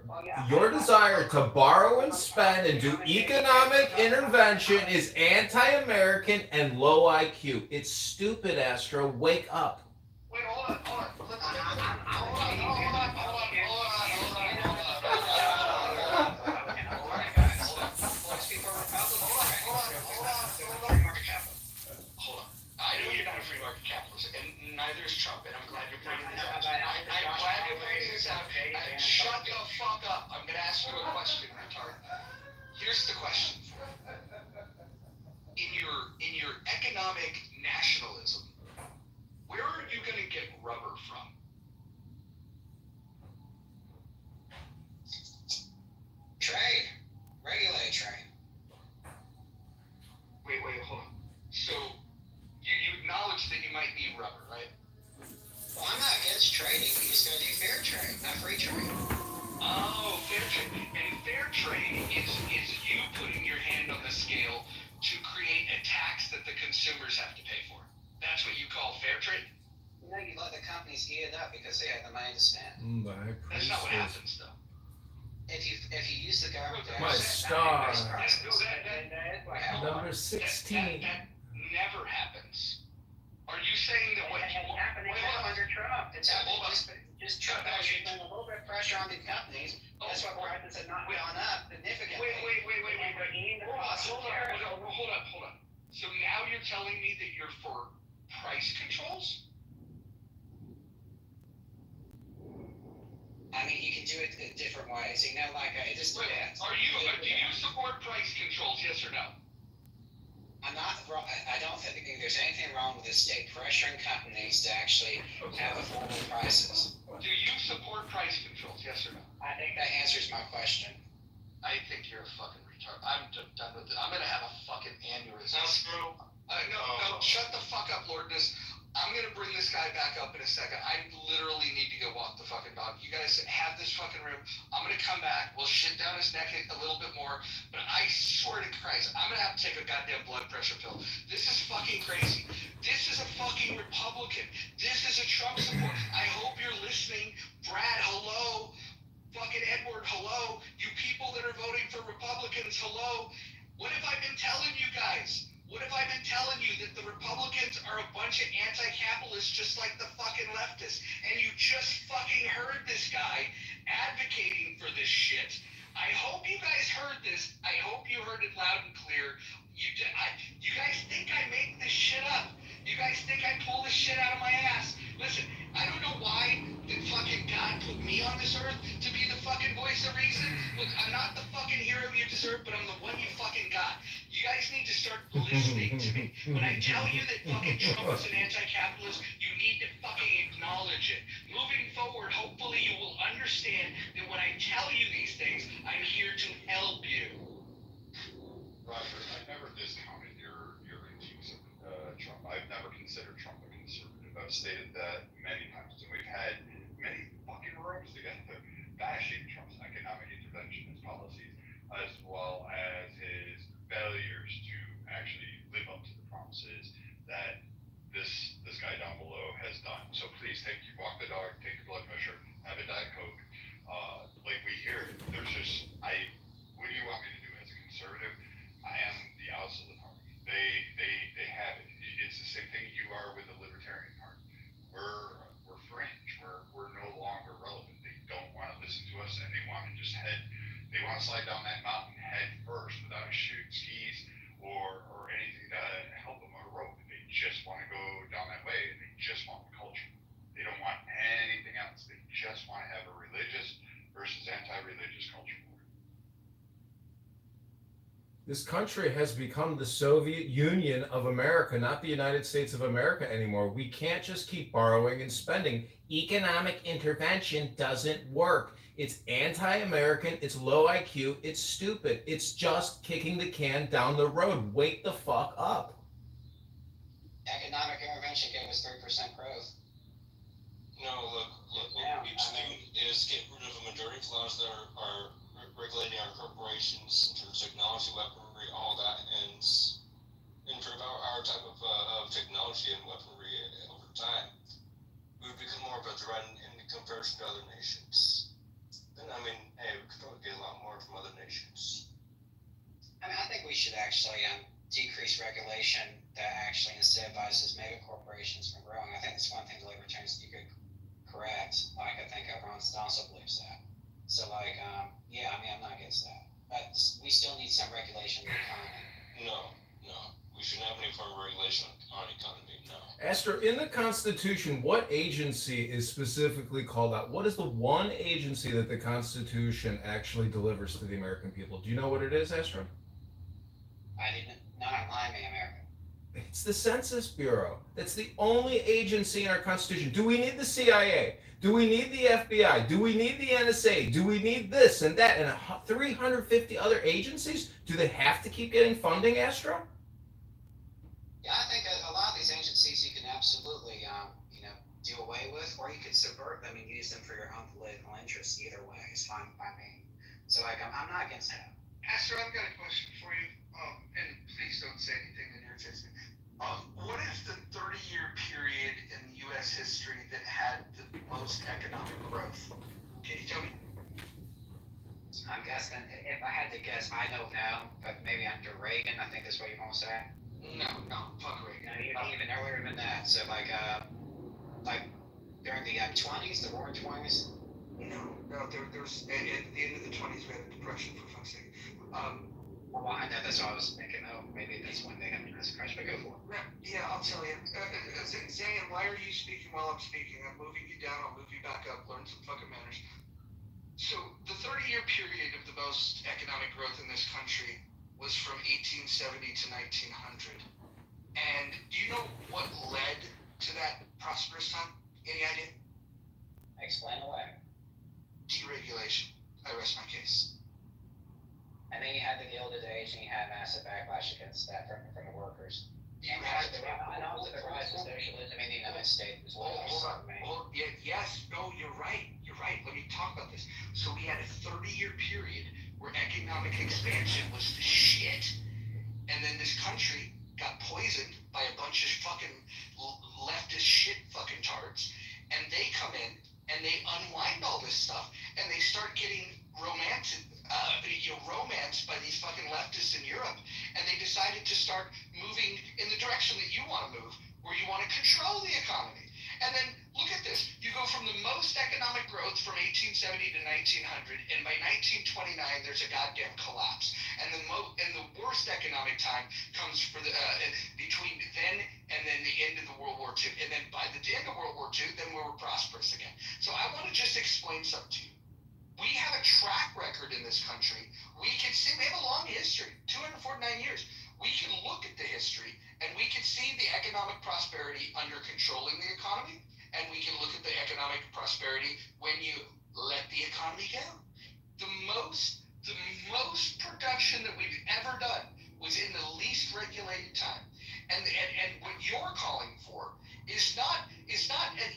desire to borrow and spend and do economic intervention is anti-American and low IQ? It's stupid, Astro. Wake up. Wait, hold on. I know you're not a free market capitalist, and neither is Trump, and I'm glad you're bringing this up. I'm glad you're bringing this up. Shut the fuck up. I'm gonna ask you a question, retard. Here's the question. In your economic nationalism, where are you gonna get rubber from? Trade. Regulate trade. Wait, hold on. So, you acknowledge that you might need rubber, right? Well, I'm not against trading. We just gotta do fair trade, not free trade. Oh, fair trade. And fair trade is you putting your hand on the scale to create a tax that the consumers have to pay for. That's what you call fair trade? You know, you let the companies eat it up because they have the money to spend. That's not what happens, though. If you use the government to My actually star. Number 16. That never happens. Are you saying that what happening now under Trump? It's happening just Trump actually putting a little bit of pressure on the companies. That's why prices have not gone up significantly. Wait. And bringing the cost of care. Hold on. So now you're telling me that you're for price controls? I mean, you can do it different ways. You know, like it just depends. Do you support price controls? Yes or no? I'm not. I don't think there's anything wrong with the state pressuring companies to actually have affordable prices. Do you support price controls? Yes or no? I think that answers my question. I think you're a fucking retard. I'm done with it. I'm gonna have a fucking aneurysm. No, shut the fuck up, Lordness. I'm gonna bring this guy back up in a second. I literally need to go walk the fucking dog. You guys have this fucking room. I'm gonna come back. We'll shit down his neck a little bit more. But I swear to Christ, I'm gonna have to take a goddamn blood pressure pill. This is fucking crazy. This is a fucking Republican. This is a Trump support. I hope you're listening. Brad, hello. Fucking Edward, hello. You people that are voting for Republicans, hello. What have I been telling you guys? What have I been telling you? That the Republicans are a bunch of anti-capitalists just like the fucking leftists. And you just fucking heard this guy advocating for this shit. I hope you guys heard this. I hope you heard it loud and clear. You guys think I make this shit up. You guys think I pull this shit out of my ass. Listen, I don't know why that fucking God put me on this earth to be the fucking voice of reason. Look, I'm not the fucking hero you deserve, but I'm the one you fucking got. You guys need to start listening to me. When I tell you that fucking Trump is an anti-capitalist, you need to fucking acknowledge it. Moving forward, hopefully you will understand that when I tell you these things, I'm here to help you. Roger, I never discounted your views of Trump. I've never considered Trump a conservative. I've stated that many times, and we've had many fucking rooms together bashing Trump's economic interventionist policies, as well as his failures to actually live up to the promises that this guy down below has done. So please walk the dog, take your blood pressure, have a Diet Coke. Like we hear, there's just what do you want me to do as a conservative? I am the outs of the party. They have it. It's the same thing you are with the Libertarian Party. We're fringe. We're no longer relevant. They don't want to listen to us, and they want to slide down that mountain head first without a skis or anything to help them on a rope. They just want to go down that way, and they just want the culture. They don't want anything else. They just want to have a religious versus anti-religious culture. This country has become the Soviet Union of America, not the United States of America anymore. We can't just keep borrowing and spending. Economic intervention doesn't work. It's anti-American, it's low IQ, it's stupid. It's just kicking the can down the road. Wake the fuck up. Economic intervention gave us 3% growth. No, look, what Yeah, we need to do is get rid of a majority of laws that are regulating our corporations in terms of technology, weaponry, all that, and improve our type of technology and weaponry over time. We would become more of a threat in comparison to other nations. Then, I mean, hey, we could probably get a lot more from other nations. I mean, I think we should actually decrease regulation that actually incentivizes mega corporations from growing. I think that's one thing the libertarians you could correct. Like, I think Ron also believes that. So, like, yeah, I mean, I'm not against that. But we still need some regulation of the economy. No. We shouldn't have any form of regulation on economy, no. Esther, in the Constitution, what agency is specifically called out? What is the one agency that the Constitution actually delivers to the American people? Do you know what it is, Esther? I didn't, not online, America. It's the Census Bureau. That's the only agency in our Constitution. Do we need the CIA? Do we need the FBI? Do we need the NSA? Do we need this and that and 350 other agencies? Do they have to keep getting funding, Astro? Yeah, I think a lot of these agencies you can absolutely, do away with, or you could subvert them and use them for your own political interests. Either way is fine by me. So, like, I'm not against that. Astro, I've got a question for you, and please don't say anything that irritates me. What is the 30-year period in U.S. history that had the most economic growth? Can you tell me? I'm guessing, if I had to guess, I don't know, but maybe under Reagan, I think that's what you're going to say. No, fuck Reagan. Even earlier than that. So, like during the 20s, the roaring 20s? No, there's, at the end of the 20s, we had a depression, for fuck's sake. Well, I know that's what I was thinking. Oh, maybe that's when they had a massive crash, but go for it. Yeah, I'll tell you. Zayn, why are you speaking while I'm speaking? I'm moving you down, I'll move you back up, learn some fucking manners. So, the 30-year period of the most economic growth in this country was from 1870 to 1900. And do you know what led to that prosperous time? Any idea? Explain away. Deregulation. I rest my case. And then you had the Gilded Age, and you had massive backlash against that from the workers. You had and also the rise of socialism in the United States as well. Yes, no, you're right. Let me talk about this. So we had a 30-year period where economic expansion was the shit, and then this country got poisoned by a bunch of fucking leftist shit fucking tards, and they come in and they unwind all this stuff, and they start getting romanced by these fucking leftists in Europe, and they decided to start moving in the direction that you want to move, where you want to control the economy. And then look at this. You go from the most economic growth from 1870 to 1900, and by 1929 there's a goddamn collapse. And the worst economic time comes for the between then and then the end of the World War II. And then by the end of World War II, then we were prosperous again. So I want to just explain something to you. We have a track record in this country. We can see we have a long history, 249 years. We can look at the history and we can see the economic prosperity under controlling the economy, and we can look at the economic prosperity when you let the economy go. The most production that we've ever done was in the least regulated time. And what you're calling for is not an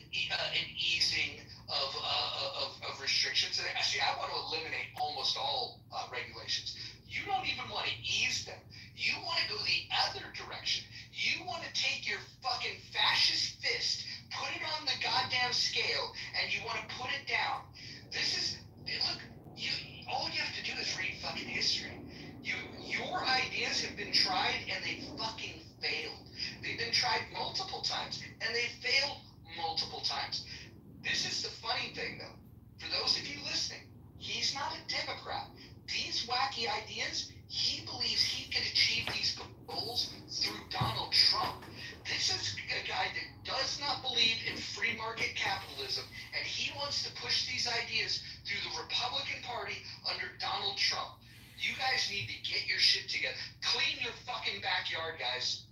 easing of restrictions. And actually, I want to eliminate almost all regulations. You don't even want to ease them. You want to go the other direction. You want to take your fucking fascist fist, put it on the goddamn scale, and you want to put it down. All you have to do is read fucking history. Your ideas have been tried and they fucking failed. They've been tried multiple times and they failed multiple times. This is the funny thing, though. For those of you listening, he's not a Democrat. These wacky ideas, he believes he can achieve these goals through Donald Trump. This is a guy that does not believe in free market capitalism, and he wants to push these ideas through the Republican Party under Donald Trump. You guys need to get your shit together. Clean your fucking backyard, guys.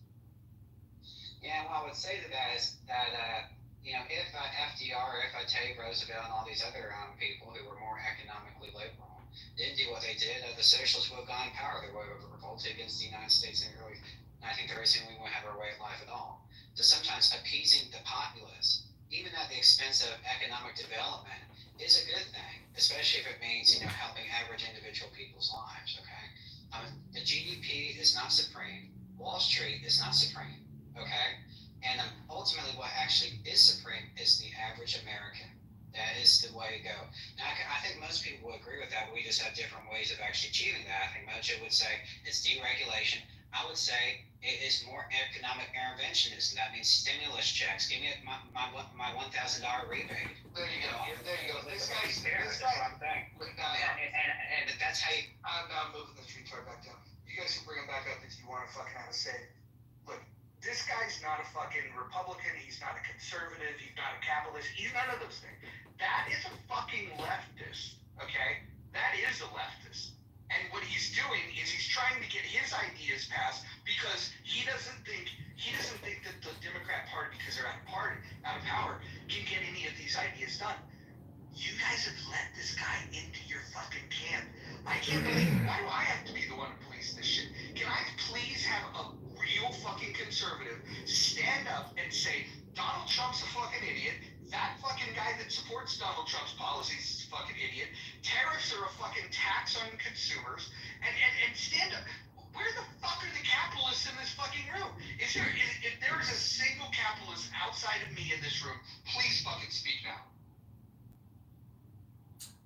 Yeah, what I would say to that is that, if FDR, if Teddy Roosevelt and all these other people who were more economically liberal didn't do what they did, the socialists would have gone in power. They would have revolted against the United States in the early 1930s, and we wouldn't have our way of life at all. So sometimes appeasing the populace even at the expense of economic development, is a good thing, especially if it means, helping average individual people's lives, okay? The GDP is not supreme. Wall Street is not supreme, okay? And ultimately what actually is supreme is the average American. That is the way to go. Now, I think most people will agree with that, but we just have different ways of actually achieving that. I think Mojo would say it's deregulation. I would say it is more economic interventionism. That means stimulus checks. Give me my $1,000 rebate. There you go. There you go. This guy's That's what I'm saying. And that's how you. I'm not moving the tree right back down. You guys can bring him back up if you want to fucking have a say. Look, this guy's not a fucking Republican. He's not a conservative. He's not a capitalist. He's none of those things. That is a fucking leftist. Okay? That is a leftist. And what he's doing is he's trying to get his ideas passed because he doesn't think that the Democrat Party, because they're out of power, can get any of these ideas done. You guys have let this guy into your fucking camp. I can't believe it. Why do I have to be the one to police this shit? Can I please have a real fucking conservative stand up and say, Donald Trump's a fucking idiot, that fucking guy that supports Donald Trump's policies is a fucking idiot, tariffs are a fucking tax on consumers, and stand up. Where the fuck are the capitalists in this fucking room? If there is a single capitalist outside of me in this room, please fucking speak now.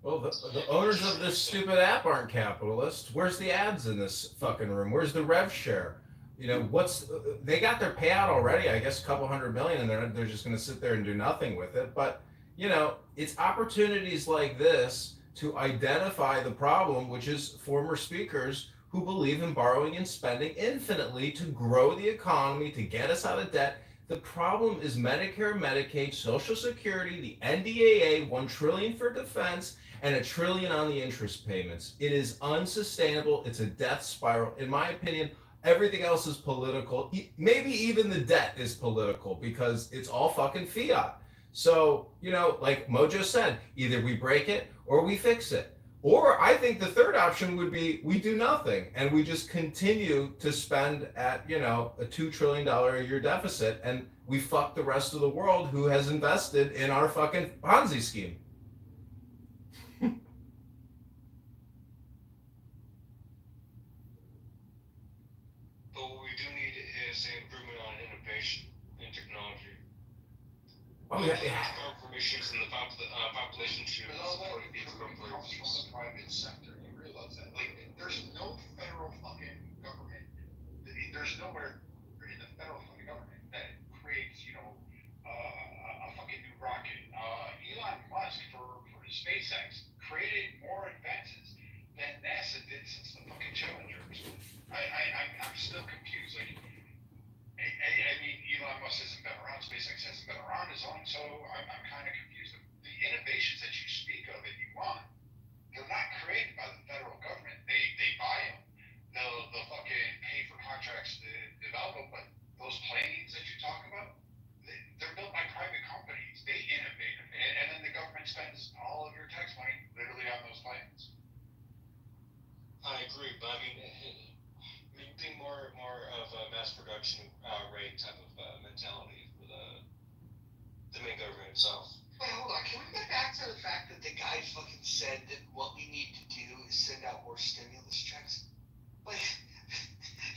Well, the owners of this stupid app aren't capitalists. Where's the ads in this fucking room? Where's the rev share? They got their payout already, I guess a couple $100 million, and they're just going to sit there and do nothing with it. But, it's opportunities like this to identify the problem, which is former speakers who believe in borrowing and spending infinitely to grow the economy, to get us out of debt. The problem is Medicare, Medicaid, Social Security, the NDAA, $1 trillion for defense, and $1 trillion on the interest payments. It is unsustainable. It's a death spiral. In my opinion, everything else is political. Maybe even the debt is political because it's all fucking fiat. So, like Mojo said, either we break it or we fix it. Or I think the third option would be we do nothing and we just continue to spend at, a $2 trillion a year deficit, and we fuck the rest of the world who has invested in our fucking Ponzi scheme. But what we do need is an improvement on innovation in technology. Oh, yeah. Corporations and the population should support these comes from corporations. the private sector. You realize that? Like, there's no federal fucking government. There's nowhere in the federal fucking government that creates, a fucking new rocket. Elon Musk for his SpaceX created more advances than NASA did since the fucking Challengers. I'm still confused. Like, I mean, Elon Musk hasn't been around, SpaceX hasn't been around as long, so I'm kind of confused. The innovations that you speak of that you want, they're not created by the federal government. They buy them. They'll fucking pay for contracts to develop them, but those planes that you talk about, they're built by private companies. They innovate them, and then the government spends all of your tax money literally on those planes. I agree, but I mean, being more of a mass production rate type of mentality for the main government itself. Wait, hold on. Can we get back to the fact that the guy fucking said that what we need to do is send out more stimulus checks? Like,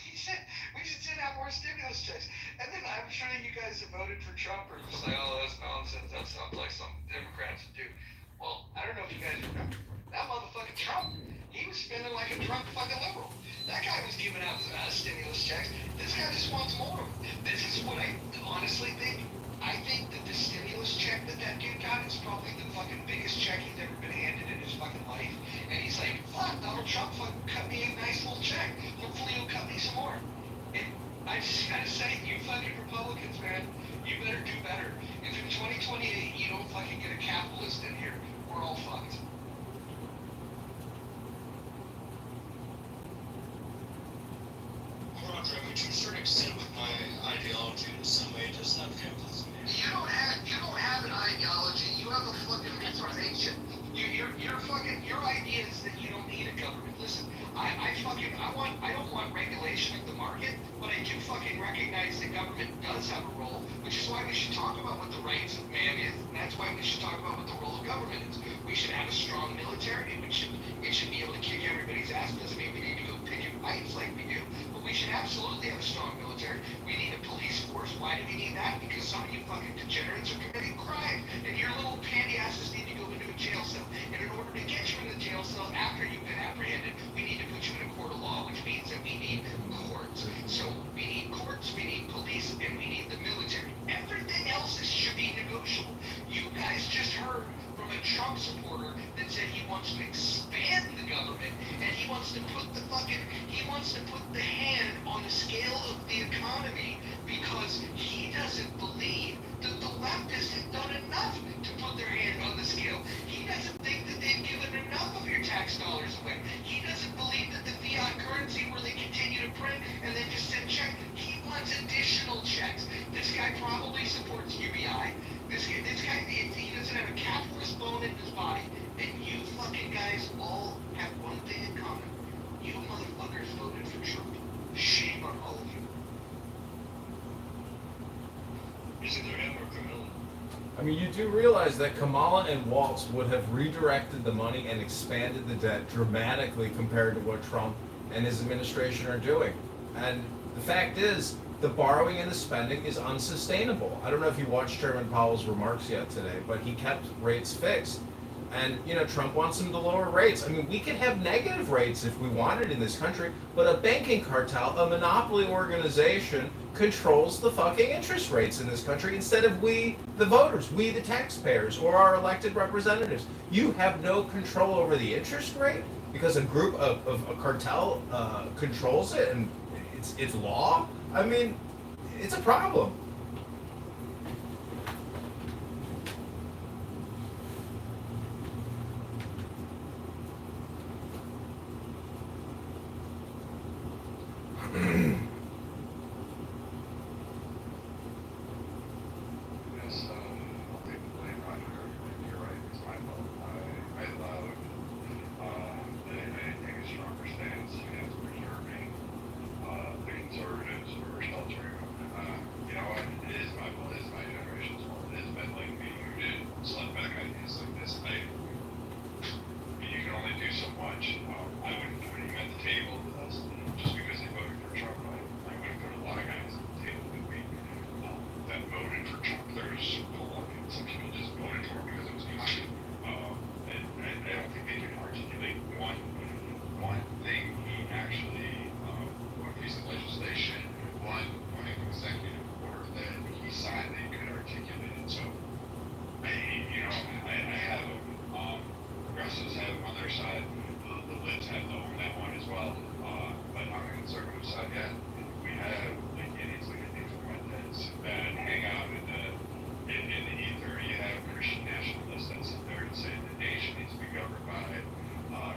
he said we should send out more stimulus checks. And then I'm sure you guys have voted for Trump or just like, oh, that's nonsense. That sounds like something Democrats would do. Well, I don't know if you guys remember. That motherfucking Trump, he was spending like a drunk fucking liberal. That guy was giving out stimulus checks. This guy just wants more. This is what I honestly think. I think that the stimulus check that dude got is probably the fucking biggest check he's ever been handed in his fucking life. And he's like, fuck, Donald Trump fucking cut me a nice little check. Hopefully he'll cut me some more. And I just gotta say, you fucking Republicans, man, you better do better. If in 2028 you don't fucking get a capitalist in here, we're all fucked. Roger, I mean, to a certain extent with my ideology, in some way it does have capitalism. You don't have an ideology. You have a fucking retardation. Your idea is that you don't need a government. Listen, I don't want regulation of the market, but I do fucking recognize that government does have a role, which is why we should talk about what the rights of man is, and that's why we should talk about what the role of government is. We should have a strong military, and it should be able to kick everybody's ass. Doesn't mean we need to go picking fights like we do, but we should absolutely have a strong military. We need a police force. Why do we need that? Because some of you fucking degenerates are committing crime, and your little panty asses need to go into a jail cell. And in order to get you in the jail cell after you've been apprehended, we need to put you in a court of law, which means that we need courts. So we need courts, we need police, and we need the military. Everything else should be negotiable. You guys just heard from a Trump supporter that said he wants to expand the government, and he wants to put the hand on the scale of the economy because he doesn't believe that the leftists have done enough to put their hand on the scale. He doesn't think that they've given enough of your tax dollars away. He doesn't believe that the fiat currency where they continue to print and then just send checks, he wants additional checks. This guy probably supports UBI. This guy, he doesn't have a capitalist bone in his body. And you fucking guys all have one thing in common. You motherfuckers voted for Trump. Shame on all of you. Is either him or Camilla? I mean, you do realize that Kamala and Waltz would have redirected the money and expanded the debt dramatically compared to what Trump and his administration are doing. And the fact is, the borrowing and the spending is unsustainable. I don't know if you watched Chairman Powell's remarks yet today, but he kept rates fixed. And, Trump wants them to lower rates. I mean, we could have negative rates if we wanted in this country, but a banking cartel, a monopoly organization, controls the fucking interest rates in this country instead of we, the voters, we, the taxpayers, or our elected representatives. You have no control over the interest rate because a group of a cartel controls it and it's law. I mean, it's a problem. Yes, I'll take the blame on her. You're right, it's my fault. I allowed, I didn't take a stronger stance against preserving, the conservatives who were sheltering. You know what, it is my fault, it is my generation's fault, it is men like me who did slap back ideas like this. You can only do so much. I wouldn't put him at the table with us just because he voted for Trump. I would have put a lot of guys at the table with me that voted for Trump. There's some people just voted for him because it was popular. And I don't think they can articulate one thing he actually, one piece of legislation, one executive order that he signed that he could articulate it. So, I have him. Progressives have him on their side. The libs have them on that one as well. But on the conservative side, yeah, we have like idiots like Kitover that hang out in the ether. You have Christian nationalists that sit there and say the nation needs to be governed by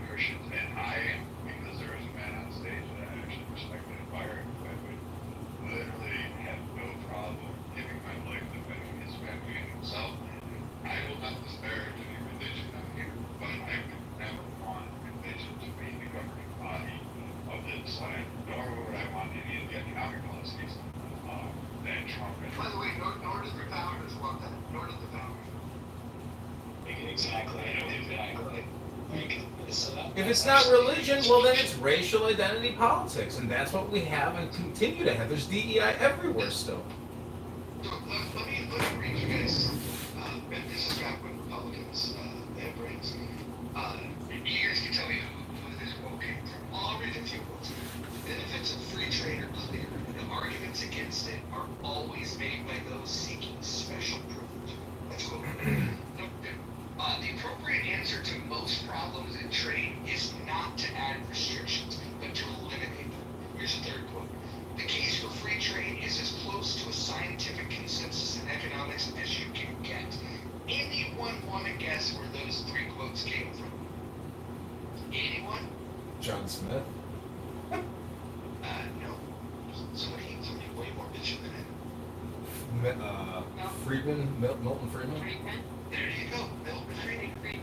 Christians. And I am, because there is a man on stage that I actually respect and admire, I would literally have no problem giving my life defending his family and himself. I will not disparage any religion out here, but I would never want religion to be the governing body of this land, nor would I want any of the economic policies that Trump has. By the way, nor did the founders want that. Nor did the founders. Exactly. If it's not religion, well then it's racial identity politics, and that's what we have and continue to have. There's DEI everywhere still. So let me read you guys. And this is back when Republicans had brains. You guys can tell me who this quote came from. I'll read a few quotes. Benefits of free trade are clear. The arguments against it are always made by those seeking special privilege. That's quote. The appropriate answer to most problems in trade is not to add restrictions, but to eliminate them. Here's a third quote. The case for free trade is as close to a scientific consensus in economics as you can get. Anyone want to guess where those three quotes came from? Anyone? John Smith. No. Somebody way more bitchin' than him. Friedman, Milton Friedman. There you go, Milton Friedman.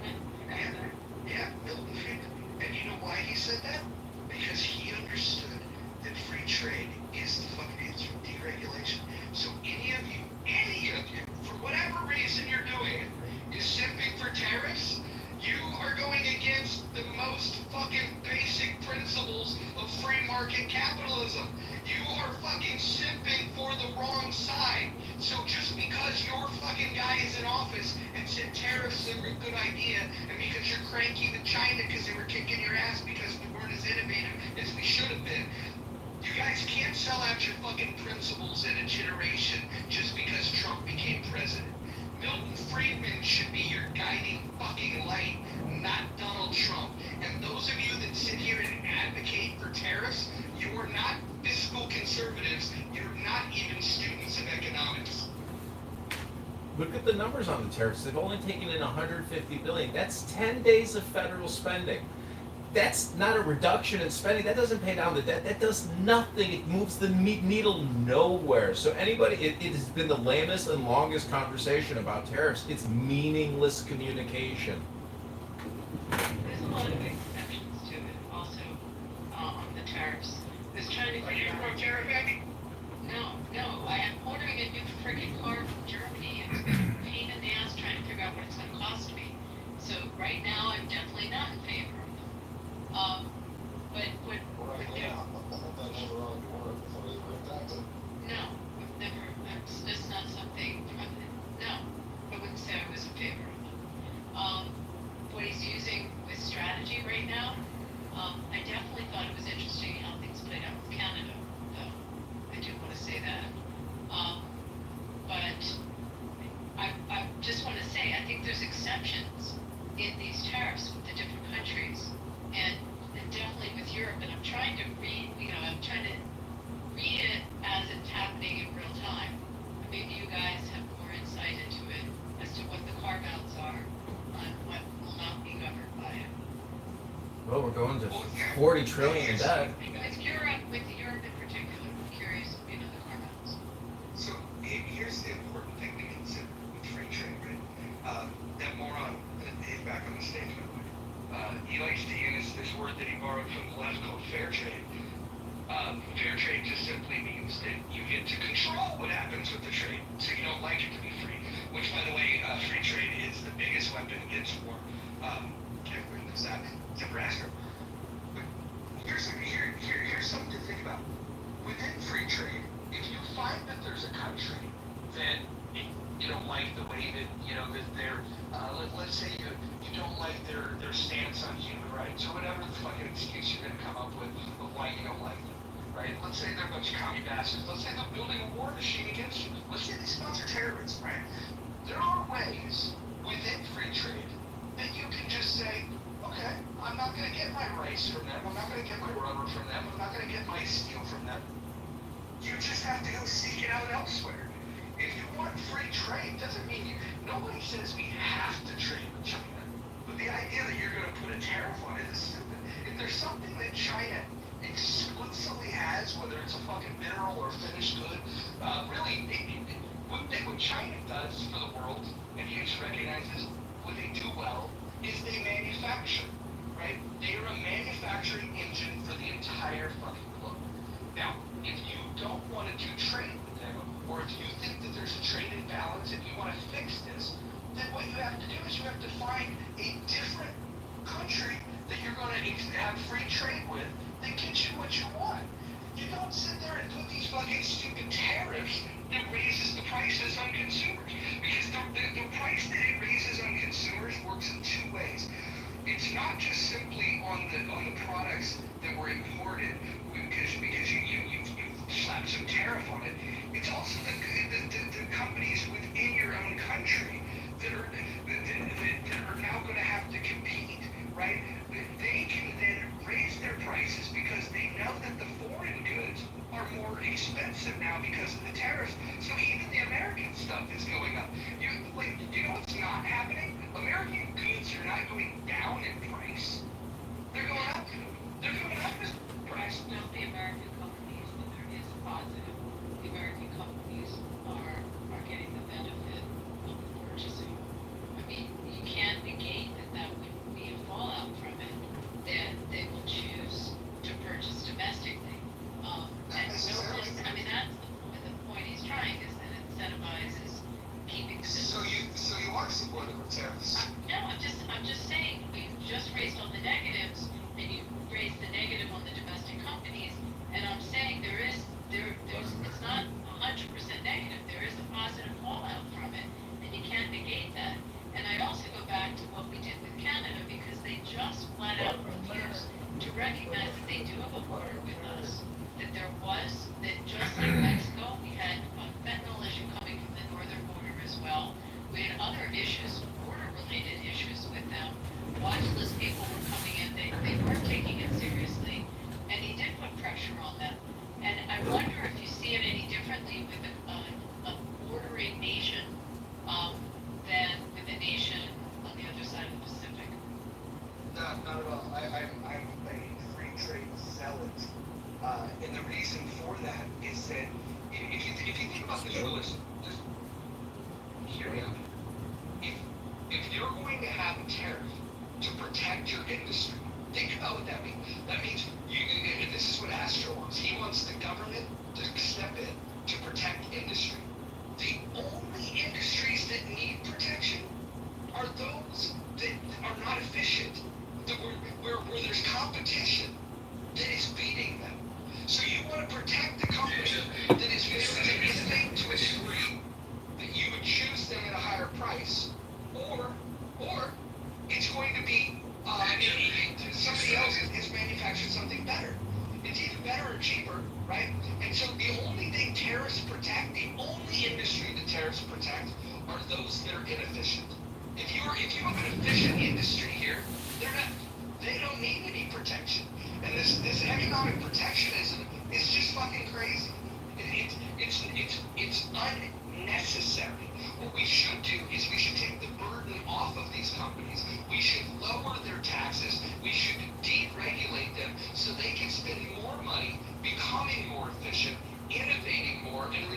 And said that? Because he understood that free trade is the fucking answer to deregulation. So any of you, for whatever reason you're doing it, is simping for tariffs, you are going against the most fucking basic principles of free market capitalism. You are fucking simping for the wrong side. So just because your fucking guy is in office and said tariffs are a good idea, and because you're cranky to China because they were kicking your ass because we weren't as innovative as we should have been, you guys can't sell out your fucking principles in a generation just because Trump became president. Milton Friedman should be your guiding fucking light, not Donald Trump. And those of you that sit here and advocate for tariffs, you are not fiscal conservatives. You're not even students of economics. Look at the numbers on the tariffs. They've only taken in 150 billion. That's 10 days of federal spending. That's not a reduction in spending. That doesn't pay down the debt. That does nothing. It moves the needle nowhere. So it has been the lamest and longest conversation about tariffs. It's meaningless communication. There's a lot of exceptions to it also on the tariffs. I was trying to figure out. Are you pro-tariff, Abby? No. I am ordering a new friggin' car from Germany. It's been a pain in the ass trying to figure out what it's going to cost me. So right now, I'm definitely not in favor of them. But what? No, I've never. That's not something. No, I wouldn't say I was in favor of them. What he's using with strategy right now, I definitely thought it was interesting how things played out with Canada, though. I do want to say that. But I just want to say, I think there's exceptions in these tariffs with the different countries, and definitely with Europe. And I'm trying to read it as it's happening in real time. Maybe you guys have more insight into it as to what the carve-outs are on what will not be governed by it. Well, we're going to 40 trillion in debt. With Europe in particular, I'm curious, the carve-outs. So here's the important thing to consider with free trade, right? That moron, he's back on the stage, by the way. He likes to use this word that he borrowed from the left called fair trade. Fair trade just simply means that you get to control what happens with the trade, so you don't like it to be free. Which, by the way, free trade is the biggest weapon against war. Everybody knows that. Except for Astro. But here's something to think about. Within free trade, if you find that there's a country that you don't like the way that that they're let's say you don't like their stance on human rights or whatever the fucking excuse you're gonna come up with of why you don't like them, right? Let's say they're a bunch of commie bastards. Let's say they're building a war machine against you. Let's say they sponsor terrorists, right? There are ways within free trade that you can just say, okay, I'm not gonna get my rice from them. I'm not gonna get my rubber from them. I'm not gonna get my steel from them. You just have to go seek it out elsewhere. If you want free trade, doesn't mean nobody says we have to trade with China. But the idea that you're going to put a tariff on it is stupid. If there's something that China explicitly has, whether it's a fucking mineral or finished good, really, what China does for the world, and you should recognize this, what they do well is they manufacture, right? They are a manufacturing engine for the entire fucking globe. Now, if you don't want to do trade with them, or if you think that there's a trade imbalance and you want to fix this, then what you have to do is you have to find a different country that you're going to have free trade with that gets you what you want. You don't sit there and put these fucking stupid tariffs that raises the prices on consumers. Because the price that it raises on consumers works in two ways. It's not just simply on the products that were imported because you slap some tariff on it. It's also the companies within your own country that are now going to have to compete, right? They can then raise their prices because they know that the foreign goods are more expensive now because of the tariffs. So even the American stuff is going up. You know what's not happening? American goods are not going down in price. They're going up. They're going up in price. Not the American companies, but there is a positive. The American companies are getting the benefit of the purchasing. I mean, you can't negate that would be a fallout from it. Then they will choose was that just like Mexico, we had a fentanyl issue coming from the northern border as well. We had other issues, border-related issues with them. Watch list people were coming in, they weren't taking it seriously, and he did put pressure on them. And I wonder if you see it any differently with a bordering nation than with a nation on the other side of the Pacific. Not at all. I'm a free trade zealot. And the reason for that is that if you think about this realistically, just hear me out. If you're going to have a tariff to protect your industry, think about what that means. That means and this is what Astro wants. He wants the government to step in to protect industry. The only industries that need protection are those that are not efficient, where there's competition that is beating them. So you want to protect the company that is willing to innovate to a degree that you would choose them at a higher price, or it's going to be somebody else has manufactured something better. It's either better or cheaper, right? And so the only thing tariffs protect, the only industry that tariffs protect, are those that are inefficient. If you have an efficient industry here, they don't need any protection. And this economic protectionism is just fucking crazy. It's unnecessary. What we should do is we should take the burden off of these companies. We should lower their taxes. We should deregulate them so they can spend more money becoming more efficient, innovating more, and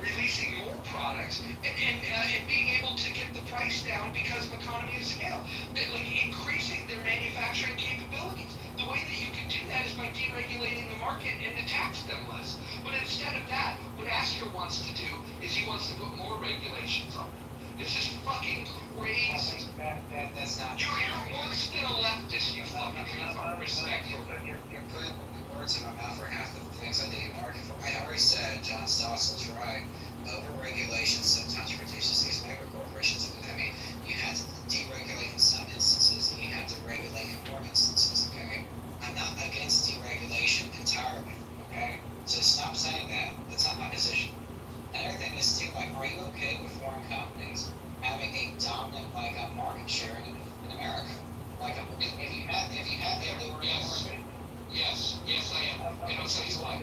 releasing more products, and being able to get the price down because of economy of scale. Like increasing their manufacturing capabilities. The way that you can do that is by deregulating the market and to tax them less. But instead of that, what Astor wants to do is he wants to put more regulations on them. It's just fucking crazy. That's not. You're worse than a leftist, you fucking respect you. You're putting words in my mouth for half the things I didn't argue for. I already said John Stossel's right. Over-regulation sometimes produces these mega corporations. I mean, you have to deregulate in some instances, and you have to regulate in more instances, okay? I'm not against deregulation entirely, okay? So stop saying that. That's not my position. Another thing is, too, like, are you okay with foreign companies having a dominant, like, a market share in America? Like, if you had that, they were Yes, I am. And I'll tell you why.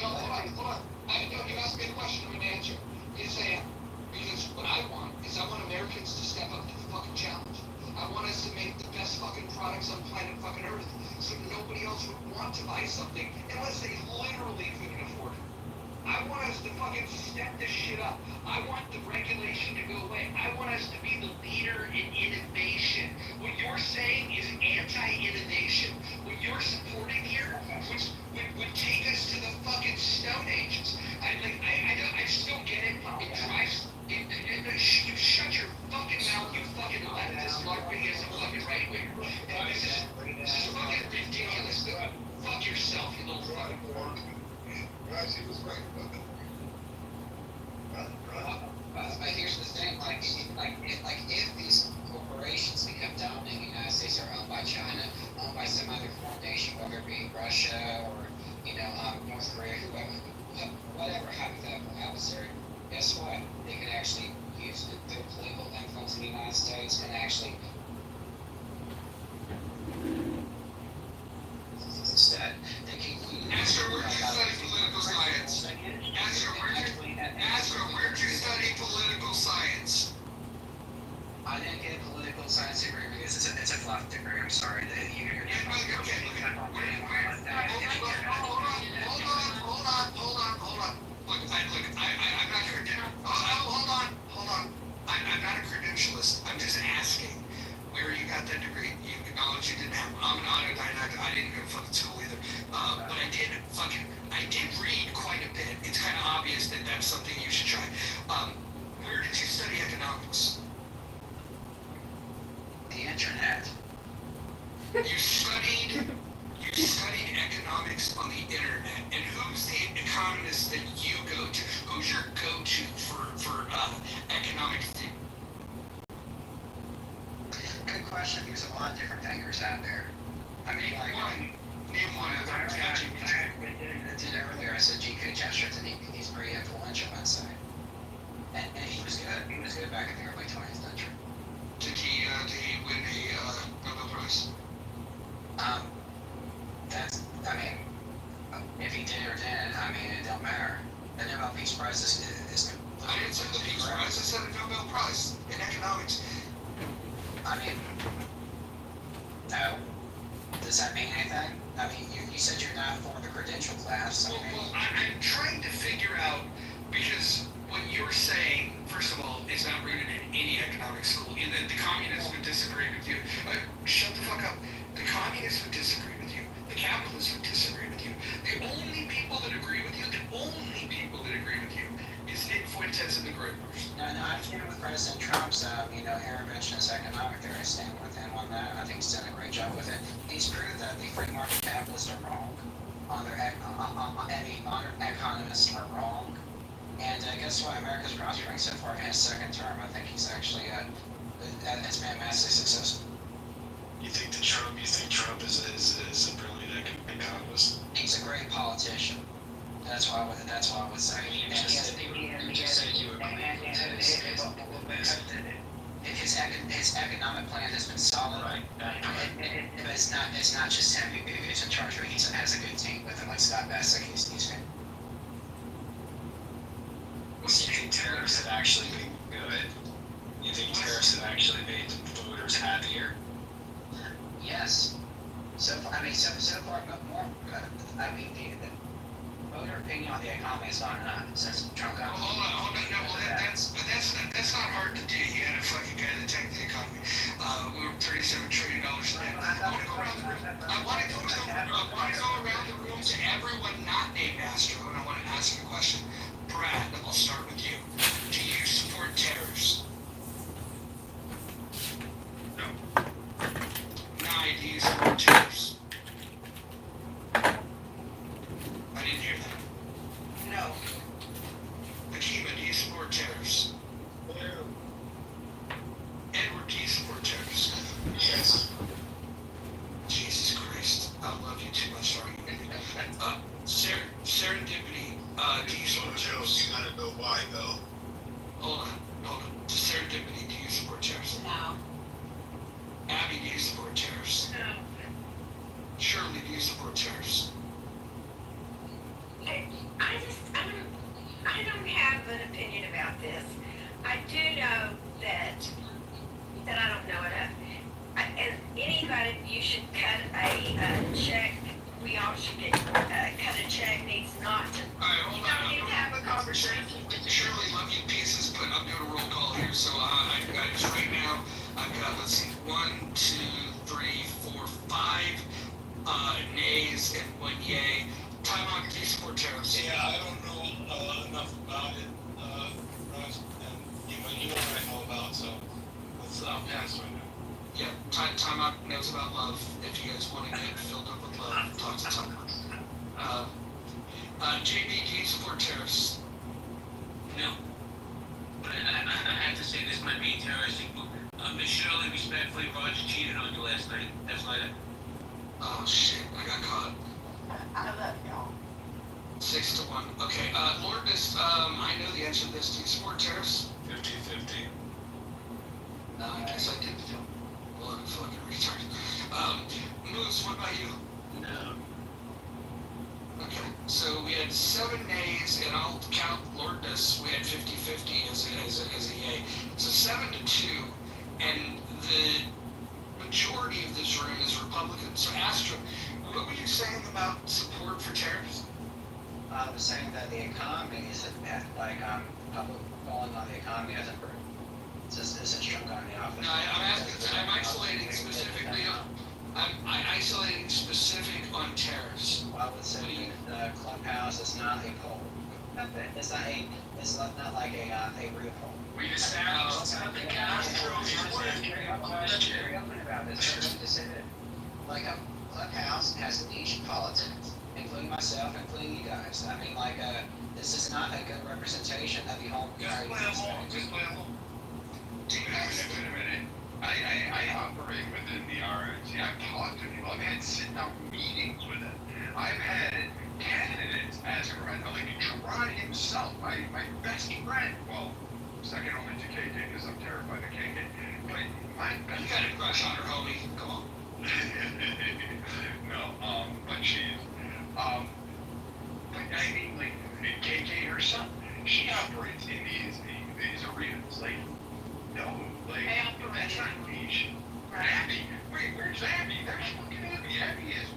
Hold on. You asked me a question, I'm gonna answer. Yes, I am. Because what I want is I want Americans to step up to the fucking challenge. I want us to make the best fucking products on planet fucking Earth, so nobody else would want to buy something unless they literally couldn't afford it. I want us to fucking step this shit up. I want the regulation to go away. I want us to be the leader in innovation. What you're saying is anti-innovation. What you're supporting here would take us to the fucking Stone Ages. I just don't get it. It drives. You shut your fucking mouth, you fucking leftist, larping as a fucking right winger. This is fucking ridiculous. Fuck yourself, you little fucking whore. Guys, he was right about that. But here's the thing, if these corporations become dominant in the United States, are owned by China, owned by some other foreign nation, whether it be Russia or North Korea, whatever hypothetical adversary, guess what? They can actually use their political influence in the United States and actually instead they can use. Astro, where'd you study political science? Astro, where'd you study political science? I didn't get a political science degree because it's a fluff degree. I'm sorry that you. Hold on. Look, I'm not hold on. I'm not a credentialist. I'm just asking where you got that degree. You acknowledge you didn't have. I didn't go to fucking school either. But I did read quite a bit. It's kind of obvious that that's something you should try. Where did you study economics? The internet. You studied economics on the internet, and who's the economist that you go to? Who's your go-to for economic thing? Good question, because a lot of different thinkers out there. I mean, Name name one. I thought it was catching. I did earlier. I said G.K. Chesterton. He's pretty influential inside. And he was good. He was good back in the early 20th century. Did he win a Nobel Prize? I mean, if he did or didn't, I mean, it don't matter. The Nobel Peace Prize is I didn't say the Peace Prize. I said a Nobel Prize in economics. I mean, no. Does that mean anything? I mean, you said you're not for the credential class. I mean, Well, I'm trying to figure out, because what you're saying, first of all, is not rooted in any economic school. The communists would disagree with you. Shut the fuck up. The communists would disagree with you. The capitalists would disagree with you. The only people that agree with you, is Nick Fuentes and the Groupers. no, I stand with President Trump's, interventionist economic theory. I stand with him on that. I think he's done a great job with it. He's proved that the free market capitalists are wrong. Modern economists are wrong. And guess what? America's prospering so far in his second term. I think he's actually has been massively successful. You think Trump is a brilliant economist? He's a great politician. That's why I would say. You just said you agree with His economic plan has been solid. Right. But it's not just him who's in charge of it. He has a good team with him, like Scott Bassett. He's good. You think tariffs have actually been good? You think tariffs have actually made the voters happier? Yes. So far, more. The voter opinion on the economy has gone up since Trump got. Hold on. No, well, that's not hard to do. You had a fucking guy that tanked the economy. We were $37 trillion in debt. I want to go around the room. I want to go around the room to everyone not named Astro, and I want to ask you a question. Brad, I'll start with you. Do you support tariffs? No. Nye, do you support tariffs? I didn't hear that. No. Akima, do you support tariffs? Edward, do you support tariffs? Yes. Jesus Christ, I love you too much, sorry. Serendipity, do you support tariffs? You gotta know why though. Hold on. Serendipity, do you support tariffs? No. Abby, do you support tariffs? No. Shirley, do you support tariffs? I don't have an opinion about this. I do know that I don't know enough. And anybody, you should cut a check. We all should get cut a check. Needs not to. Alright, hold You on. don't need to have a conversation. Shirley, love you pieces, but I'm doing a roll call here, so I've got it right now. I've got, let's see, 1, 2, 3, 4, 5 nays and 1 yay. Time on, do you support tariffs? Yeah, I don't know enough about it, Russ, and you know what I know about, so let's pass right now. Yeah, time out knows about love. If you guys want to get filled up with love, talk to Time Out. JB, do you support tariffs? No. But I have to say, this might be interesting. Miss Shirley, respectfully, Roger cheated on you last night. That's why Oh shit, I got caught. I love y'all. 6 to 1. Okay, Lourdes, I know the answer to this. Do you support tariffs? 50-50. I guess I did feel one fucking retard. Moose, what about you? No. Okay, so we had 7 nays, and I'll count Lourdes. We had 50-50 as a yay. So 7 to 2, and the majority of this room is Republican. So Astro, what were you saying about support for tariffs? I was saying that the economy is public falling on the economy has improved. Since Trump got in the office. No, I'm isolating specifically on tariffs. Well, I would say the clubhouse is not a poll. It's not like a real poll. We've established Very open about this. To say that, like a clubhouse has niche politics, including myself, including you guys. I mean, this is not a good representation of the whole United States. Just play along. Wait a minute. I operate within the RNC. I've talked to people. I've had sit-down meetings with them. I've had candidates ask around, like Gerard himself, my best friend. Well, second only to KK because I'm terrified of KK. But my best You got a crush on her, homie. Come on. no, but she's, but I mean, like, KK herself, she operates in these arenas. Like, no, like, that's not niche. Abby, wait, where's Abby? There's fucking Abby. Abby is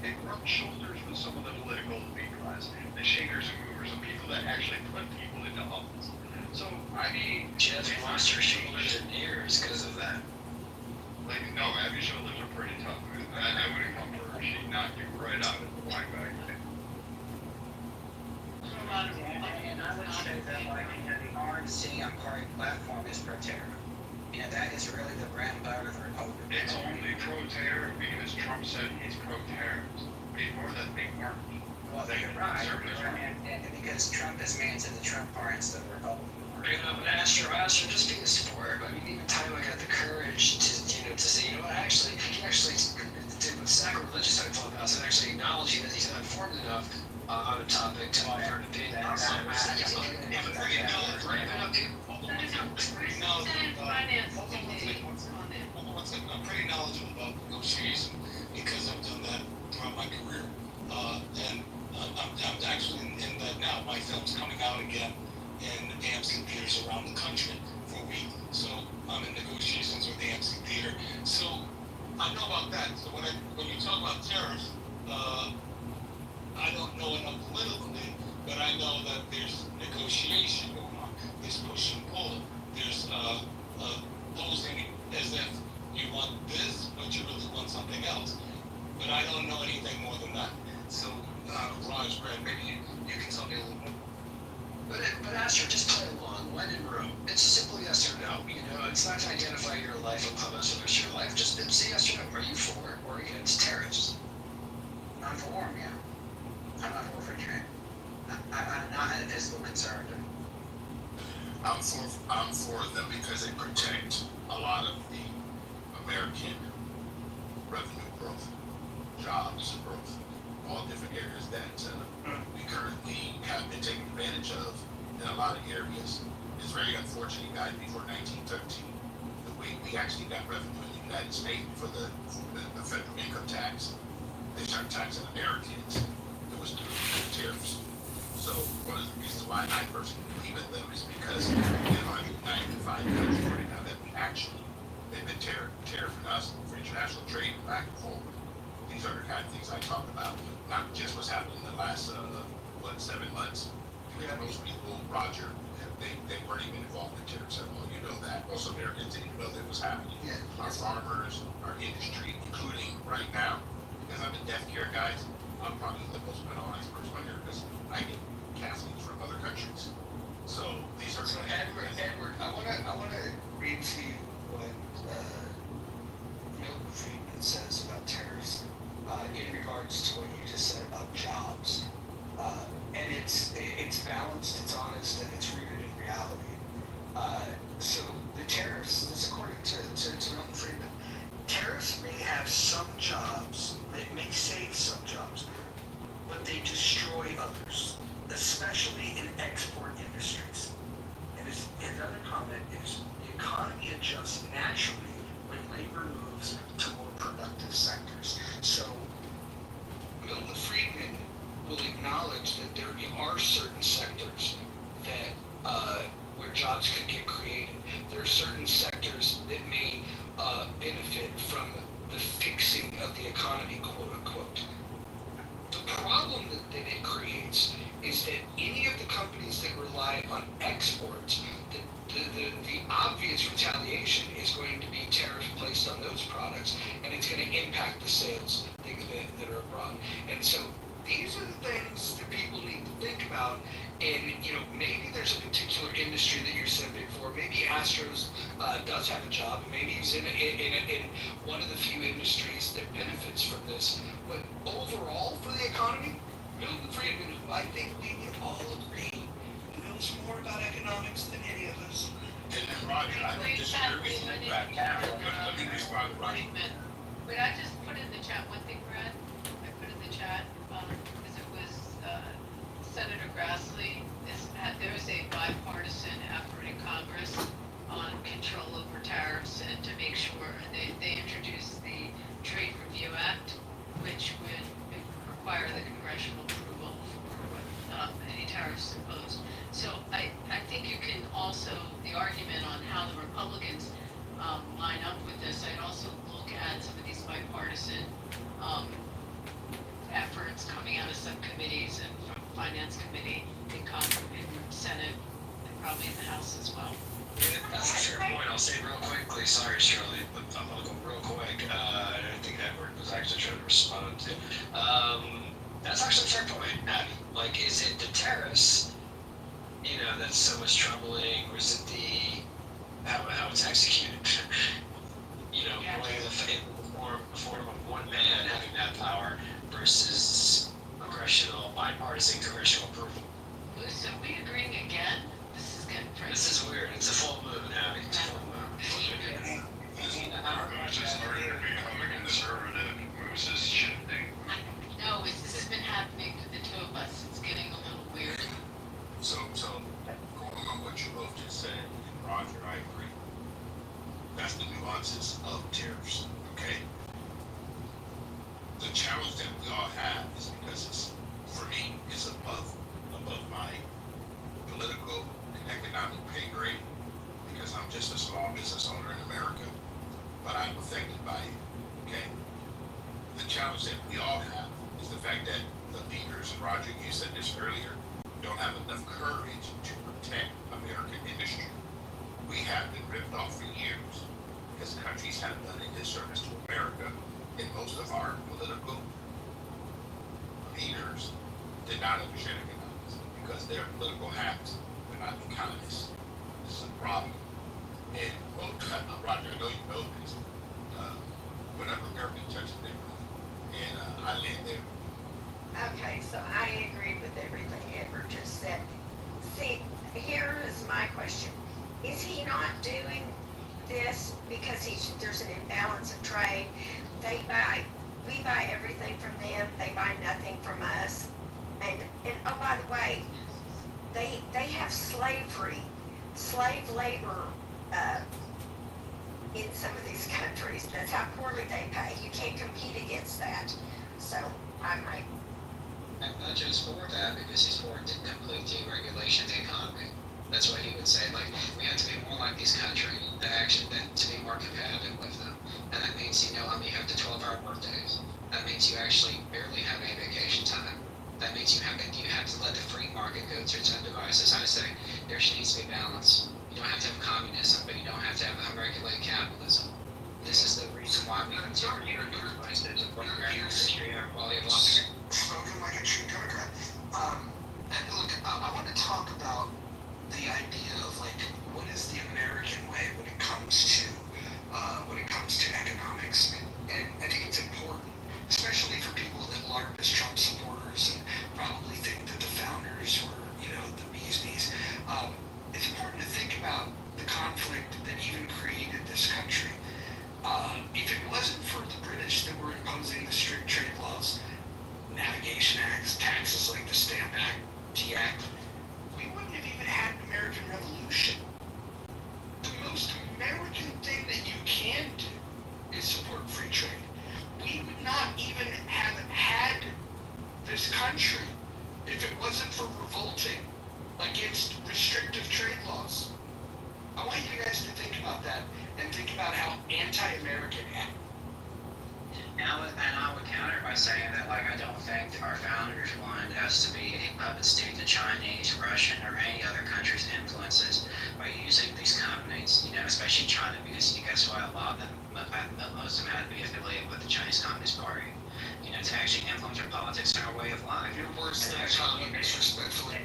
it rubs shoulders with some of the political elite class, the shakers and movers, and people that actually put people into office. So, I mean, She hasn't lost her shoulders in years because of that. like, no, Abby's shoulders are pretty tough. I wouldn't come for her. She'd knock you right out of the black bag. And I would say that like, the RNC and party platform is pro-terror. That is really the bread and butter of the Republican It's Party. only pro-terror because Trump said he's pro-terror. Before that, they weren't. Well, you're right. And because Trump is man to the Trump part instead of the Republican Party. But Astro, just being a sport. I mean, even Tyler got the courage to say, you know what, actually, he actually did with sacrilegious on Clubhouse and actually acknowledging that he's not informed enough on a topic to offer an opinion. I'm pretty knowledgeable about negotiation because I've done that throughout my career. And I'm actually in that now. My film's coming out again in AMC theaters around the country for a week. So I'm in negotiations with AMC Theater. So I know about that. So when you talk about tariffs, I don't know enough politically, but I know that there's negotiation going on. There's push and pull. There's posing as if you want this, but you really want something else. But I don't know anything more than that. So, Raj, Brad, maybe you can tell me a little bit. But Astro, just play along, when in room. It's a simple yes or no. It's not to identify your life on Clubhouse or the rest of your life. Just say yes or no. Are you for or against tariffs? I'm for war, yeah. I'm not for trade. I'm not a physical concern. I'm for them because they protect a lot of the American revenue growth, jobs growth, all different areas that we currently have been taken advantage of in a lot of areas. It's very unfortunate, guys, before 1913, the way we actually got revenue in the United States for the federal income tax, they started taxing Americans. It was through tariffs. So one of the reasons why I personally believe in them is because in 195 countries right now that we actually, they've been tariffing us for international trade, back and forth. These are the kind of things I talk about, not just what's happened in the last, 7 months. Because most people, Roger, they weren't even involved in tariffs at all. You know that. Most Americans didn't know that was happening. Our farmers, our industry, including right now, because I'm a deaf care guy, I'm probably the most penalized person on here because I get castings from other countries. So these are. So Edward, I wanna read to you what Milton Friedman says about tariffs in regards to what you just said about jobs. And it's balanced, it's honest, and it's rooted in reality. So the tariffs, this according to Milton Friedman, tariffs may have some jobs, they may save some jobs, but they destroy others, especially in export industries. And his other comment is the economy adjusts naturally when labor moves to more productive sectors. So Milton Friedman will acknowledge that there are certain sectors that where jobs could get created. There are certain sectors that may benefit from the fixing of the economy, quote unquote. The problem that it creates is that any of the companies that rely on exports, the obvious retaliation is going to be tariffs placed on those products, and it's going to impact the sales that are abroad. And so these are the things that people need to think about. And maybe there's a particular industry that you're simping for. Maybe Astros does have a job, and maybe he's in one of the few industries that benefits from this. But overall, for the economy, Milton Friedman, who I think we would all agree, knows more about economics than any of us. And Roger, I don't disagree with you, but let me respond to Roger. But I just put in the chat one thing, Brad. I put in the chat, because it was, Senator Grassley, there is a bipartisan effort in Congress on control over tariffs and to make sure they introduced the Trade Review Act, which would require the congressional approval for any tariffs imposed. So I think you can also, the argument on how the Republicans line up with this, I'd also look at some of these bipartisan efforts coming out of subcommittees and from Finance Committee in Congress, in Senate, and probably in the House as well. That's a fair point. I'll say real quickly. Sorry, Shirley, but I'll go real quick. I think Edward was actually trying to respond to. That's actually a fair point, Abby. Like, is it the tariffs, that's so much troubling, or is it the how it's executed? Really the form of one man having that power versus bipartisan congressional approval. So we agreeing again? This is getting crazy. This is weird. It's a full moon, Abby. It's a full moon. It's just started to become a conservative moves this shit thing. No, this has been happening to the two of us. It's getting a little weird. So, going on what you both just said, and Roger, I agree. That's the nuances of tariffs, okay? The challenge that we all have is because for me, it's above my political and economic pay grade, because I'm just a small business owner in America, but I'm affected by it, okay? The challenge that we all have is the fact that the leaders, and Roger, you said this earlier, don't have enough courage to protect American industry. We have been ripped off for years because countries have done a disservice to America, and most of our political leaders did not understand economics because they're political hacks. They're not economists. This is a problem. And Roger, I know you know this. Whenever America touches their money, and I land there. Okay, so I agree with everything Edward just said. See, here is my question. Is he not doing this because there's an imbalance of trade? We buy everything from them, they buy nothing from us. And oh, by the way, they have slave labor, in some of these countries. That's how poorly they pay. You can't compete against that. So I might. And not just for that, because he's for complete deregulation of the economy. That's what he would say. Like, we have to be more like these countries than to be more competitive with them. And that means, you have the 12-hour workdays. That means you actually barely have any vacation time. That means you have to let the free market go to its own devices. I say there needs to be balance. You don't have to have communism, but you don't have to have unregulated capitalism. This is the reason why we continue to utilize the industry and our quality of life. Spoken like a true Democrat. And look, I want to talk about the idea of what is the American way when it comes to economics, and I think it's important, especially for people that LARP as Trump supporters and probably think that the founders were, the bee's knees. It's important to think about the conflict that even created this country. If it wasn't for the British that were imposing the strict trade laws, navigation acts, taxes like the Stamp Act, Act, we wouldn't have even had an American Revolution. The most American thing that you can do is support free trade. We would not even have had this country if it wasn't for revolting against restrictive trade laws. I want you guys to think about that and think about how anti-American. And I would counter by saying that, I don't think our founders wanted us to be a puppet state to Chinese, Russian, or any other country's influences by using these companies, especially China, because guess what? A lot of them, most of them had to be affiliated with the Chinese Communist Party, to actually influence our politics and our way of life. Your words that communist, respectfully.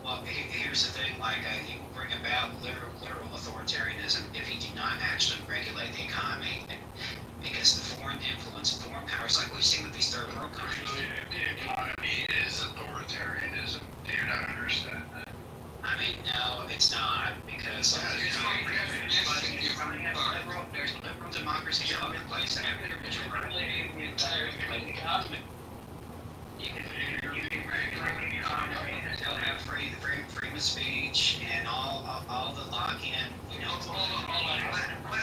Well, here's the thing, you will bring about literal authoritarianism if you do not actually regulate the economy, because the foreign influence, foreign powers, like we've seen with these third world countries. The economy is authoritarianism. Do you not understand that? I mean, Right? No, it's not, because there's liberal democracy in other places, and every individual regulating the entire economy. You can regulate the economy, and they'll have freedom of speech and all the lock-in, you know.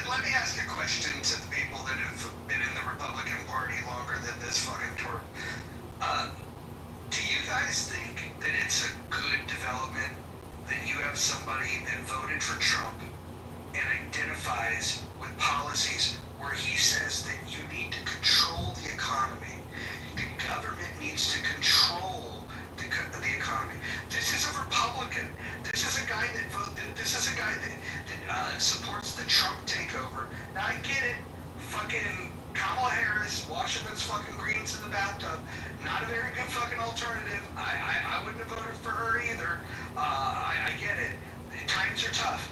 Let me ask a question to the people that have been in the Republican Party longer than this fucking twerp. Do you guys think that it's a good development that you have somebody that voted for Trump and identifies with policies where he says that you need to control the economy? The government needs to control the economy. This is a Republican. This is a guy that supports the Trump takeover. Now I get it. Fucking Kamala Harris, Washington's fucking greens in the bathtub. Not a very good fucking alternative. I wouldn't have voted for her either. I get it. The times are tough.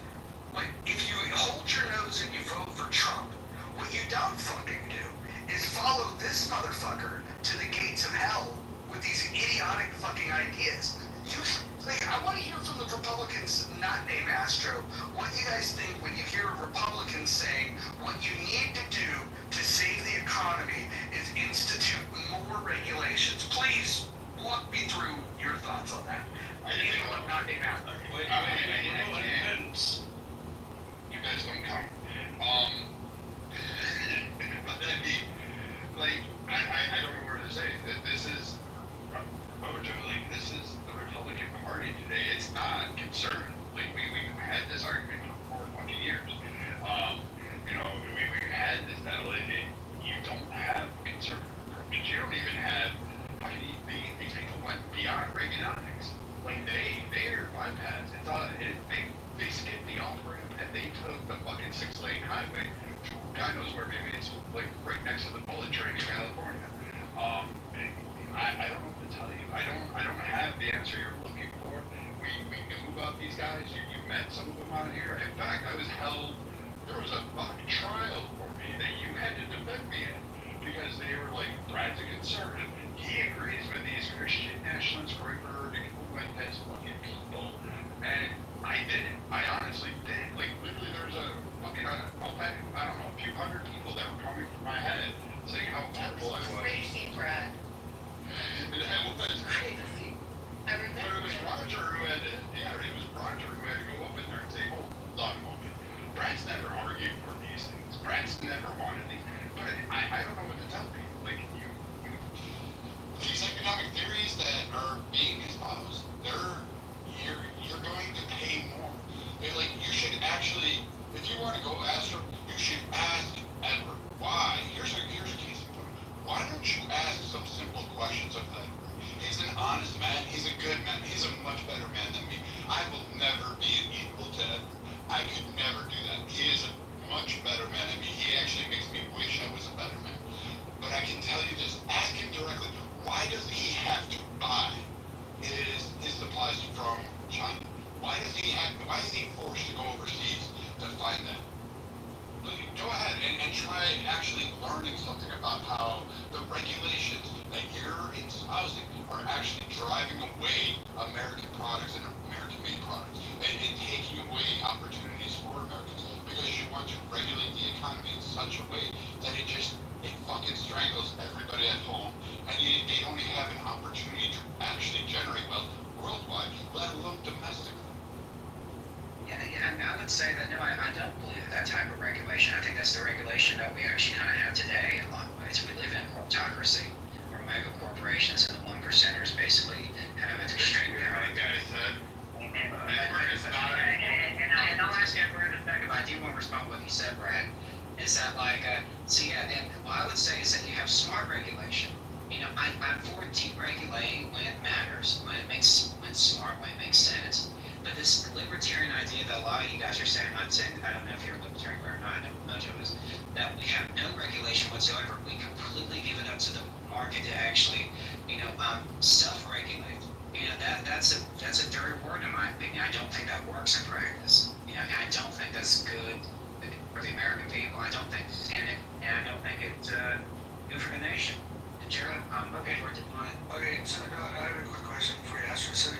But if you hold your nose and you vote for Trump, what you don't fucking do is follow this motherfucker to the gates of hell with these idiotic fucking ideas. I want to hear from the Republicans not named Astro what you guys think when you hear Republicans saying what you need to do to save the economy is institute more regulations. Please walk me through your thoughts on that. Anyone not named Astro. You guys don't count. But I mean, like, I don't know where to say that this is, this is the Republican Party today. It's not conservative. Like, we've had this argument for 4 fucking years. We've had this battle. You don't have conservative approaches. You don't even have, these people went beyond Reaganomics. Like, they're bypassed. They skipped the off-ramp and they took the fucking 6-lane highway. God knows where, maybe it's like right next to the bullet train in California. I don't know what to tell you. I don't have the answer you're looking for. We knew about these guys. You met some of them on here. In fact, there was a mock trial for me that you had to defend me in because they were like, Brad's a conservative. He agrees with these Christian nationalists, Grover, Fuentes, fucking people. And I didn't. I honestly didn't. Like, literally, there was a fucking, I don't know, a few hundred people that were coming from my head saying how horrible I was. Crazy, Brad. It was crazy. I remember. But it was Roger who had to, go up in there and say, hold on a moment. Brad's never argued for these things. Brad's never wanted these. But I don't know what to tell people. Like, these economic theories that are being espoused, you're going to pay more. You should actually, if you want to go Astro, you should ask Edward why. Here's a case in point. Why don't you ask some simple questions of Edward? He's an honest man. He's a good man. He's a much better man than me. I will never be equal to Edward. I could never do that. He is a much better man than me. He actually makes me wish I was a better man. But I can tell you this, ask him directly, why does he have to buy his supplies from China? Why is he forced to go overseas to find them? Go ahead and try actually learning something about how the regulations that you're espousing are actually driving away American products and American-made products and taking away opportunities for Americans because you want to regulate the economy in such a way that it fucking strangles everybody at home and they don't even have an opportunity to actually generate wealth worldwide, let alone domestically. Yeah, I would say that, no, I don't believe that type of regulation. I think that's the regulation that we actually kind of have today in a lot of ways. We live in a autocracy where mega corporations and the 1%ers basically have an extreme power. And I'll ask Edward in a second, but I do want to respond to what you said, Brad. Is that and what I would say is that you have smart regulation. I'm for deregulating when it matters, when it's smart, when it makes sense. But this libertarian idea that a lot of you guys are saying, I don't know if you're a libertarian or not, I know Mojo is, that we have no regulation whatsoever. We completely give it up to the market to actually, self-regulate. That's a dirty word in my opinion. I don't think that works in practice. I don't think that's good for the American people. I don't think it's in it, and I don't think it's good for the nation. And Gerald, okay, we're on it. Okay, so I have a quick question for you, Astro. So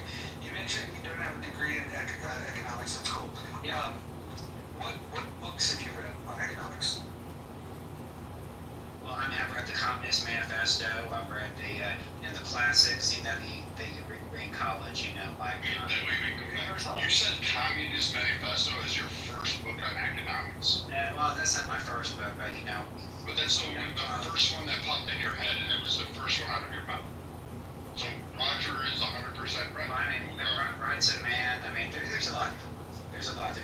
you mentioned you don't have a degree in economics. That's cool. Yeah. What books have you read on economics? Well, I mean, I've read the Communist Manifesto. I've read the classics. That you read in college. Like. You said Communist Manifesto as your first book on economics. Well, that's not my first book, but But that's the first one that popped in your head, and it was the first one out of your mouth. So Roger is 100% right. I mean, Right's a man. I mean, there's a lot. There's a lot of the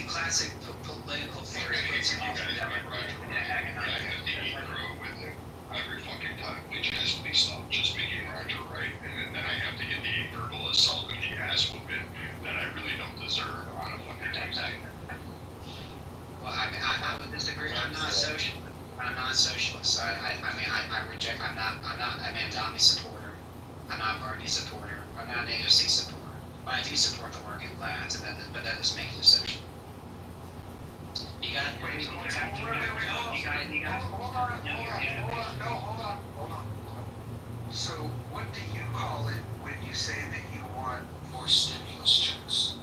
classic political theory. Every fucking time. Please stop just making Roger right, and then I have to get the verbal assault and the ass whooping that I really don't deserve on a fucking Tuesday. Well, I would disagree. I'm not a socialist. I reject. I'm not a Mandami supporter. I'm not a Bernie supporter. I'm not an AOC supporter. But I do support the working class, but that doesn't make you a socialist. You got Hold on. So, what do you call it when you say that you want more stimulus checks?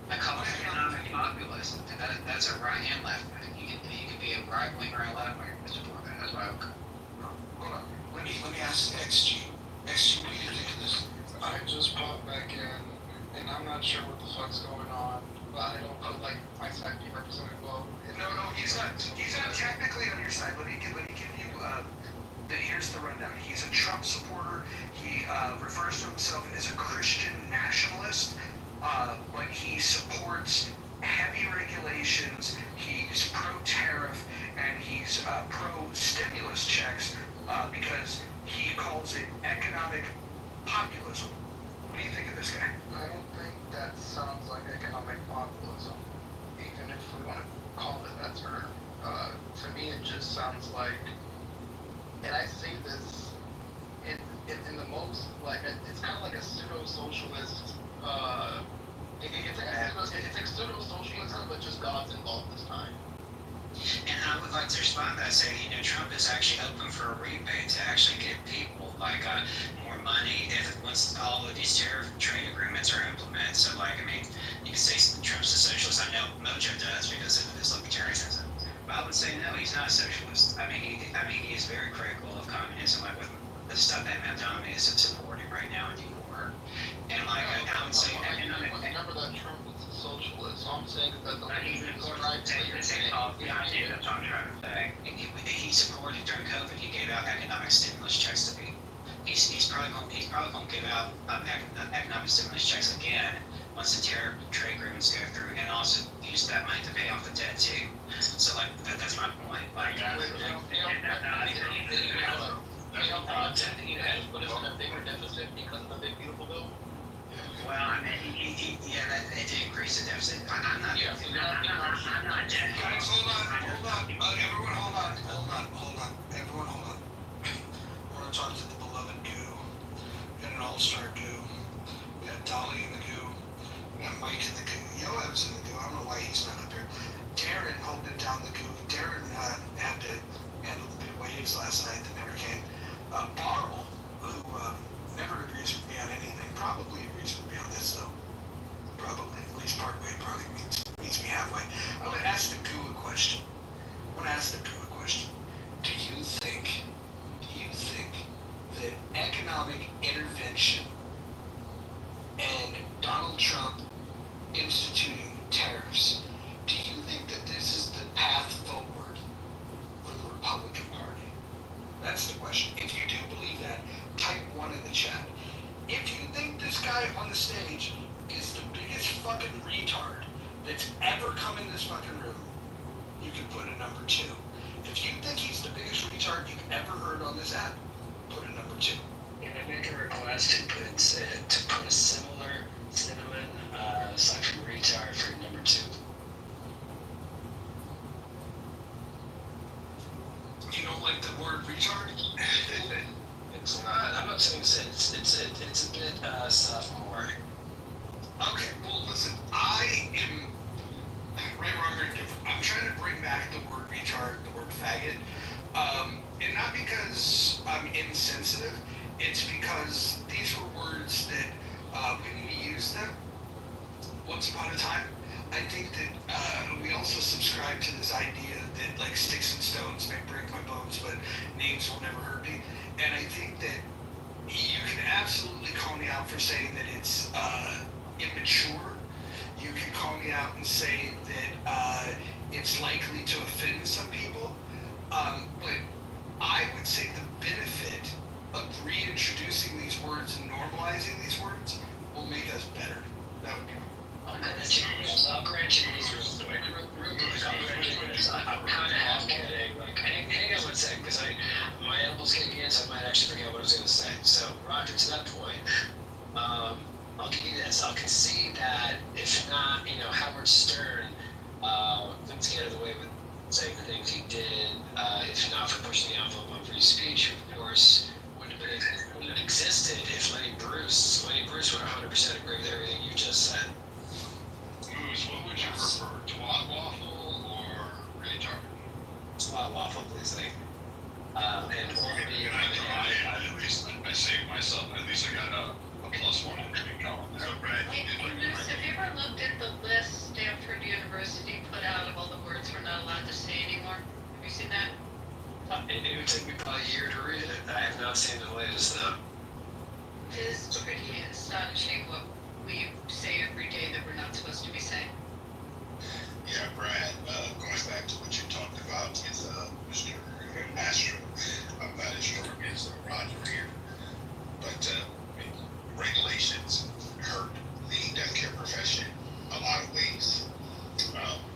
I call it economic populism. That's a right and left wing. You can be a right wing or a left wing, Mr. Portman. That's what I would call it. Hold on. Let me ask XG. XG, what do you think of this? I just popped back in, and I'm not sure what the fuck's going on, but I don't feel like my side being represented well. No, he's not technically on your side. Let me give you here's the rundown. He's a Trump supporter. He refers to himself as a Christian nationalist, but he supports heavy regulations. He's pro-tariff, and he's pro-stimulus checks because he calls it economic populism. What do you think of this guy? I don't think that sounds like economic populism, even if we want to call it that term. To me, it just sounds like, and I say this in the most, like, it's kind of like a pseudo-socialist, it's like pseudo-socialism, but just God's involved this time. And I would like to respond to that, saying, Trump is actually open for a rebate to actually give people, more money once all of these tariff trade agreements are implemented. So, you can say Trump's a socialist. I know Mojo does because of his libertarianism. But I would say, no, he's not a socialist. He is very critical of communism, with the stuff that Madonna is supporting right now in New York. And, I would say economic... Remember that Trump was a socialist, so I'm saying that the That's what I'm trying to say. He supported during COVID. He gave out economic stimulus checks to people. He's probably going to give out economic stimulus checks again once the trade agreements go through, and also use that money to pay off the debt too. So that's my point. But it's a bigger deficit because of the big beautiful bill. Well, it did increase the deficit. I'm not. Guys, hold on. Everyone, hold on. Everyone, hold on. I want to talk to the beloved goo. We got an all-star goo. We got Dolly in the goo. We got Mike in the goo. Yoev's in the goo. I don't know why he's not up here. Darren holding down the goo. Darren had to handle the big waves last night that never came. Barl, who never agrees with me on anything, probably agrees with me on this, though. Probably, at least partway, probably meets me halfway. I want to ask the goo a question. Do you think that economic intervention and Donald Trump instituting tariffs, do you think that this is the path forward for the Republican Party? That's the question. If you do believe that, type 1 in the chat. If you think this guy on the stage is the biggest fucking retard that's ever come in this fucking room, you can put a number 2. If you think he's the biggest retard you've ever heard on this app, put a number 2. Can I make a request to put a similar cinnamon aside from retard for number 2? You don't like the word retard? It's not. I'm not saying it's a bit sophomore. Okay, well listen, I am right, wrong, or different. I'm trying to bring back the word retard, the word faggot, and not because I'm insensitive. It's because these were words that when we used them, once upon a time. I think that we also subscribe to this idea that like sticks and stones may break my bones, but names will never hurt me. And I think that you can absolutely call me out for saying that it's immature. You can call me out and say that it's likely to offend some people. But I would say the benefit of reintroducing these words and normalizing these words will make us better. That would be I'll grant you these real quick. Real quick, I'll grant you this. I'm kind of half kidding. Like, hang on one second, because my elbow's kicking in, so I might actually forget what I was going to say. So, Roger, to that point, I'll give you this. I'll concede that if not, Howard Stern let's get out of the way with saying the things he did, if not for pushing the envelope on free speech, of course, wouldn't have existed if Lenny Bruce would 100% agree with everything you just said. Moose, what would you prefer, twat waffle or retard? Twat waffle, please, thank you. And at least I saved myself. At least I got a plus one in the column there, right? Hey, Moose, have you ever looked at the list Stanford University put out of all the words we're not allowed to say anymore? Have you seen that? It would take me probably a year to read it. I have not seen the latest though. It is pretty astonishing what we say every day that we're not supposed to be saying. Yeah, Brad, going back to what you talked about with Mr. Astro, I'm not as strong as Roger here, but regulations hurt the death care profession a lot of ways,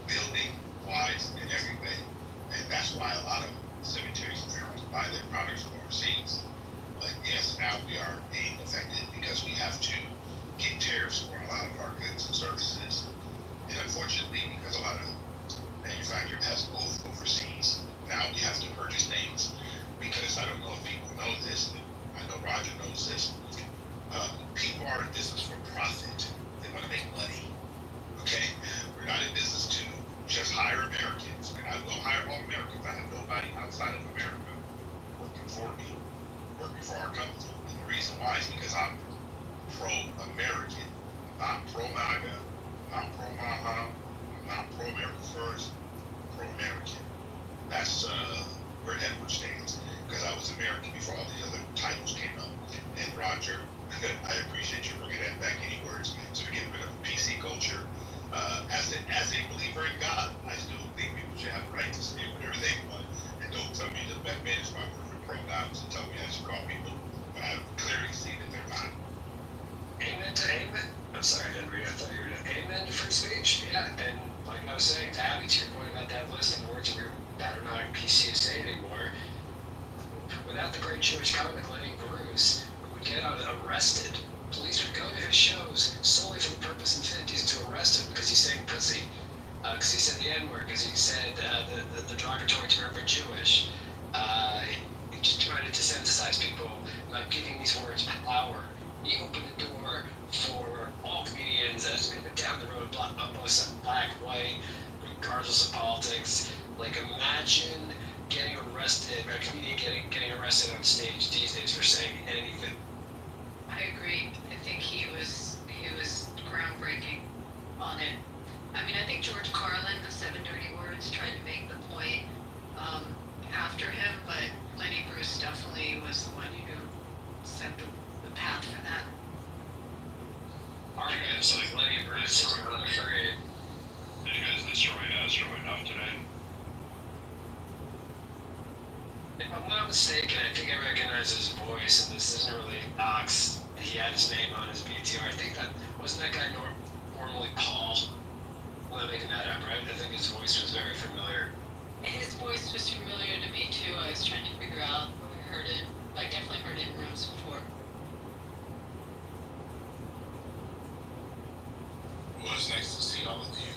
building wise in every way, and that's why a lot of cemeteries and funerals buy their products from overseas. But yes, now we are being affected because we have to get tariffs for a lot of our goods and services, and unfortunately, because a lot of manufacturing has moved overseas, now we have to purchase things. Because I don't know if people know this, I know Roger knows this. People are in business for profit. They want to make money. Okay, we're not in business to just hire Americans. We're not going to hire all Americans. I have nobody outside of America working for me, working for our company. And the reason why is because I'm pro-American. I'm not pro-MAGA. I'm not pro-Maha. I'm not pro-America First. Pro-American. That's where Edward stands. Because I was American before all the other titles came up. And Roger, I appreciate you bringing that back any words. So we get rid of PC culture. As a believer in God, I still think people should have the right to say whatever they want. And don't tell me that Batman is my perfect pronouns and tell me I should call people when I clearly see that they're not. Amen to amen. I'm sorry, Henry. I thought you were doing amen to free speech. Yeah, and like I was saying to Abby, to your point about that list of words that are not PC to say anymore, without the great Jewish comic Lenny Bruce, who would get arrested, police would go to his shows solely for the purpose in the 50s to arrest him because he's saying pussy, because he said the N-word, because he said the derogatory term for Jewish. He just tried to desensitize people by giving these words power. He opened the door for all comedians down the road, both black, white, regardless of politics. Like, imagine getting arrested, or a comedian getting arrested on stage these days for saying anything. I agree. I think he was groundbreaking on it. I mean, I think George Carlin, the 7 Dirty Words, tried to make the point after him, but Lenny Bruce definitely was the one who set the path for that. Arguments like Lenny Bruce is really great. Did you guys destroy Astro enough today? If I'm not mistaken, I think I recognize his voice, and this isn't really Ox. He had his name on his BTR. I think wasn't that guy normally Paul? I'm not making that up, right? I think his voice was very familiar. His voice was familiar to me too. I was trying to figure out where I heard it. I definitely heard it in rooms before. Well, it's nice to see all of you.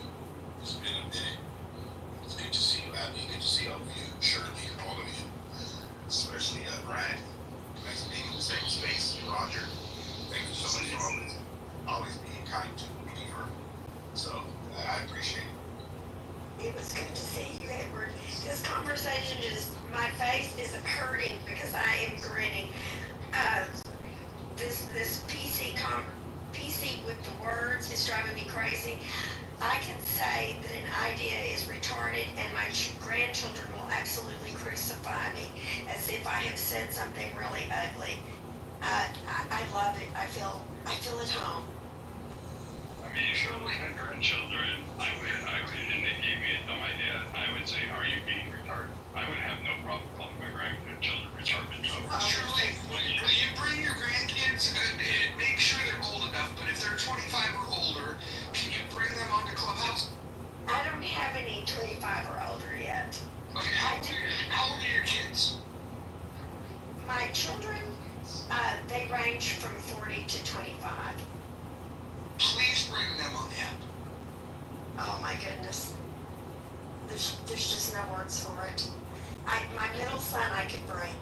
It's been a minute. It's good to see you, Abby. Good to see all of you. Shirley, all of you. Especially Brad. Nice being in the same space. Roger. Thank you so much for always being kind to me. So, I appreciate it. It was good to see you, Edward. This conversation my face is hurting because I am grinning. This PC PC with the words. It's driving me crazy. I can say that an idea is retarded, and my grandchildren will absolutely crucify me as if I have said something really ugly. I love it. I feel at home. I mean, if you're my grandchildren, I would, and they gave me a dumb idea, I would say, are you being retarded? I would have no problem calling my grandchildren retarded. Shirley, will you bring your grandkids and make sure they're old enough, but if they're 25 or older, can you bring them onto Clubhouse? I don't have any 25 or older yet. Okay, how old are your kids? My children, they range from 40 to 25. Please bring them on the app. Oh my goodness. There's just no words for it. My middle son I could bring.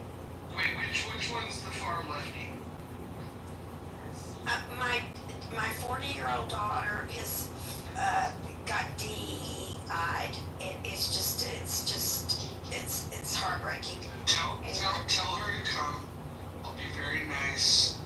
Wait, which one's the far lefty? My 40-year-old daughter is got DEI'd. It's heartbreaking. Tell her to come. I'll be very nice.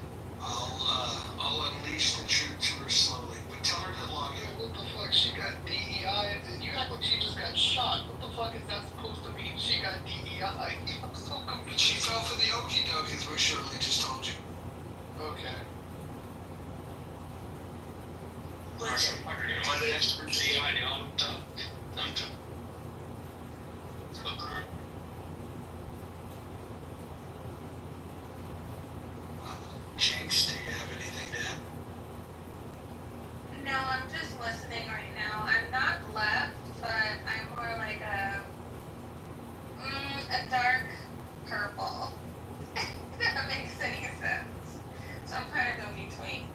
I'll unleash the truth to her slowly, but tell her to log in. What the fuck? She got DEI, and you act like she just got shot. What the fuck is that supposed to mean? She got DEI. I'm so confused. She fell for the okie doke, is what Shirley just told you. Okay. Jinx, do you have anything to add? No, I'm just listening right now. I'm not left, but I'm more like a dark purple. If that makes any sense. So I'm kind of in between.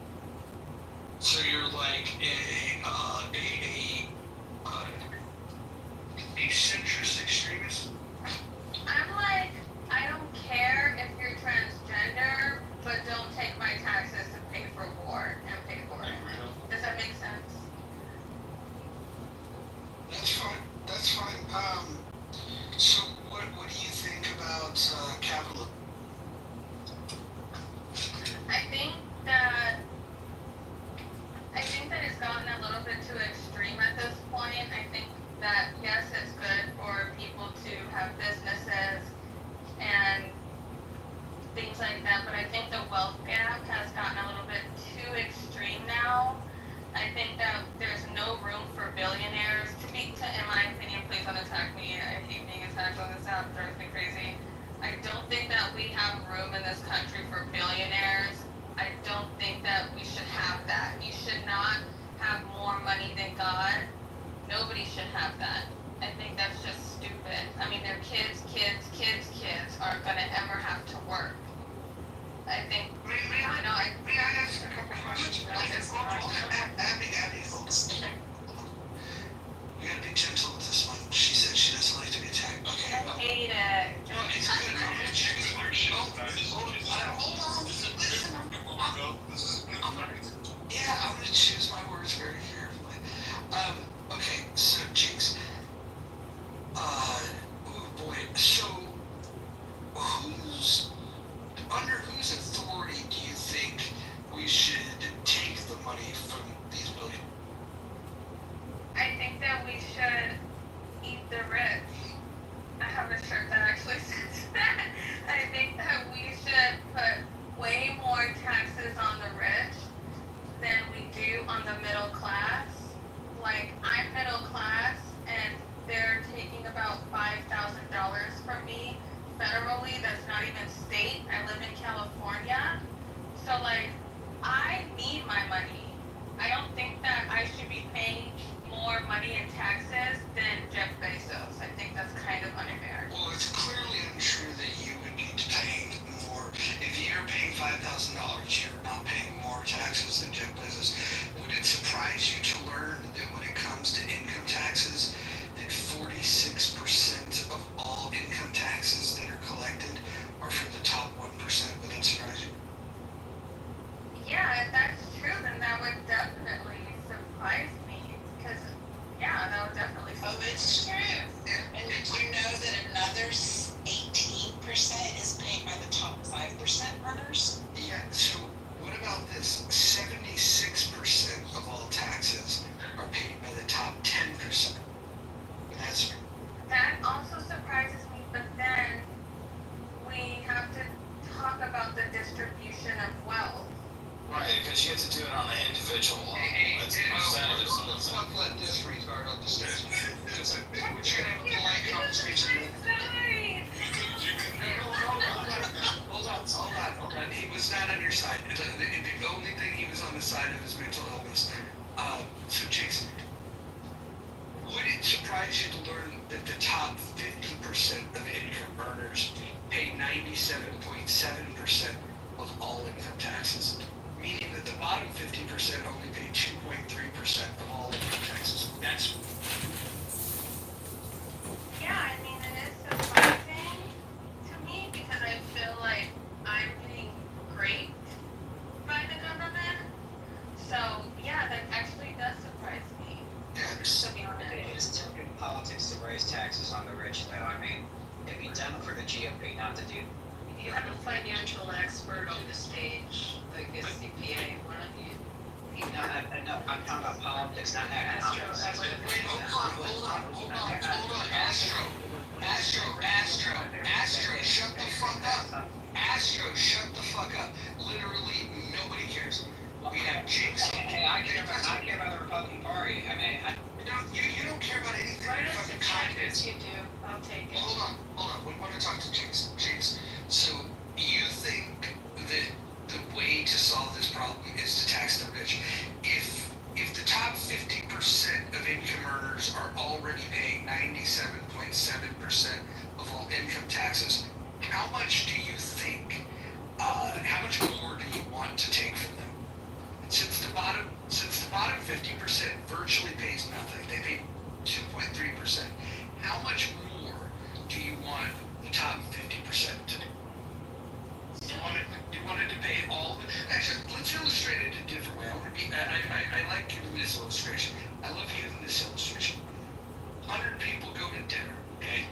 So you're like a centrist extremist? I'm like, I don't care if you're transgender, but don't take my taxes to pay for war and pay for it. Does that make sense? That's fine. That's fine. So what do you think about capitalism? I think that it's gotten a little bit too extreme at this point. I think that yes, it's good for people to have businesses and things like that, but I think the wealth gap has gotten a little bit too extreme now. I think that there's no room for billionaires to be, in my opinion, please don't attack me. I hate being attacked on this app, it drives me crazy. I don't think that we have room in this country for billionaires. I don't think that we should have that. You should not have more money than God. Nobody should have that. I think that's just stupid. I mean, their kids aren't gonna ever have to work. I think, May I ask a couple questions? Abby, hold on. You gotta be gentle with this one. She said she doesn't like to be attacked. Okay. I hate it. No, it's good. I'm gonna choose my words. Hold on. Listen. Yeah, I'm gonna choose my words very carefully. Okay, so Jinx. Oh boy. So, under whose authority do you think we should take the money from these billionaires? I think that we should eat the rich. I have a shirt that actually says that. I think that we should put way more taxes on the rich than we do on the middle class. Like, I'm middle class, and they're taking about $5,000 from me federally. That's not even state. I live in California. So, like, I need my money. I don't think that I should be paying more money in taxes than Jeff Bezos. I think that's kind of unfair. Well, it's clearly untrue that you would need to pay more. If you're paying $5,000, you're not paying more taxes than Jeff Bezos. Would it surprise you to learn that when it comes to income taxes, that 46% of all income taxes that are collected are for the top 1%? Would that surprise you? Yeah, if that's true, then that would definitely surprise me. Because, yeah, that would definitely surprise me. Oh, it's true. And did you know that another 18% is paid by the top 5% earners? Yeah, so what about this? 76% of all taxes are paid by the top 10%. That's That also surprises me, but then we have to talk about the distribution of wealth. Right, because you have to do it on an individual level. It's Fuck, let this retard on this. We're gonna have a polite conversation. Hold on. He was not on your side. The only thing he was on the side of is mental illness. So Jason, would it surprise you to learn that the top 50% of income earners pay 97.7% of all income taxes? Meaning that the bottom 50% only pay 2.3% of all income taxes. That's Yeah, I mean, it is surprising to me because I feel like I'm getting great by the government. So, yeah, that actually does surprise me. To be honest. It's still good politics to raise taxes on the rich, though. I mean, it'd be dumb for the GOP not to do. You have a financial expert on the stage, like a CPA, why don't you? No, I'm talking about politics, not economics. Hold on. Astro, shut the fuck up. Astro, shut the fuck up. Literally, nobody cares. We have Jinx. Hey, I care about the Republican Party. I mean, you don't care about anything. You're fucking kindness. You do, I'll take it. Hold on. We want to talk to Jinx. Jinx, so you think that the way to solve this problem is to tax the rich? If the top 50% of income earners are already paying 97.7% of all income taxes, how much do you think? How much more do you want to take from them? Since the bottom 50% virtually pays nothing, they pay 2.3%. How much more do you want the top 50% to do? You wanted to pay all of it? Actually, let's illustrate it a different way. I like giving this illustration. I love giving this illustration. 100 people go to dinner, okay?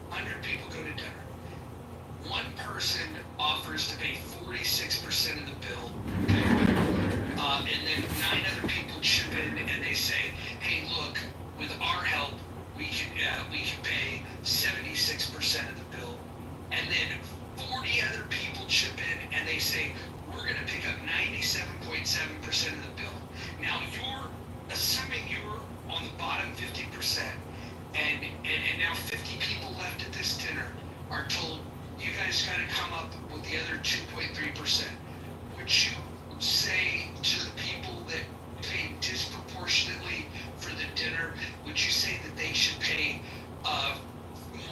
100 people go to dinner. One person offers to pay 46% of the bill, okay? And then 9 other people chip in and they say, hey, look, with our help, we can pay 76% of the bill. And then 40 other people chip in and they say, we're going to pick up 97.7% of the bill. Now you're assuming you're on the bottom 50%, and now 50 people left at this dinner are told, you guys got to come up with the other 2.3%. Would you say to the people that pay disproportionately for the dinner, would you say that they should pay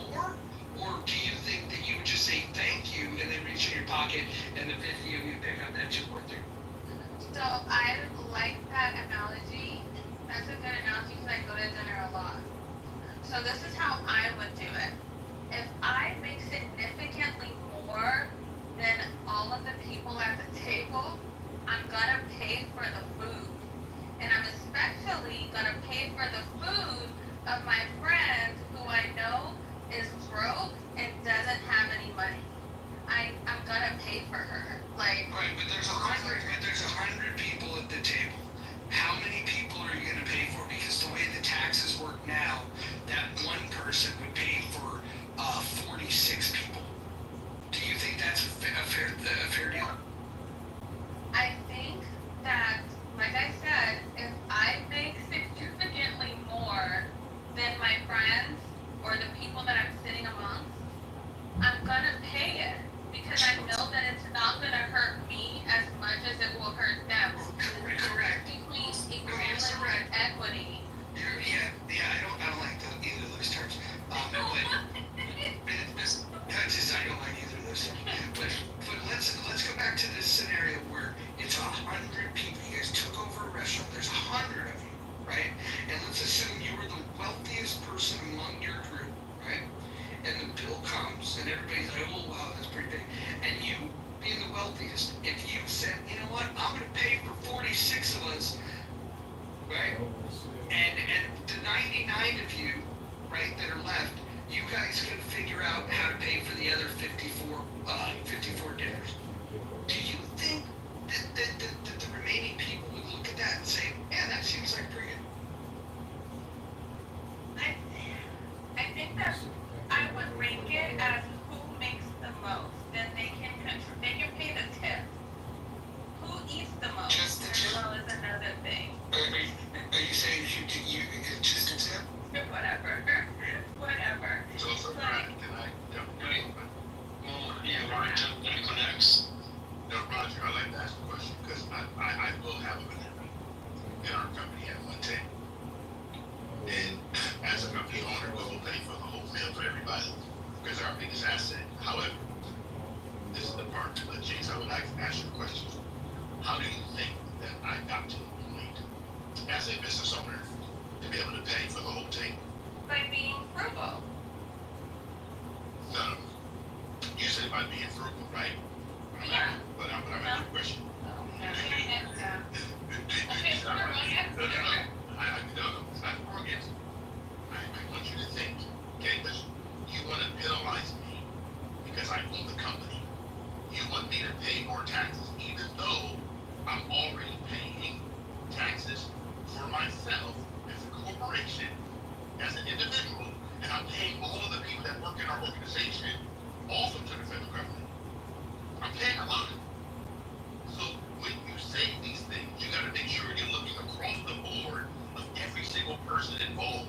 more? Or do you think that you would just say thank you and then reach in your pocket and the 50 of you pick up that 2.3? So I like that analogy. That's a good analogy because I go to dinner a lot. So this is how I would do it. If I make significantly more than all of the people at the table, I'm gonna pay for the food. And I'm especially gonna pay for the food of my friend who I know is broke and doesn't have any money. I'm gonna pay for her. Like, right, but there's 100 people at the table. How many people are you gonna pay for? Because the way the taxes work now, that one person would pay for 46 people. Do you think that's a fair deal? I think that, like I said, if I make significantly more than my friends or the people that I'm sitting amongst, I'm gonna pay it because I know that it's not gonna hurt me as much as it will hurt them. Correct. Between equality and equity. Yeah, I don't like either of those terms. I don't like either of those terms. But let's go back to this scenario where it's 100 people. You guys took over a restaurant. There's 100 of you, right? And let's assume you were the wealthiest person among your group, right? And the bill comes, and everybody's like, oh, wow, that's pretty big. And you, being the wealthiest, if you said, you know what, I'm going to pay for 46 of us, right? And the 99 of you, right, that are left, you guys can figure out how to pay for the other 54 dinners. Do you think that the remaining people would look at that and say, yeah, that seems like pretty good. I think that I would rank it as who makes the most. Then they can pay the tip. Who eats the most? Just the tip. As well as another thing. Are you saying you just a tip? Whatever. So, Ryan, can I jump in? Well, yeah, Ryan, let me go next. No, Roger, I like to ask a question because I will have a banana in our company at one time. And as a company owner, we will pay for the whole meal for everybody because our biggest asset. However, this is the part that James, I would like to ask you a question. How do you think that I got to the point as a business owner to be able to pay for the whole thing? By being frugal. No, you said by being frugal, right? Yeah. But I'm asking a question. No, it's not wrong answer. I want you to think, okay, but you want to penalize me because I own the company. You want me to pay more taxes even though I'm already paying taxes for myself as a corporation, as an individual, and I'm paying all of the people that work in our organization also to the federal government. I'm paying a lot. So when you say these things, you got to make sure you're looking across the board of every single person involved.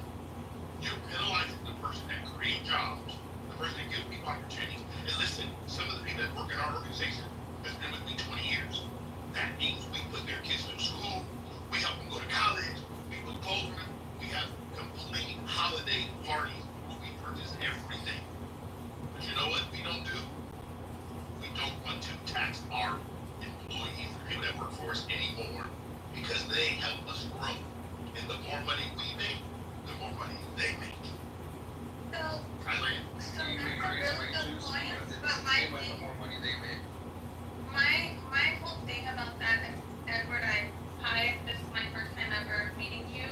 You're penalizing the person that create jobs, the person that gives people opportunities. And listen, some of the people that work in our organization has been with me 20 years. That means we put their kids through school, we help them go to college, we put clothes on them, we have complete holiday parties where we purchase everything. But you know what we don't do? We don't want to tax our employees, the people that work for us anymore, because they help us grow. And the more money we make, the more money they make. So, I land. that's a really good point, but my whole thing about that is, Edward, this is my first time ever meeting you,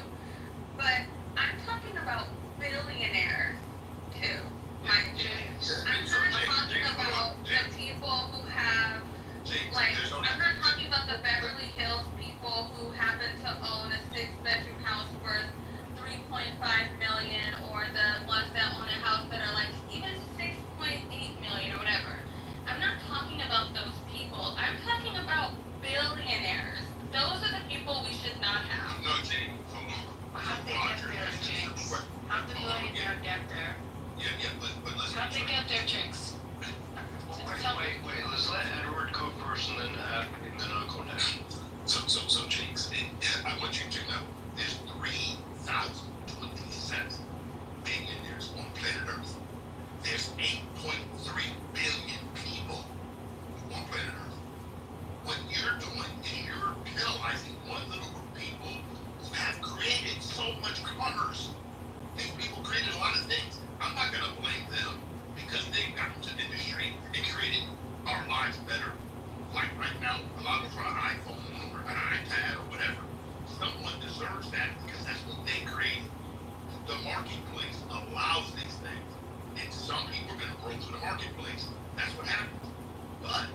but I'm talking about billionaires too, mind you. I'm not talking about the people who have, I'm not talking about the Beverly Hills people who happen to own a 6-bedroom house worth $3.5 million, or the ones that own a house that are like even $6.8 million or whatever. I'm not talking about those people. I'm talking about billionaires. Those are the people we should not have. No, Jane, hold on. How'd they get there, Jinx? How'd the billionaire get there? Yeah, but let's. How'd they get there, Jinx? Wait, let's let Edward go first and then I'll go next. So, Jinx, I want you to know there's 3,027 billionaires on planet Earth. There's 8.3 billion people on planet Earth. What you're doing is you're penalizing one little group of people who have created so much commerce. These people created a lot of things. I'm not going to blame them because they got into the industry and created our lives better. Like right now, a lot of us are on an iPhone or an iPad or whatever. Someone deserves that because that's what they created. The marketplace allows these things. And some people are going to grow through the marketplace. That's what happens. But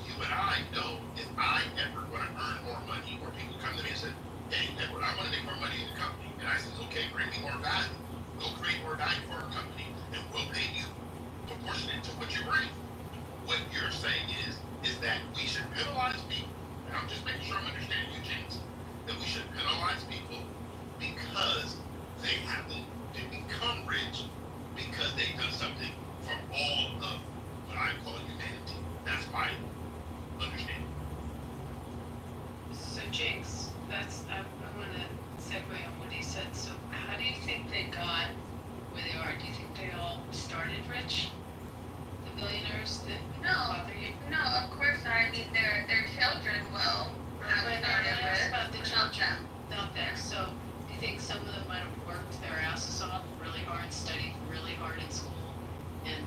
you and I know if I ever want to earn more money, or people come to me and say, hey, Edward, I want to make more money in the company. And I said, okay, bring me more value. We'll create more value for our company, and we'll pay you proportionate to what you bring. What you're saying is that we should penalize people, and I'm just making sure I'm understanding you, James, that we should penalize people because they happen to become rich because they've done something for all of what I call humanity. That's my understanding. So Jinx, I'm gonna segue on what he said. So how do you think they got where they are? Do you think they all started rich? The billionaires that bother you? No, of course not. I mean, their children will have started with. About the children out there. So do you think some of them might have worked their asses off really hard, studied really hard in school, and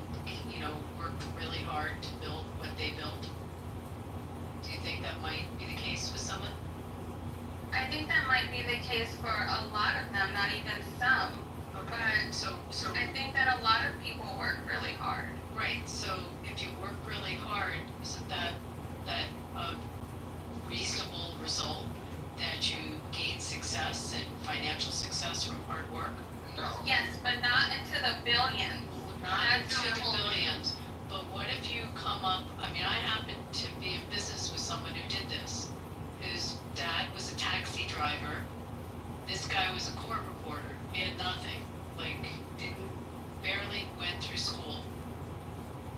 worked really hard to build what they built? Do you think that might be the case with some of them? I think that might be the case for a lot of them, not even some. Okay. But So I think that a lot of people work really hard. right. So if you work really hard, isn't that York. No. Yes, but not into the billions. Not That's into the the whole thing. billions, but what if you come up, I mean, I happen to be in business with someone who did this. His dad was a taxi driver. This guy was a court reporter. He had nothing, like, barely went through school,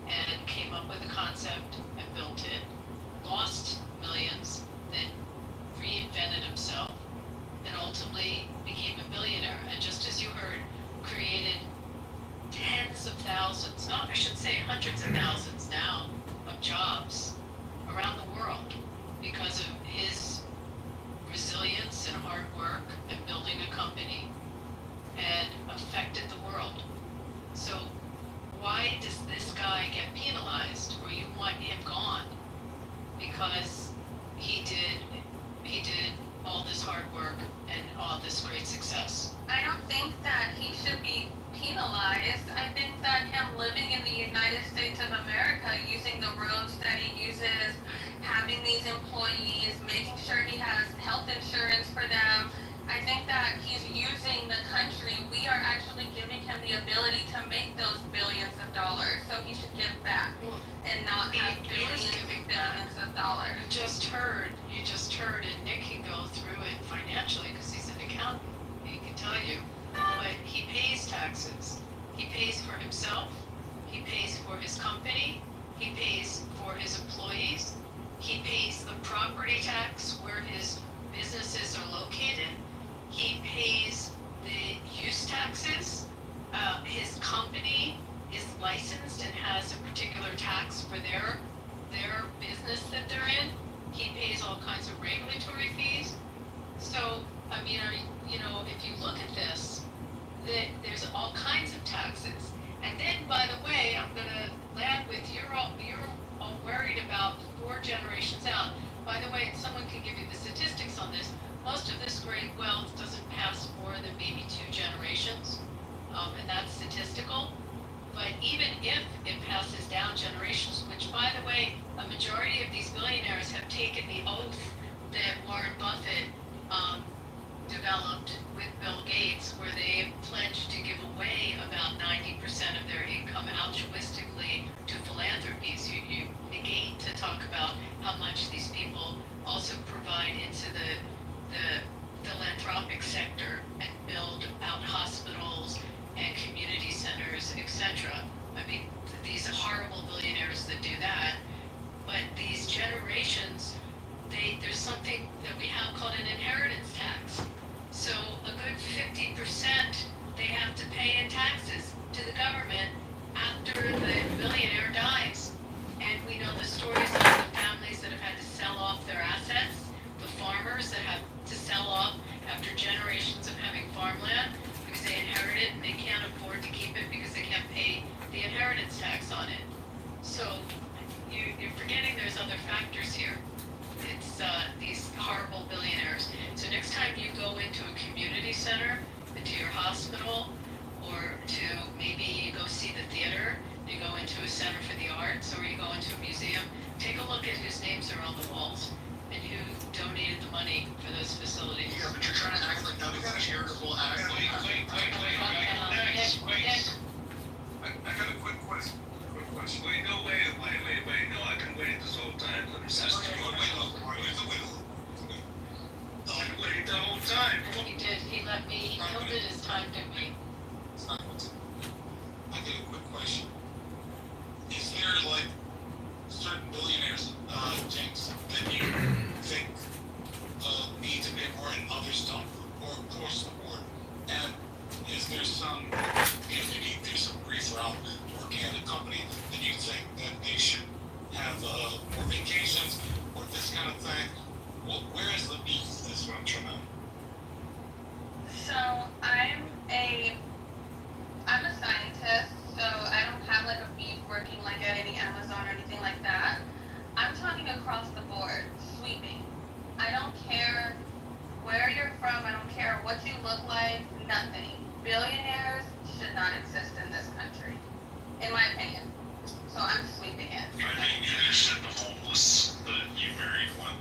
and came up with a concept and built it, lost millions, then reinvented himself, and ultimately became a billionaire. And just as you heard, created tens of thousands, no, I should say hundreds of thousands now, of jobs around the world because of his resilience and hard work and building a company, and affected the world. So why does this guy get penalized, or you want him gone? Because he did all this hard work and all this great success. I don't think that he should be penalized. I think that him living in the United States of America, using the roads that he uses, having these employees, making sure he has health insurance for them, I think that he's using the country. We are actually giving him the ability to make those billions of dollars, so he should give back and not have billions and billions of dollars. You just heard, and Nick can go through it financially because he's an accountant. He can tell you, but he pays taxes. He pays for himself. He pays for his company. He pays for his employees. He pays the property tax where his businesses are located. He pays the use taxes. His company is licensed and has a particular tax for their business that they're in. He pays all kinds of regulatory fees. So, I mean, if you look at this, there's all kinds of taxes. And then, by the way, I'm going to land with you're all worried about 4 generations out. By the way, someone can give you the statistics on this. Most of this great wealth doesn't pass more than maybe 2 generations, and that's statistical. But even if it passes down generations, which, by the way, a majority of these billionaires have taken the oath that Warren Buffett developed with Bill Gates, where they pledged to give away about 90% of their income altruistically to philanthropies. You negate to talk about how much these people also provide into the philanthropic sector and build out hospitals and community centers, etc. I mean, these horrible billionaires that do that. But these generations, there's something that we have called an inheritance tax. So a good 50% they have to pay in taxes to the government after the billionaire dies. And we know the stories of the families that have had to sell off their assets, the farmers that have to sell off after generations of having farmland because they inherit it and they can't afford to keep it because they can't pay the inheritance tax on it. So you're forgetting there's other factors here. It's these horrible billionaires. So next time you go into a community center, into your hospital, or to maybe you go see the theater, you go into a center for the arts, or you go into a museum, take a look at whose names are on the walls and who donated the money for those facilities. Yeah, but you're trying to act like that is a charitable act. Wait. I got a quick question. Wait, no, I've been waiting this whole time. Let me ask you. I've been waiting the whole time. He did. He yielded his time to me. I got a quick question. Is there like certain billionaires, James, that you think need to pay more and others don't, or across the board? And is there some maybe there's some grief around working at a company that you think that they should have more vacations or this kind of thing? Well, where is the beef? That's what I'm trying to. So I'm a scientist, so I don't have like a beef working like at any Amazon or anything like that. I'm talking across the board, sweeping. I don't care where you're from, I don't care what you look like, nothing. Billionaires should not exist in this country, in my opinion. So I'm sweeping it. I think you said the homeless, you married one.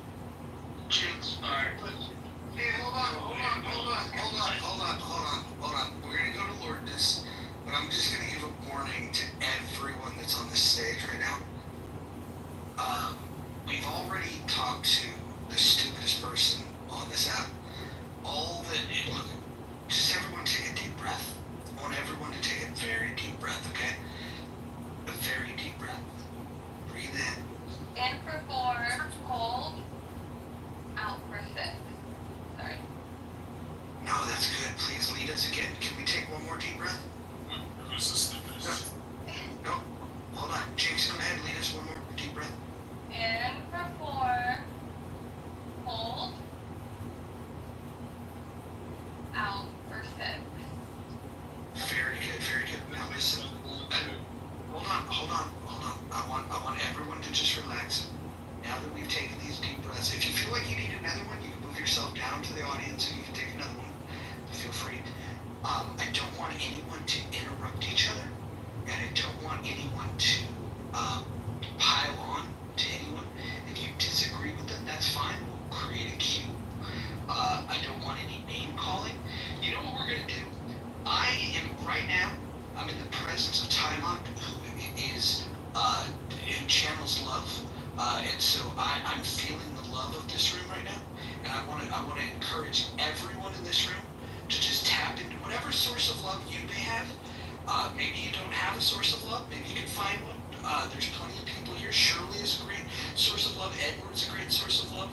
Alright. Hey, hold on. stupidest again. Can we take one more deep breath? Who's the stupidest? No. Hold on. James, go ahead. Lead us one more deep breath. In for 4. Hold. Out for 6. Very good, very good. Now listen. Hold on. I want everyone to just relax. Now that we've taken these deep breaths, if you feel like you need another one, you can move yourself down to the audience and you can take another one. Feel free. I don't want anyone to interrupt each other, and I don't want anyone to pile on to anyone. If you disagree with them, that's fine. We'll create a queue. I don't want any name calling. You know what we're gonna do? Right now, I'm in the presence of Tylon, who is who channels love, and so I'm feeling the love of this room right now, and I want to encourage everyone in this room to just tap into whatever source of love you may have. Maybe you don't have a source of love. Maybe you can find one. There's plenty of people here. Shirley is a great source of love. Edward's a great source of love.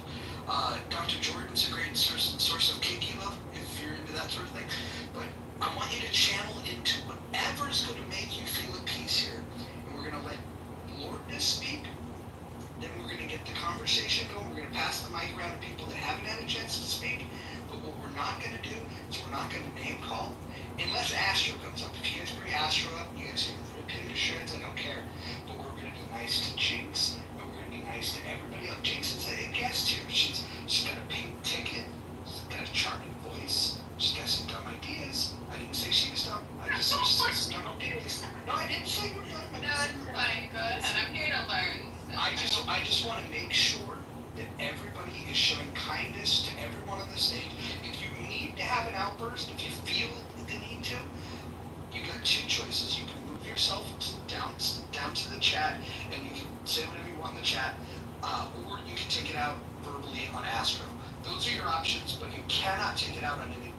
Dr. Jordan's a great source of kinky love, if you're into that sort of thing. But I want you to channel into whatever is going to make you feel at peace here. And we're going to let Lordness speak. Then we're going to get the conversation going. We're going to pass the mic around to people that haven't had a chance to speak. But what we're not going to do is we're not going to name call unless Astro comes up. If you guys bring Astro up, you guys can rip him to shreds. I don't care. But we're going to be nice to Jinx. And we're going to be nice to everybody else. Jinx is a guest here. She's got a pink ticket. She's got a charming voice. She's got some dumb ideas. I didn't say she was dumb. I just said she had some dumb ideas. No, I didn't say you were dumb. No, it's fine. Go ahead. I'm here to learn. I just want to make sure that everybody is showing kindness to everyone on the stage. If you need to have an outburst, if you feel the need to, you got two choices. You can move yourself down to the chat, and you can say whatever you want in the chat, or you can take it out verbally on Astro. Those are your options, but you cannot take it out on any.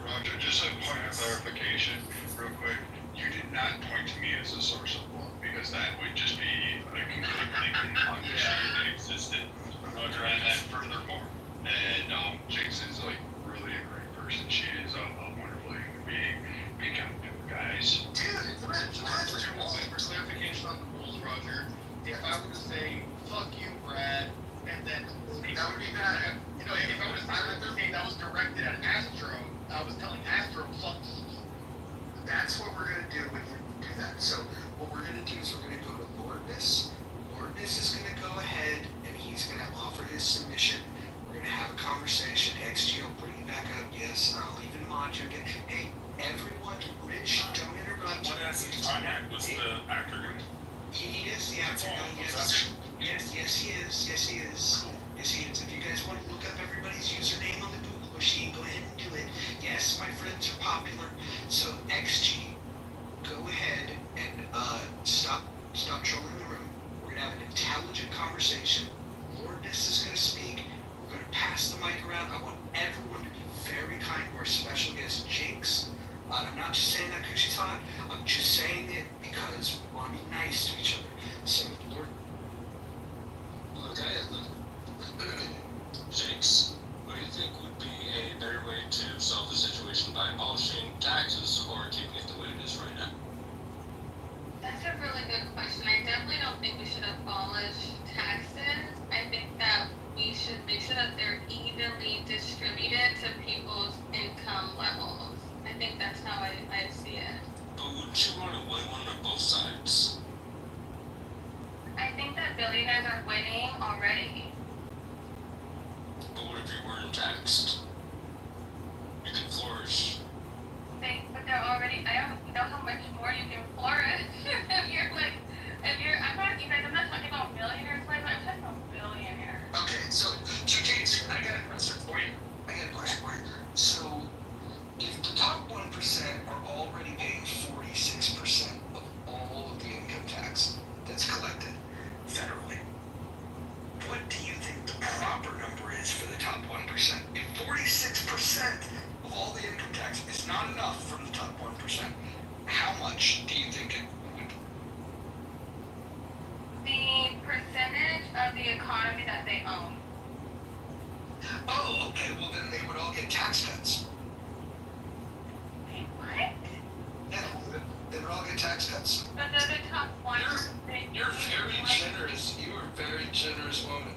Roger, just a point of clarification, real quick. You did not point to me as a source of love, because that would just be a completely understanding that existed. Roger, and then furthermore, and Jinx is like really a great person. She is a wonderful human being. Be kind to her, guys. Dude, for clarification on the rules, Roger, if I were to say, fuck you, Brad, and then that would be bad. You know, if I were to say that was directed at Astro, I was telling Astro, fuck you. That's what we're going to do when we do that. So what we're going to do is we're going to go to Lordness. Lordness is going to go ahead and he's going to offer his submission. We're going to have a conversation. XG, I'll bring you back up. Yes, I'll even mod you again. Hey, everyone, Rich, don't interrupt. What's the actor going to do? He is the actor. Yes, he is. Yes, he is. If you guys want to look up everybody's username on the Google machine, go ahead and do it. Yes, my friends are popular. So XG, go ahead and stop trolling the room. We're gonna have an intelligent conversation. Lordness is gonna speak. We're gonna pass the mic around. I want everyone to be very kind to our special guest Jinx. I'm not just saying that because she's hot. I'm just saying it because we want to be nice to each other. So Lord. Okay. Jinx, what do you think would be a better way to solve the situation by abolishing taxes or keeping it the way it is right now? That's a really good question. I definitely don't think we should abolish taxes. I think that we should make sure that they're evenly distributed to people's income levels. I think that's how I see it. But wouldn't you want to win one on both sides? I think that billionaires are winning already. But what if you weren't taxed? You can flourish. But they're already, I don't know how much more you can flourish. I'm not talking about millionaires, I'm talking about billionaires. Okay, so James, I got a question for you. So, if the top 1% are already paying 46% of all of the income tax that's collected federally, what do you think the proper number is for the top 1%? If 46% of all the income tax is not enough from the top 1%, how much do you think it would be? The percentage of the economy that they own. Oh, okay, well then they would all get tax cuts. get tax cuts. But the top 1%. You're very generous. You are a very generous woman.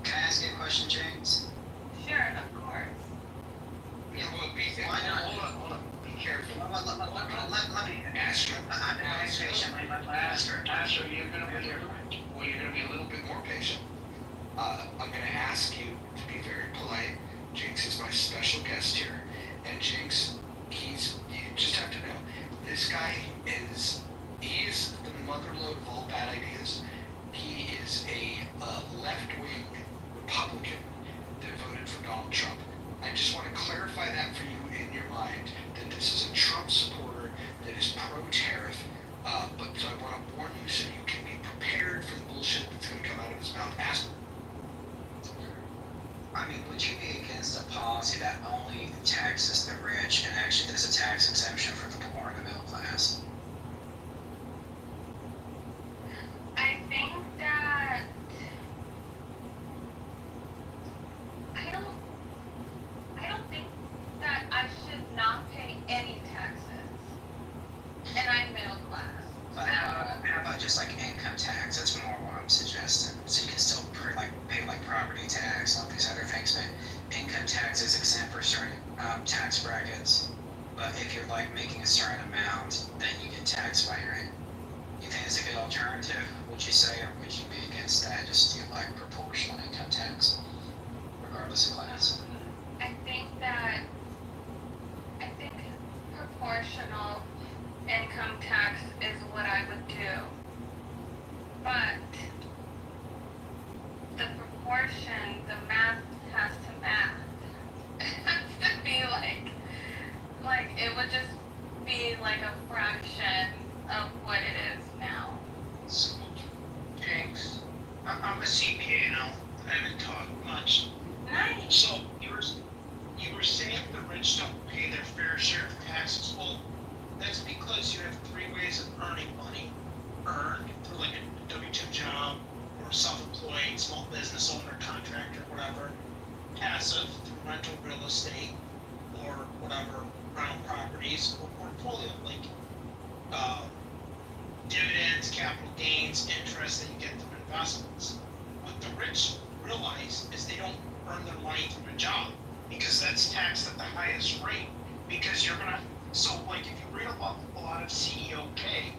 Can I ask you a question, James? Sure, of course. Yeah, well, Why not? Hold on. Be careful. Let me ask you. I'm patient. Asher, you're gonna be a little bit more patient. I'm gonna ask you to be very polite. Jinx is my special guest here, and Jinx, you just have to know, this guy is the motherlode of all bad ideas. He is a left-wing Republican that voted for Donald Trump. I just want to clarify that for you in your mind, that this is a Trump supporter that is pro-tariff, but so I want to warn you so you can be prepared for the bullshit that's going to come out of his mouth. I mean, would you be against a policy that only taxes the rich and actually there's a tax exemption for the poor and the middle class? I think that I don't think that I should not pay any taxes, and I'm middle class. But how about just like income tax? That's more what I'm suggesting. So you can still pay like property tax, all these other things, but income tax is exempt for certain tax brackets. But if you're like making a certain amount, then you get taxed by your income. You think it's a good alternative, would you say, or would you be against that? Just do like proportional income tax, regardless of class? I think proportional income tax is what I would do. But the proportion, the math has to math. It has to be like it would just be like a fraction of what it is now. So, Jinx, I'm a CPA now. I haven't taught much. Nice. So you were saying the rich don't pay their fair share of taxes. Well, that's because you have three ways of earning money. Earned through like a W-2 job, or self-employed, small business owner, contractor, whatever. Passive through rental real estate, or whatever, rental properties, or portfolio, like dividends, capital gains, interest that you get through investments. What the rich realize is they don't earn their money through a job, because that's taxed at the highest rate. Because you're gonna, so like if you read about a lot of CEO pay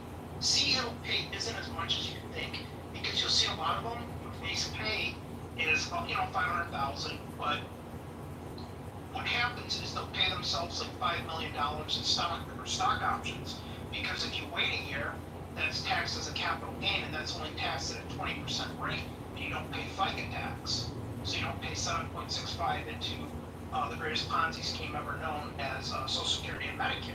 isn't as much as you think, because you'll see a lot of them, base pay is about, $500,000, but what happens is they'll pay themselves like $5 million in stock options, because if you wait a year, that's taxed as a capital gain, and that's only taxed at a 20% rate, and you don't pay FICA tax. So you don't pay 7.65 into the greatest Ponzi scheme ever known as Social Security and Medicare.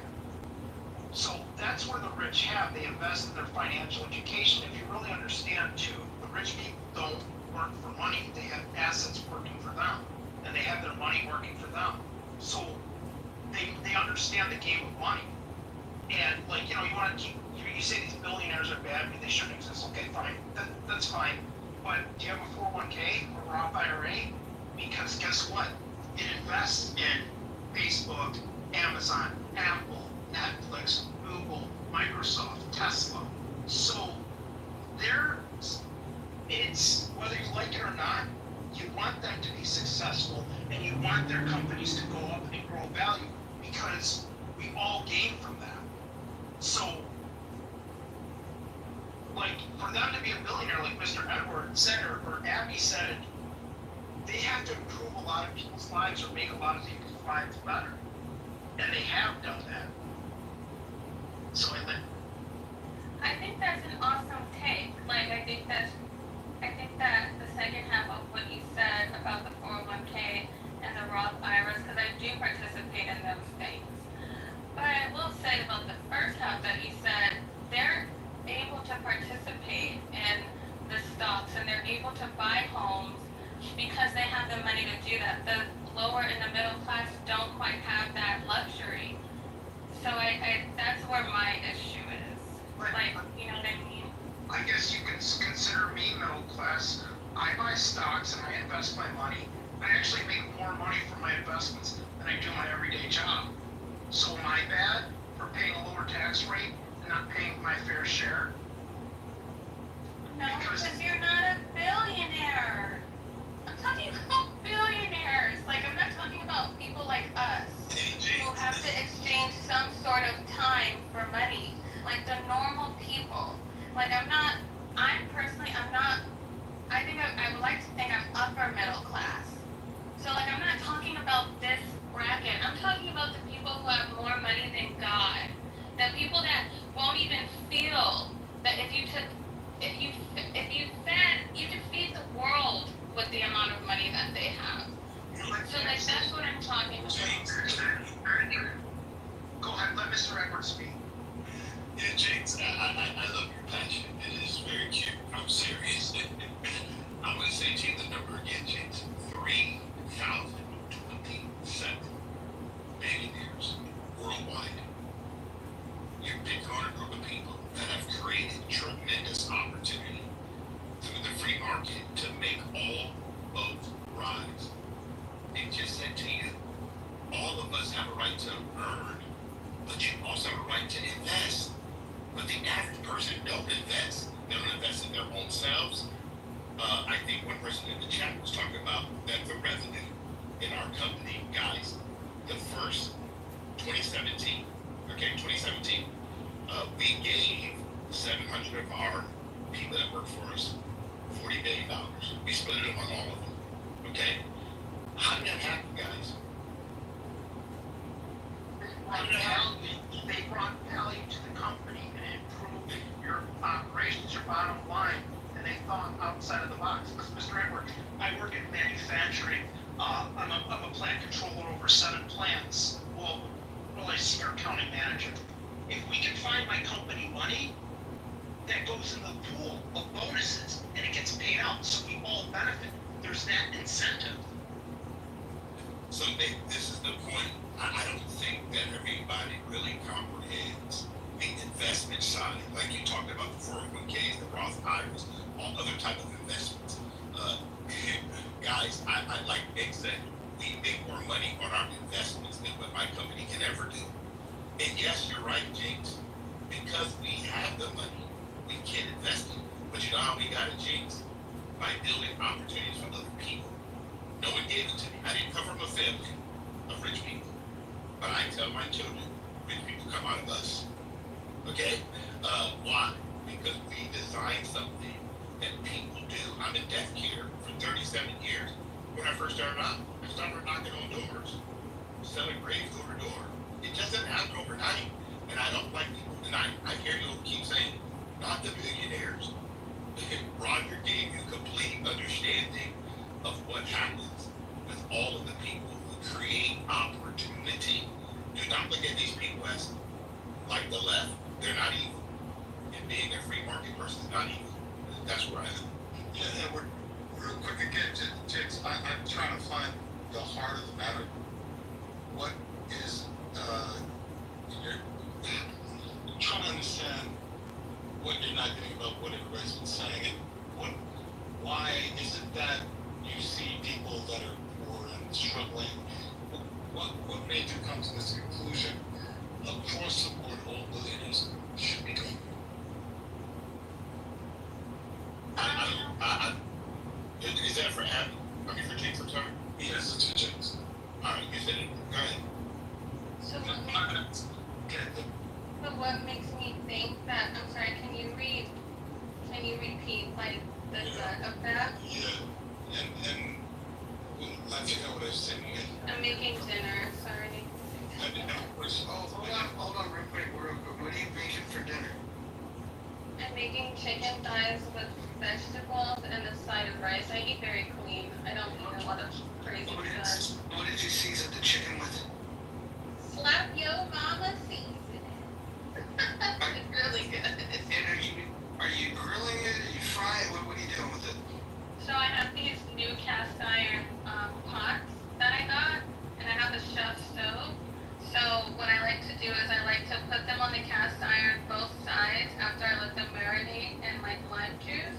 So that's where the rich have. They invest in their financial education. If you really understand too, the rich people don't work for money. They have assets working for them, and they have their money working for them. So they understand the game of money. And you want to keep, you say these billionaires are bad, they shouldn't exist. Okay, fine, that's fine. But do you have a 401k or Roth IRA? Because guess what? It invests in Facebook, Amazon, Apple, Netflix, Google, Microsoft, Tesla. So it's whether you like it or not, you want them to be successful, and you want their companies to go up and grow value, because we all gain from that. So, for them to be a billionaire, like Mr. Edwards said, or Abby said, they have to improve a lot of people's lives or make a lot of people's lives better. And they have done that. So I think that's an awesome take. I think that the second half of what you said about the 401k and the Roth IRAs, because I do participate in those things. But I will say about the first half that you said, they're able to participate in the stocks and they're able to buy homes because they have the money to do that. The lower and the middle class don't quite have that luxury. So I that's where my issue is. You know what I mean? I guess you can consider me middle class. I buy stocks and I invest my money. I actually make more money from my investments than I do my everyday job. So am I bad? share? No, because you're not a billionaire. I'm talking about billionaires. Like, I'm not talking about people like us who have to exchange some sort of time for money. Like the normal people. Like, I'm not, I think I would like to think I'm upper middle class. So, like, I'm not talking about this bracket. I'm talking about the people who have more money than God. The people that won't even feel that if you fed, you could feed the world with the amount of money that they have. So, like, that's what I'm talking about. Go ahead, let Mr. Edwards speak. Yeah, James, I love your passion. It is very cute. I'm serious. I'm going to say to you the number again, James. 3,027 millionaires worldwide. You're picking on a group of people that have created tremendous opportunity through the free market to make all boats rise. It just said to you, all of us have a right to earn, but you also have a right to invest. But the average person don't invest. They don't invest in their own selves. I think one person in the chat was talking about that the revenue in our company, guys, the first 2017, we gave 700 of our people that work for us $40 billion. We split it among all of them. Okay? How did that happen, guys? They brought value to the company and improved your operations, your bottom line, and they thought outside of the box. Mr. Edwards, I work in manufacturing. I'm a plant controller over 7 plants. Well, I senior accounting manager. If we can find my company money, that goes in the pool of bonuses and it gets paid out, so we all benefit. There's that incentive. So this is the point. I don't think that everybody really comprehends the investment side. Like you talked about the 401ks, the Roth IRAs, all other type of investments. Guys, I like Nick said, we make more money on our investments than what my company can ever do. And yes, you're right, James. Because we have the money, we can invest it. But you know how we got it, James? By building opportunities for other people. No one gave it to me. I didn't come from a family of rich people. But I tell my children, rich people come out of us. Okay? Why? Because we designed something that people do. I'm in death care for 37 years. When I first started out, I started knocking on doors, selling graves door to door. It just doesn't happen overnight. And I don't like people. And I hear you keep saying, not the millionaires. Roger gave you complete understanding of what happens with all of the people who create opportunity. Do not look at these people as like the left. They're not evil. And being a free market person is not evil. That's where I am. Yeah, and we're real quick again, James. I'm trying to find the heart of the matter. What is you're trying to understand what you're not getting about what everybody's been saying, and why is it that you see people that are poor and struggling? What made you come to this conclusion? Across the board, all billionaires should be doing. Is that for Abby? I mean for James, I'm sorry? Yes, it's for James. Alright, you said it. Go ahead. So what makes me think that, I'm sorry, can you repeat like the gut of that? Yeah, and I forget what I was saying again. I'm making dinner, sorry. Hold on real quick. What are you making for dinner? I'm making chicken thighs with vegetables and a side of rice. I eat very clean. I don't eat a lot of crazy stuff. What did you season the chicken with? Slap yo mama season. It's really good. And are you grilling it? Are you frying it? What are you doing with it? So I have these new cast iron pots that I got, and I have a chef stove. So what I like to do is I like to put them on the cast iron both sides after I let them marinate in like lime juice.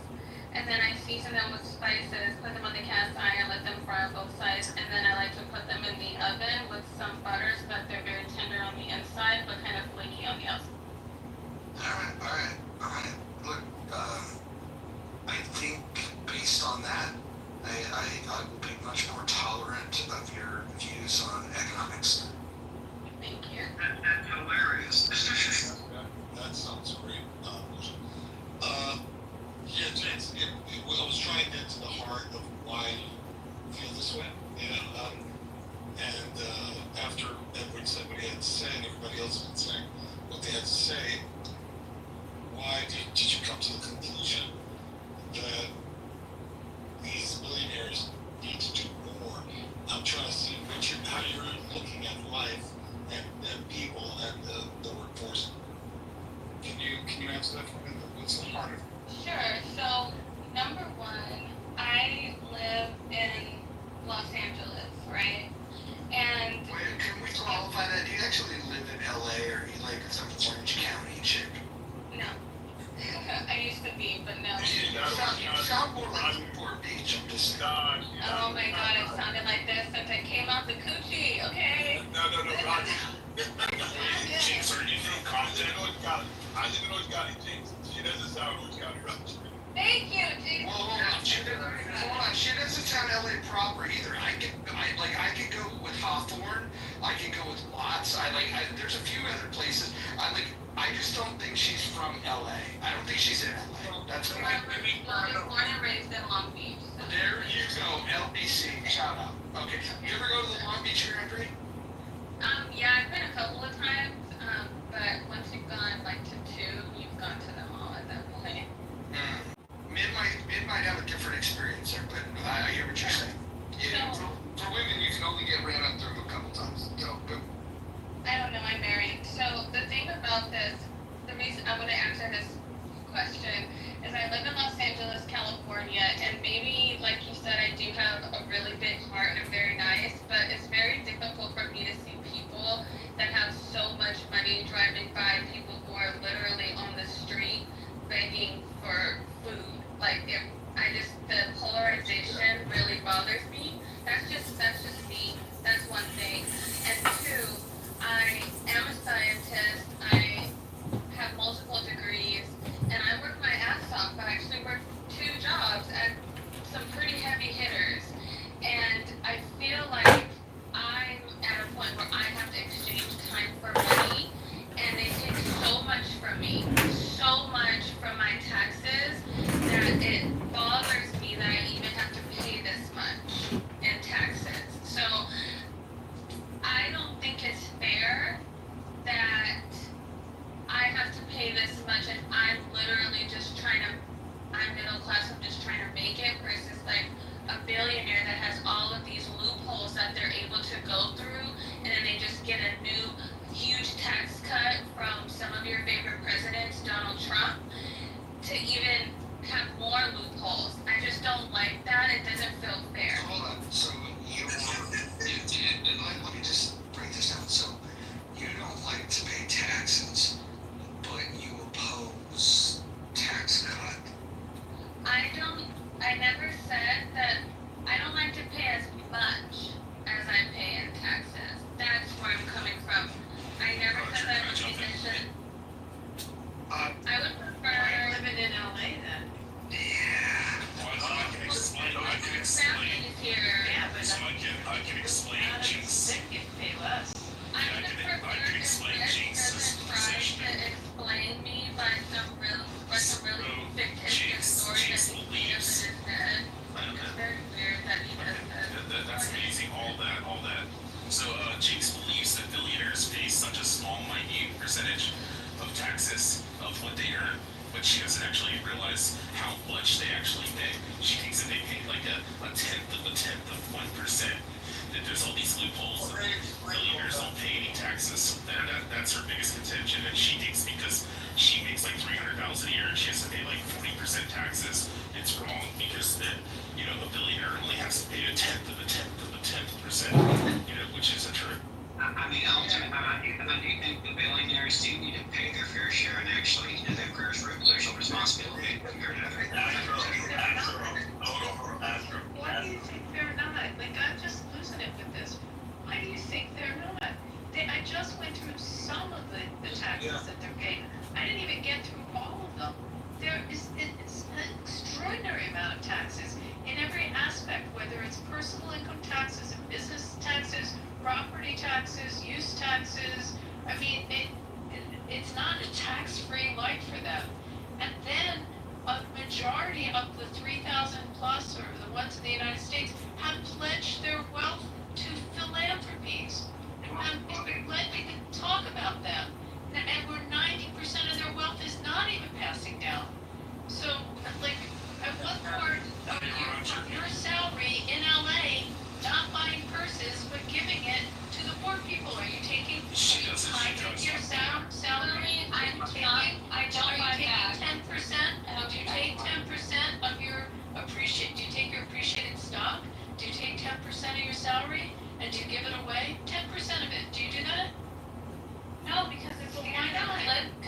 And then I season them with spices, put them on the cast iron, let them fry on both sides, and then I like to put them in the oven with some butter so that they're very tender on the inside but kind of flaky on the outside. Alright. I will be much more tolerant of your views on economics. Thank you. That's hilarious. That sounds great. Yeah, James, I was trying to get to the heart of why you feel this way, you know, after Edward said what he had to say and everybody else had been saying what they had to say, why did you come to the conclusion that these billionaires need to do more? I'm trying to see how you're looking at life and people and the workforce. Can you answer that for me? What's the heart of it? Sure. So, number one, I live in Los Angeles, right? And Wait, can we qualify that? Do you actually live in LA or are you like some Orange County chick? no, I used to be, but no. You sound more like Newport Beach, I'm just saying. Oh my God, it sounded like this since I came off the coochie. Okay. No, God. Jinx, are you from Compton? I live in Orange County, Jinx. She doesn't sound Orange County, right? Thank you, James. Well, hold on. She doesn't sound LA proper either. I could go with Hawthorne. I could go with Watts. There's a few other places. I just don't think she's from LA. I don't think she's in LA. That's what I mean. I was born and raised in Long Beach. So. There you go, LBC. Shout out. Okay. You ever go to the Long Beach Grand Prix? Yeah, I've been a couple of times. But once you've gone like to two, you've gone to them all at that point. Mid might have a different experience there, but I hear what you're saying. Yeah, for women, you can only get ran up through a couple times. So, I don't know, I'm married. So the thing about this, the reason I'm going to answer this question is I live in Los Angeles, California, and maybe, like you said, I do have a really big heart and I'm very nice, but it's very difficult for me to see people that have so much money driving by, people who are literally on the street begging for food. The polarization really bothers me. That's just me. That's one thing. And two, I am a scientist. I have multiple degrees, and I work my ass off. I actually work 2 jobs at some pretty heavy hitters, and I feel like I'm at a point where I have to exchange time for money, and they take so much from me, so much from my taxes, that it bothers me that I even have to pay this much in taxes. So I don't think it's fair that I have to pay this much and I'm literally just I'm middle class, I'm just trying to make it, versus like a billionaire that has all of these loopholes that they're able to go through, and then they just get a new huge tax cut from some of your favorite presidents, Donald Trump, to even have more loopholes. I just don't like that. It doesn't feel fair. So hold on. So you let me just break this down. So you don't like to pay taxes, but you oppose tax cut. I never said that. I don't like to pay as much as I pay in taxes. That's where I'm coming from. I never said that I should. I would prefer living in LA then. Yeah. I can explain. Here. Yeah, but I can explain Jinx. Pay less. I would prefer if Jinx doesn't try to explain me by some really fictitious story that he made up in his head. It's very weird that he does that. That's amazing. All that. So Jinx believes that billionaires pay such a small, minute percentage of taxes of what they earn, but she doesn't actually realize how much they actually pay. She thinks that they pay like a tenth of 1%. That there's all these loopholes and billionaires don't pay any taxes. That's her biggest contention, and she thinks because she makes like $300,000 a year and she has to pay like 40% taxes, it's wrong, because then a billionaire only has to pay a tenth of a percent, which isn't true. I mean, ultimately, I do think the billionaires do need to pay their fair share and actually their fair social responsibility compared to other. Why do you think they're not? Like, I'm just losing it with this. Why do you think they're not? I just went through some of the taxes that they're paying. I didn't even get through all of them. It's an extraordinary amount of taxes in every aspect. whether it's personal income taxes and business taxes, property taxes, use taxes. I mean, it's not a tax-free life for them. And then a majority of the 3,000 plus, or the ones in the United States, have pledged their wealth to philanthropies. And we can talk about them. And where 90% of their wealth is not even passing down. So, like, at what part of your salary in LA, not buying purses, but giving it to the poor people? Are you taking your salary? I don't buy that. 10%? Do you take 10% of your do you take your appreciated stock? Do you take 10% of your salary and do you give it away? 10% of it. Do you do that? No, because it's Well, why not?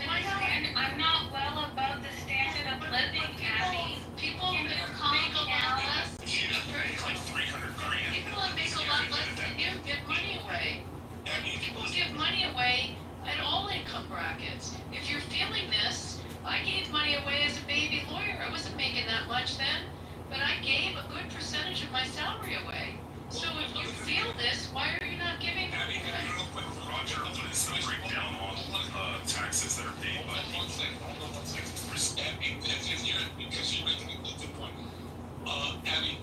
Why not? I'm not well above the standard of living, Abby. People Can make you a calm lot down? less. It's like 300 grand. People that make a lot less than you give money away. People give money away at all income brackets. If you're feeling this, I gave money away as a baby lawyer. I wasn't making that much then, but I gave a good percentage of my salary away. So if you feel this, why are you not giving? Abby, real quick, Roger, it's a breakdown on taxes that are paid by One second. Abby, if you're, because you're making a good point. Abby,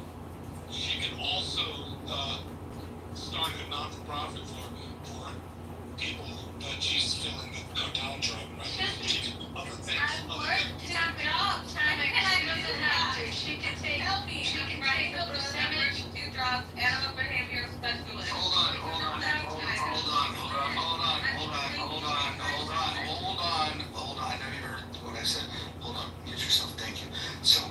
she can also start a non-for-profit for people that she's feeling that are downtrodden, right? She can do other things. I work two jobs. She can take. She can write the percentage, 2 jobs, and I'm a behavioral specialist. Hold on. I know you heard what I said. Hold on, get yourself, thank you. So,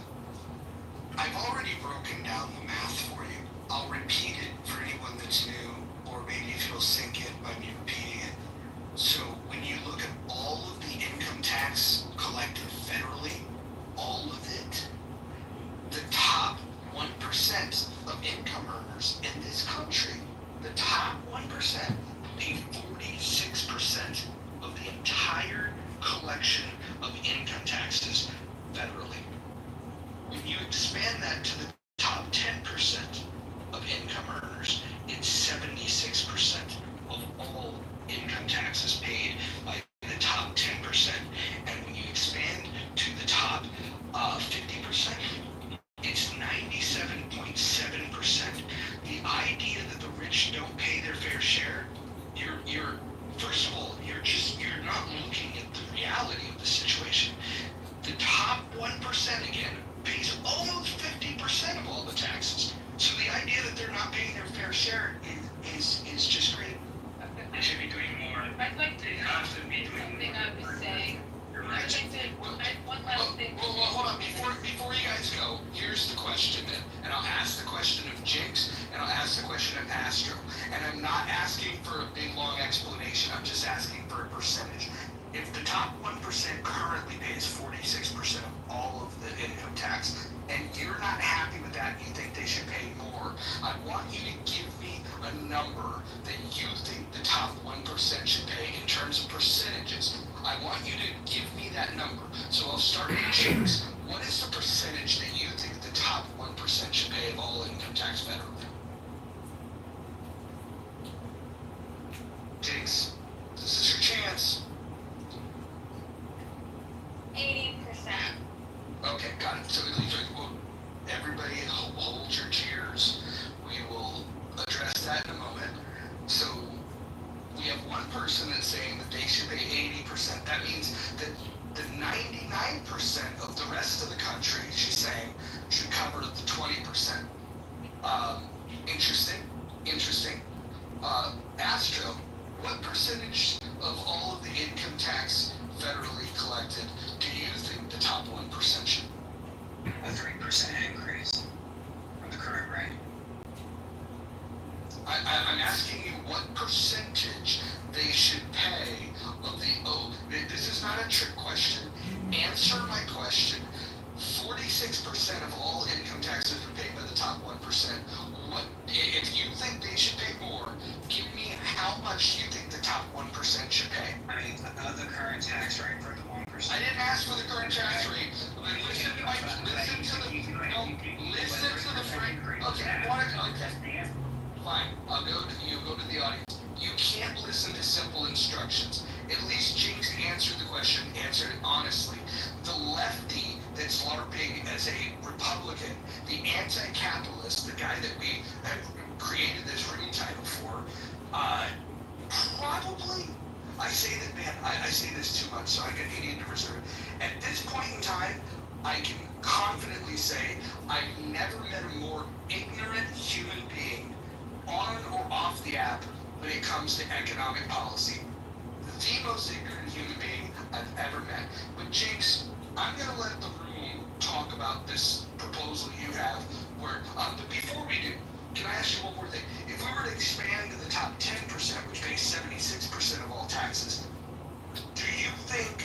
I've already broken down the math for you. I'll repeat it for anyone that's new, or maybe if you'll sink in by me repeating it. So, when you look at all of the income tax collected federally, all of it, the top 1% of income earners in this country, the top 1% pay 46% of the entire collection of income taxes federally. When you expand that to the top 10% of income earners, it's 76% of all income taxes paid by the top 10%. And when you expand to the top 50%, it's 97.7%. The idea that the rich don't pay their fair share, you're first of all, you're not looking at the reality of the situation. The top 1% again pays almost 50% of all the taxes. So the idea that they're not paying their fair share is just great. They should be doing more. I'd like to have something I would say. One last thing. Well, hold on. Before you guys go, here's the question, and I'll ask the question of Jinx, and I'll ask the question of Astro. And I'm not asking for a big, long explanation. I'm just asking for a percentage. If the top 1% currently pays 46% of all of the income tax, and you're not happy with that, you think they should pay more, I want you to give me a number that you think the top 1% should pay in terms of percentages. I want you to give me that number. So I'll start with Jinx. What is the percentage that you think the top 1% should pay of all income tax federally? Jinx, this is your chance. 80%. Okay, got it. So well, everybody hold your cheers. We will address that in a moment. So we have one person that's saying that they should pay 80%. That means that the 99% of the rest of the country, she's saying, should cover the 20%. Interesting. Astro, what percentage of all of the income tax federally collected do you think the top 1% should? A 3% increase from the current rate. I'm asking you what percentage they should pay of the, this is not a trick question. Answer my question. 46% of all income taxes are paid by the top 1%. What, if you think they should pay more, give me how much you think the top 1% anti-capitalist, the guy that we have created this room title for, probably, I say that, man, I say this too much, so I need to reserve it. At this point in time, I can confidently say I've never met a more ignorant human being on or off the app when it comes to economic policy. The most ignorant human being I've ever met. But Jinx, I'm going to let the room talk about this proposal you have. But before we do, can I ask you one more thing? If we were to expand to the top 10%, which pays 76% of all taxes, do you think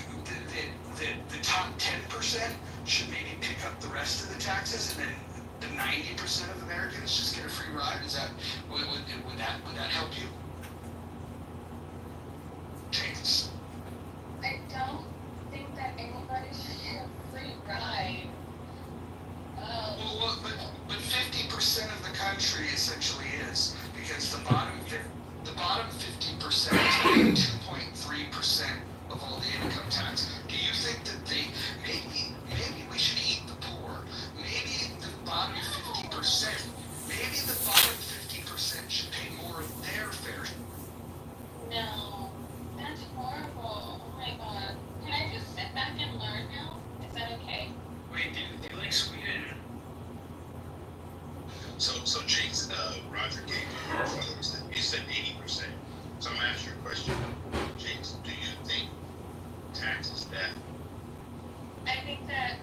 that the top 10% should maybe pick up the rest of the taxes, and then the 90% of Americans just get a free ride? Is that would that help you? Jinx. I don't think that anybody should get a free ride. Well, but 50% of the country essentially is, because the bottom 50% is paying 2.3% of all the income tax. Do you think that maybe we should eat the poor? Maybe the bottom 50%, maybe the bottom 50% should pay more of their fair. No, that's horrible. Oh my god. Can I just sit back and learn now? Is that okay? Wait, do you like Sweden? So Jinx, Roger gave you said 80%. So I'm gonna ask you a question. Jinx, do you think tax is theft? I think that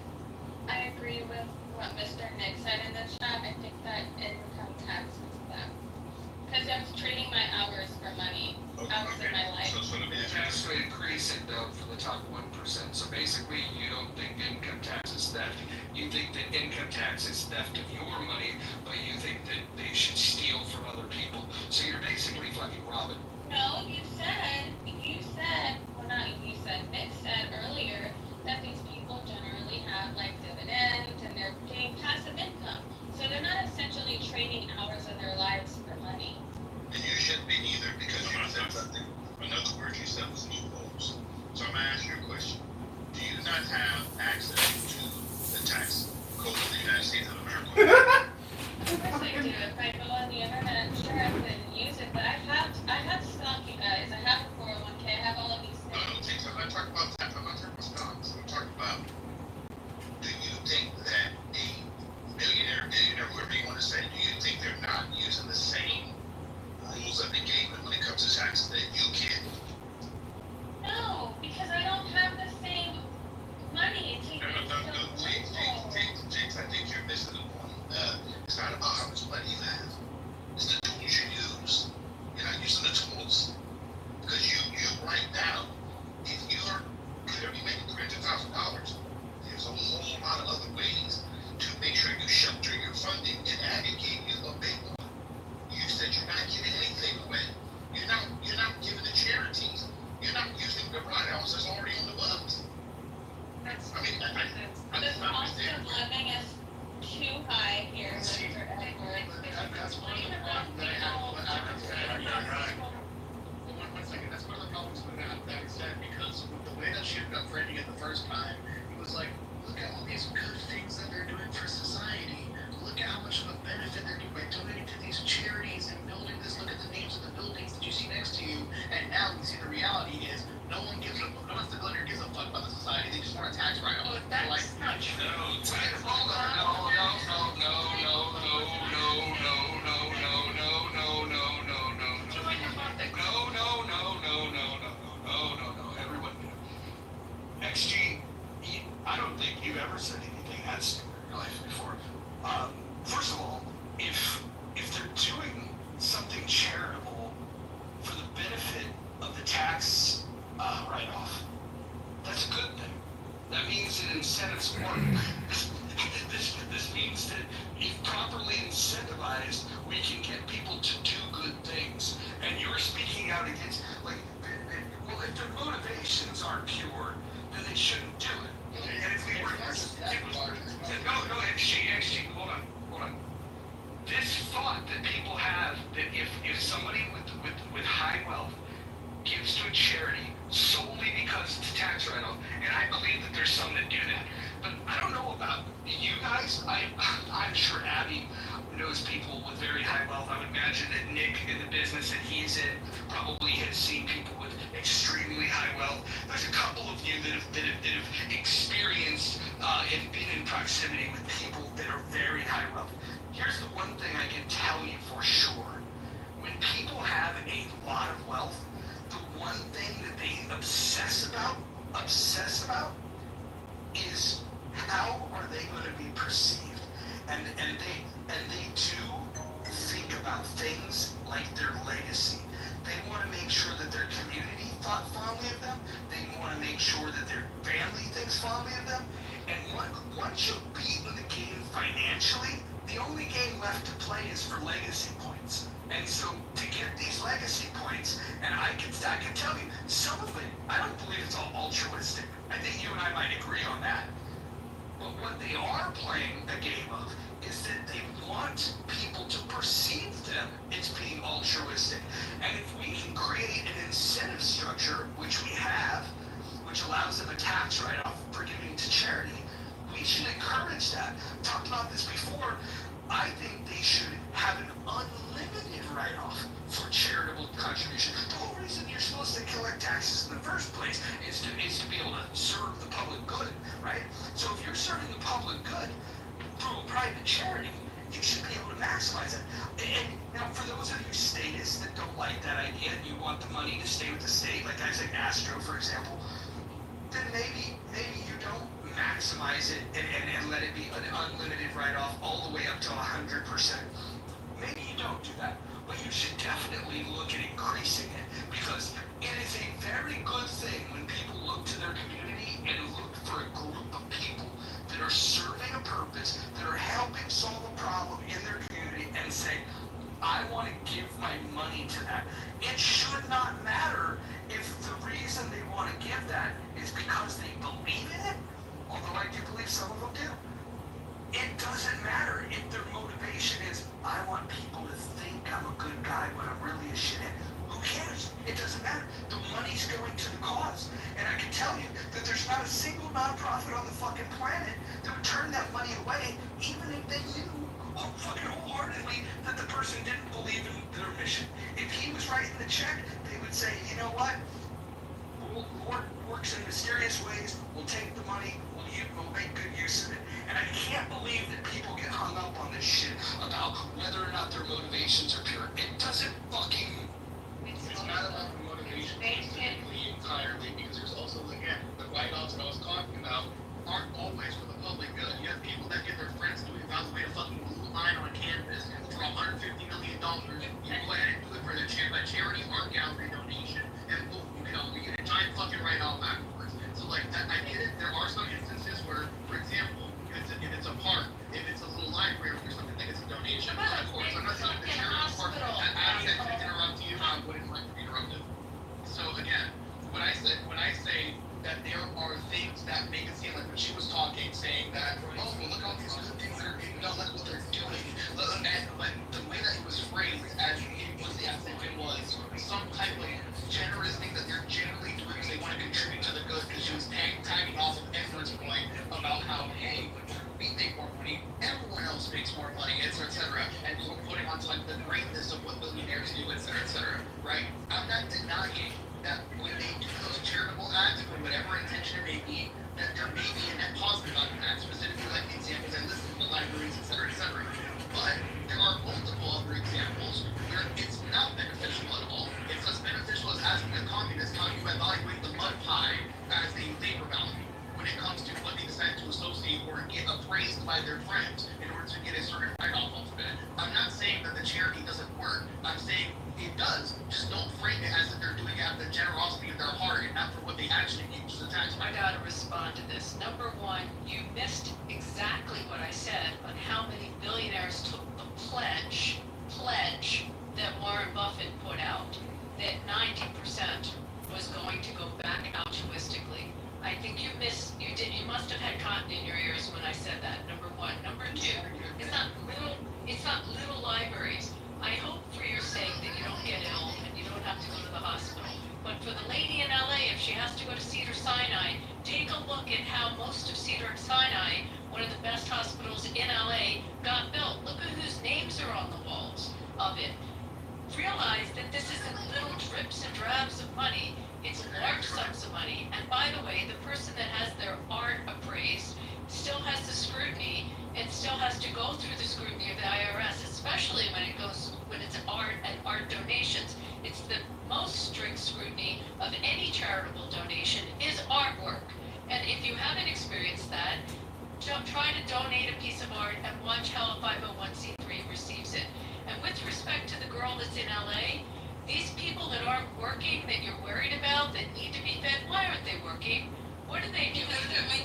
I agree with what Mr. Nick said in the chat. I think that income tax is theft. Because I'm trading my hours for money. Hours of my life. So let me ask you. Tax would increase it though for the top 1%. So basically, you don't think income tax is theft. You think that income tax is theft of your money, but you think that they should steal from other people. So you're basically fucking robbing. No, you said, well not you said, Nick said earlier that these people generally have like dividends and they're getting passive income. So they're not essentially trading hours of their lives for money. And you shouldn't be either, because you said something. Another word you said was loopholes. So I'm gonna ask you a question. Do you not have access to the tax code of the United States of America? Of course I do. If I go on the internet, sure I can use it, but I have stock, you guys. I have a 401k. I have all of these No, things. I'm not talking about that. I'm not talking about stocks. I'm talking about, do you think that a millionaire, billionaire, whatever you want to say, do you think they're not using the same rules of engagement when it comes to taxes that you can? No, because I don't have the same money. No, Jinx, I think you're missing the point. It's not about how much money you have. It's the tools you use. You're not using the tools. Because you right now, if you're clearly making $300,000, there's a whole lot of other ways to make sure you shelter your funding, and Abby gave you a big one. You said you're not giving anything away. You're not giving to charities. You're not using the write-offs that's already on the books. The cost of living is too high here, Mr. Edwards. That's one of the problems that I have. One second, that's one of the problems with that said, because the way that she ended up framing it the first time, it was like, look at all these good things that they're doing for society. Look at how much of a benefit they're doing by donating to these charities and building this. Look at the names of the buildings that you see next to you. And now you see the reality is no one gives a fuck. No one's the glitter gives a fuck about the society. They just want a tax write-off. That's like, not true. XG, I don't think you've ever said anything that stupid in your life before. First of all, if they're doing something charitable for the benefit of the tax write-off, that's a good thing. That means that incentives work. This means that if properly incentivized, we can get people to do good things. And you're speaking out against, like, well, if their motivations aren't pure, then they shouldn't do it. And if we were, no, XG, hold on. This thought that people have that if somebody with high wealth gives to a charity solely because it's a tax write-off, and I believe that there's some that do that, but I don't know about you guys. I I'm sure Abby knows people with very high wealth. I would imagine that Nick, in the business that he's in, probably has seen people with extremely high wealth. There's a couple of you that have experienced and been in proximity with people that are very high wealth. Here's the one thing I can tell you for sure. When people have a lot of wealth, the one thing that they obsess about is how are they going to be perceived. And they do think about things like their legacy. They want to make sure that their community thought fondly of them. They want to make sure that their family thinks fondly of them. And once you beat in the game financially, the only game left to play is for legacy points. And so to get these legacy points, and I can tell you, some of it, I don't believe it's all altruistic. I think you and I might agree on that. But what they are playing a game of is that they want people to perceive them as being altruistic. And if we can create an incentive structure, which we have, which allows them a tax write-off for giving to charity, we should encourage that. I've talked about this before. I think they should have an unlimited write-off for charitable contribution. The whole reason you're supposed to collect taxes in the first place is to be able to serve the public good, right? So if you're serving the public good through a private charity, you should be able to maximize it. And now, for those of you statists that don't like that idea and you want the money to stay with the state, like I said, Astro, for example, then maybe you don't maximize it and let it be an unlimited write-off all the way up to 100%. Maybe you don't do that, but you should definitely look at increasing it, because it is a very good thing when people look to their community and look for a group of people that are serving a purpose, that are helping solve a problem in their community, and say, I want to give my money to that. It should not matter if the reason they want to give that is because they believe in it, although I do believe some of them do. It doesn't matter if their motivation is, I want people to think I'm a good guy when I'm really a shithead. Who cares? It doesn't matter. The money's going to the cause. And I can tell you that there's not a single nonprofit on the fucking planet that would turn that money away, even if they knew fucking wholeheartedly that the person didn't believe in their mission. If he was writing the check, they would say, you know what? Lord works in mysterious ways. We'll take the money. We'll make good use of it. And I can't believe that people get hung up on this shit about whether or not their motivations are pure. It doesn't fucking... It's not about the motivation specifically entirely, because there's also, again, the write-offs that I was talking about aren't always for the public good. You have people that get their friends to evaluate a fucking blue line on canvas for $150 million. You go ahead and do it for the charity art gallery donation, and boom, we get a giant fucking write-off afterwards. So like that, I get it. There are some instances where, for example, if it's a park, if it's a little library or something that gets a donation, but of course, I'm not saying the charity part. I didn't interrupt you. I wouldn't like to be interrupted. So again, when I say that there are things that make it seem like when she was talking, saying that, oh, well, look at all these other things that are being done, look what they're doing. And when the way that it was phrased, as was the it was some type of generous thing that they're generally doing because they want to contribute to the good, because she was tagging off of Edward's point about how, hey, we make more money, everyone else makes more money, et cetera, and putting onto like the greatness of what billionaires do, et cetera, right? I'm not denying that when they do those charitable acts, for whatever intention it may be, that there may be a net positive on that, specifically like the examples I listed, the libraries, et cetera, et cetera. But there are multiple other examples where it's not beneficial at all. It's as beneficial as asking a communist how you evaluate the mud pie as a labor value when it comes to what they decide to associate or get appraised by their friends in order to get a certain write-off off of it. I'm not saying that the charity doesn't work. I'm saying it does. Just don't frame it as if they're doing it out of the generosity of their heart and not for what they actually need to the tax. I gotta respond to this. Number one, you missed exactly what I said on how many billionaires took the pledge that Warren Buffett put out, that 90% was going to go back altruistically. I think you must have had cotton in your ears when I said that, number one. Number two, it's not little libraries. I hope for your sake that you don't get ill and you don't have to go to the hospital. But for the lady in LA, if she has to go to Cedar-Sinai, take a look at how most of Cedar-Sinai, when one of the best hospitals in LA got built. Look at whose names are on the walls of it. Realize that this isn't little drips and drabs of money. It's large sums of money. And by the way, the person that has their art appraised still has the scrutiny and still has to go through the scrutiny of the IRS, especially when it's art and art donations. It's the most strict scrutiny of any charitable donation is artwork. And if you haven't experienced that, try to donate a piece of art and watch how a 501c3 receives it. And with respect to the girl that's in LA, these people that aren't working, that you're worried about, that need to be fed, why aren't they working? What are they doing?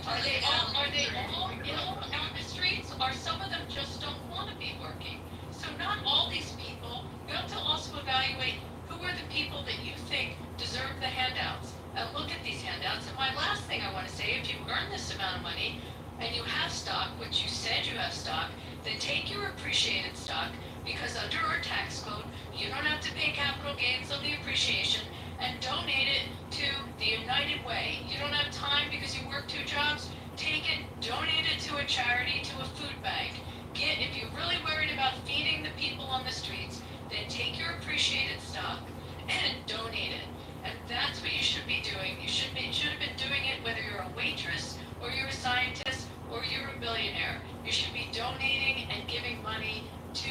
Are they all ill on the streets? Or some of them just don't want to be working? So not all these people, you have to also evaluate who are the people that you think deserve the handouts. And look at these handouts. And my last thing I want to say, if you earn this amount of money and you have stock, which you said you have stock, then take your appreciated stock, because under our tax code, you don't have to pay capital gains on the appreciation, and donate it to the United Way. You don't have time because you work 2 jobs, take it, donate it to a charity, to a food bank. If you're really worried about feeding the people on the streets, then take your appreciated stock and donate it. And that's what you should be doing. You should have been doing it whether you're a waitress or you're a scientist or you're a billionaire. You should be donating and giving money to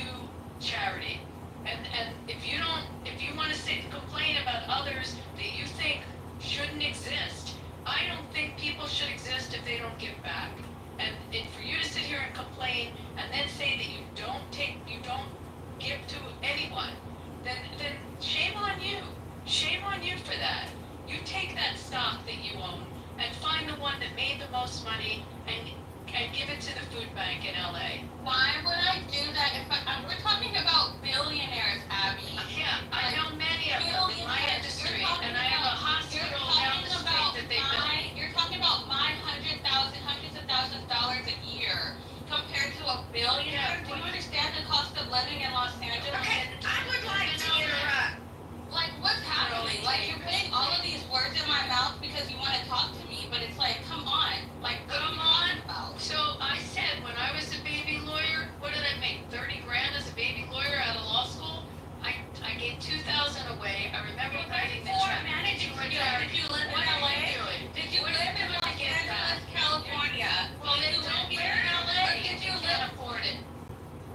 charity. And if you want to complain about others that you think shouldn't exist, I don't think people should exist if they don't give back. And for you to sit here and complain and then say that you don't give to anyone, then shame on you. Shame on you for that. You take that stock that you own and find the one that made the most money and give it to the food bank in LA. Why would I do that if we're talking about billionaires, Abby? Yeah, I know many of them in my industry, and I have a hospital down the street that they built. You're talking about my hundreds of thousands of dollars a year compared to a billionaire. Do you understand the cost of living in Los Angeles? Okay, I would like to interrupt. Like, what's happening? Like, you're putting all of these words in my mouth because you want to talk to me, but it's like, come on. Like, what are you talking about? So I said when I was a baby lawyer, what did I make? 30 grand as a baby lawyer out of law school? I gave 2,000 away. I remember writing the check. Did you live in LA? Did you live in Los Angeles, California? Well, then don't live in LA. Did you can't afford it?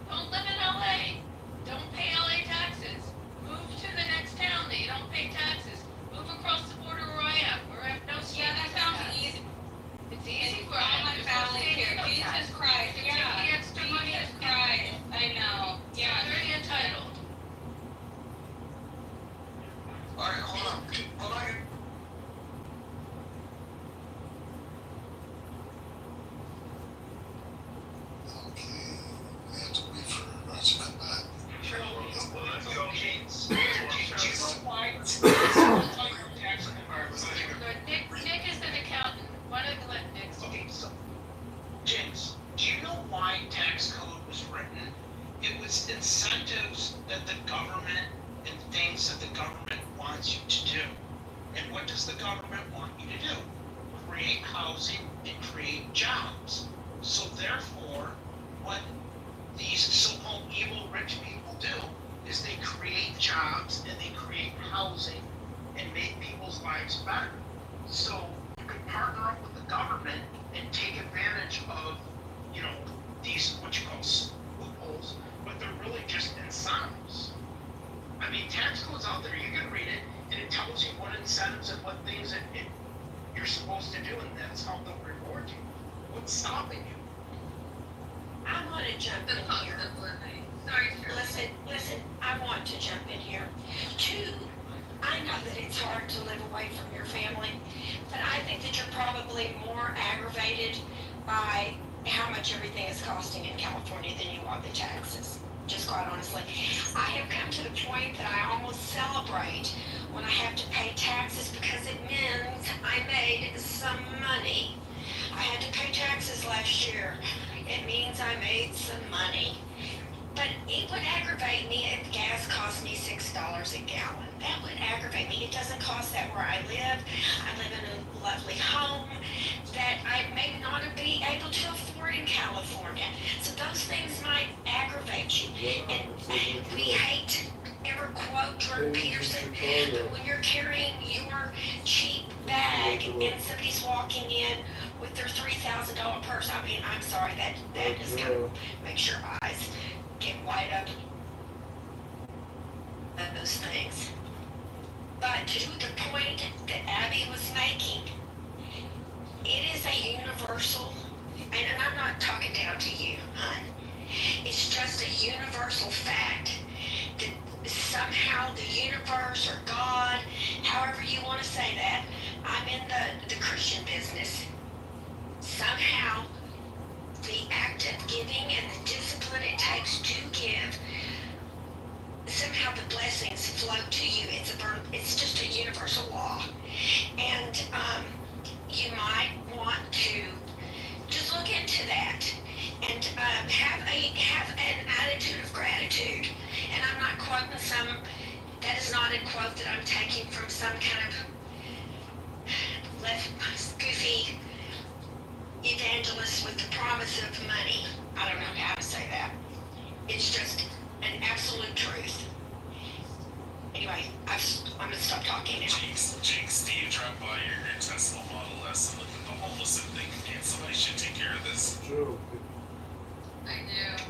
Don't live in LA. Don't pay LA taxes. Move to the next town that you don't pay taxes. Move across the border where I am, where I have no state. Yeah, that sounds easy. It's easy for all my family here. Jesus Christ. Yeah. Take the extra money. Jesus Christ. I know. Yeah, very entitled. All right, hold on. Okay, I have to wait for Roger to come back. Nick is an accountant. Why don't you let Nick speak? Okay, so, James, do you know why tax code was written? It was incentives that the government and things that the government wants you to do. And what does the government want you to do? Create housing and create jobs. So therefore, what these so-called evil rich people do is they create jobs and they create housing and make people's lives better. So you can partner up with the government and take advantage of, these what you call loopholes, but they're really just incentives. I mean, tax code's out there, you can read it, and it tells you what incentives and what things you're supposed to do, and that's how they'll reward you. What's stopping you? I want to jump in here. Listen, I want to jump in here. 2, I know that it's hard to live away from your family, but I think that you're probably more aggravated by how much everything is costing in California than you are the taxes. Just quite honestly. I have come to the point that I almost celebrate when I have to pay taxes because it means I made some money. I had to pay taxes last year. It means I made some money. But it would aggravate me if gas cost me $6 a gallon. That would aggravate me. It doesn't cost that where I live. I live in a lovely home that I may not be able to afford you're in California, so those things might aggravate you. And we hate to ever quote Jordan Peterson, but when you're carrying your cheap bag and somebody's walking in with their $3,000 purse, I mean, I'm sorry, that is gonna make your eyes get wide open. Those things. But to the point that Abby was making, it is a universal, and I'm not talking down to you, hon. It's just a universal fact that somehow the universe or God, however you want to say that, I'm in the Christian business. Somehow the act of giving and the discipline it takes to give, somehow the blessings flow to you. It's just a universal law. And you might want to just look into that and have an attitude of gratitude. And I'm not quoting that is not a quote that I'm taking from some kind of left goofy evangelist with the promise of money. I don't know how to say that. It's just an absolute truth. Anyway, I'm gonna stop talking now. Jinx, Steve dropped by your Tesla Model S and looked at the homeless and thinking, man, somebody should take care of this. True. I do.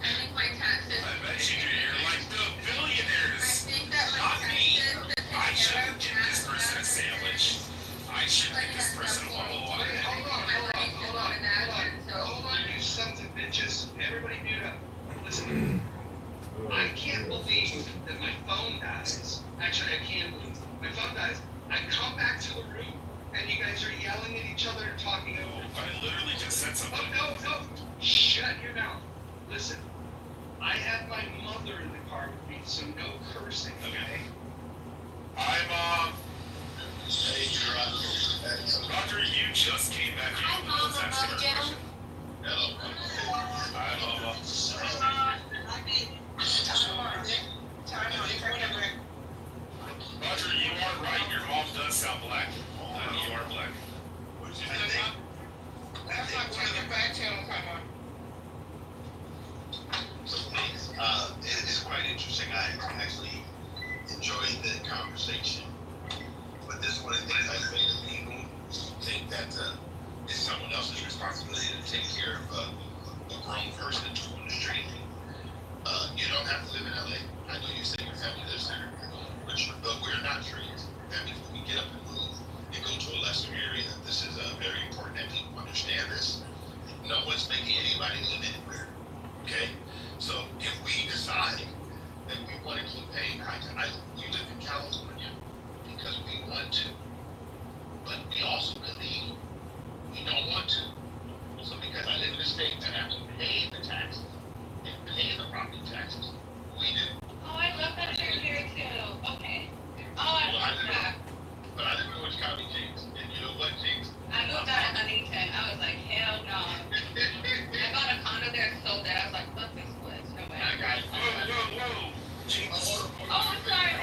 I think my taxes. I bet you do. You're like the billionaires. I think that my Not me. taxes. I shouldn't give this person a sandwich. I should give this person a bottle of water. Hold on, you sons of bitches. Everybody mute up. Listen. I can't believe that my phone dies. Actually, I can believe my phone dies. I come back to the room and you guys are yelling at each other and talking over. I literally just said something. Oh, no. Shut your mouth. Listen, I have my mother in the car with me, so no cursing, okay? Hi, Mom. Hey, Roger, you just came back. Hi, Mama Mojo. Hello. Hi, Mama. Roger, you are right. Your mom does sound black. You are black. What did you say, Mom? That's like one of the back channel come on. It's quite interesting. I actually enjoyed the conversation. But this is one of the things I say to people who think that it's someone else's responsibility to take care of a grown person on the street. You don't have to live in LA. I know you say your family lives there, but we're not trees. That means when we get up and move and go to a lesser area, this is very important that people understand this. No one's making anybody live anywhere. Okay? So if we decide that we want to keep paying, we live in California because we want to, but we also believe we don't want to. So because I live in a state that have to pay the taxes and pay the property taxes, we do. Oh, I love that you're here too. Okay. Oh, I love that. But I live in Orange County, James, and you know what, James? I moved out of Huntington. I was like, hell no. I bought a condo there and sold it. I was like, fuck this place. No way. Whoa. Jinx. Oh, I'm sorry.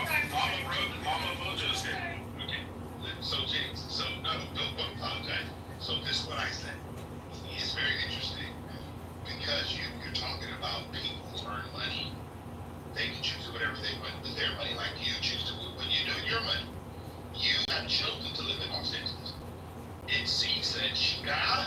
Mama Mojo's here. Okay. So, James, don't apologize. So this is what I said. It's very interesting because you're talking about people who earn money. They can choose to do whatever they want with their money, like you choose to do when you do your money. You have chosen to live in Los Angeles. It seems that you got out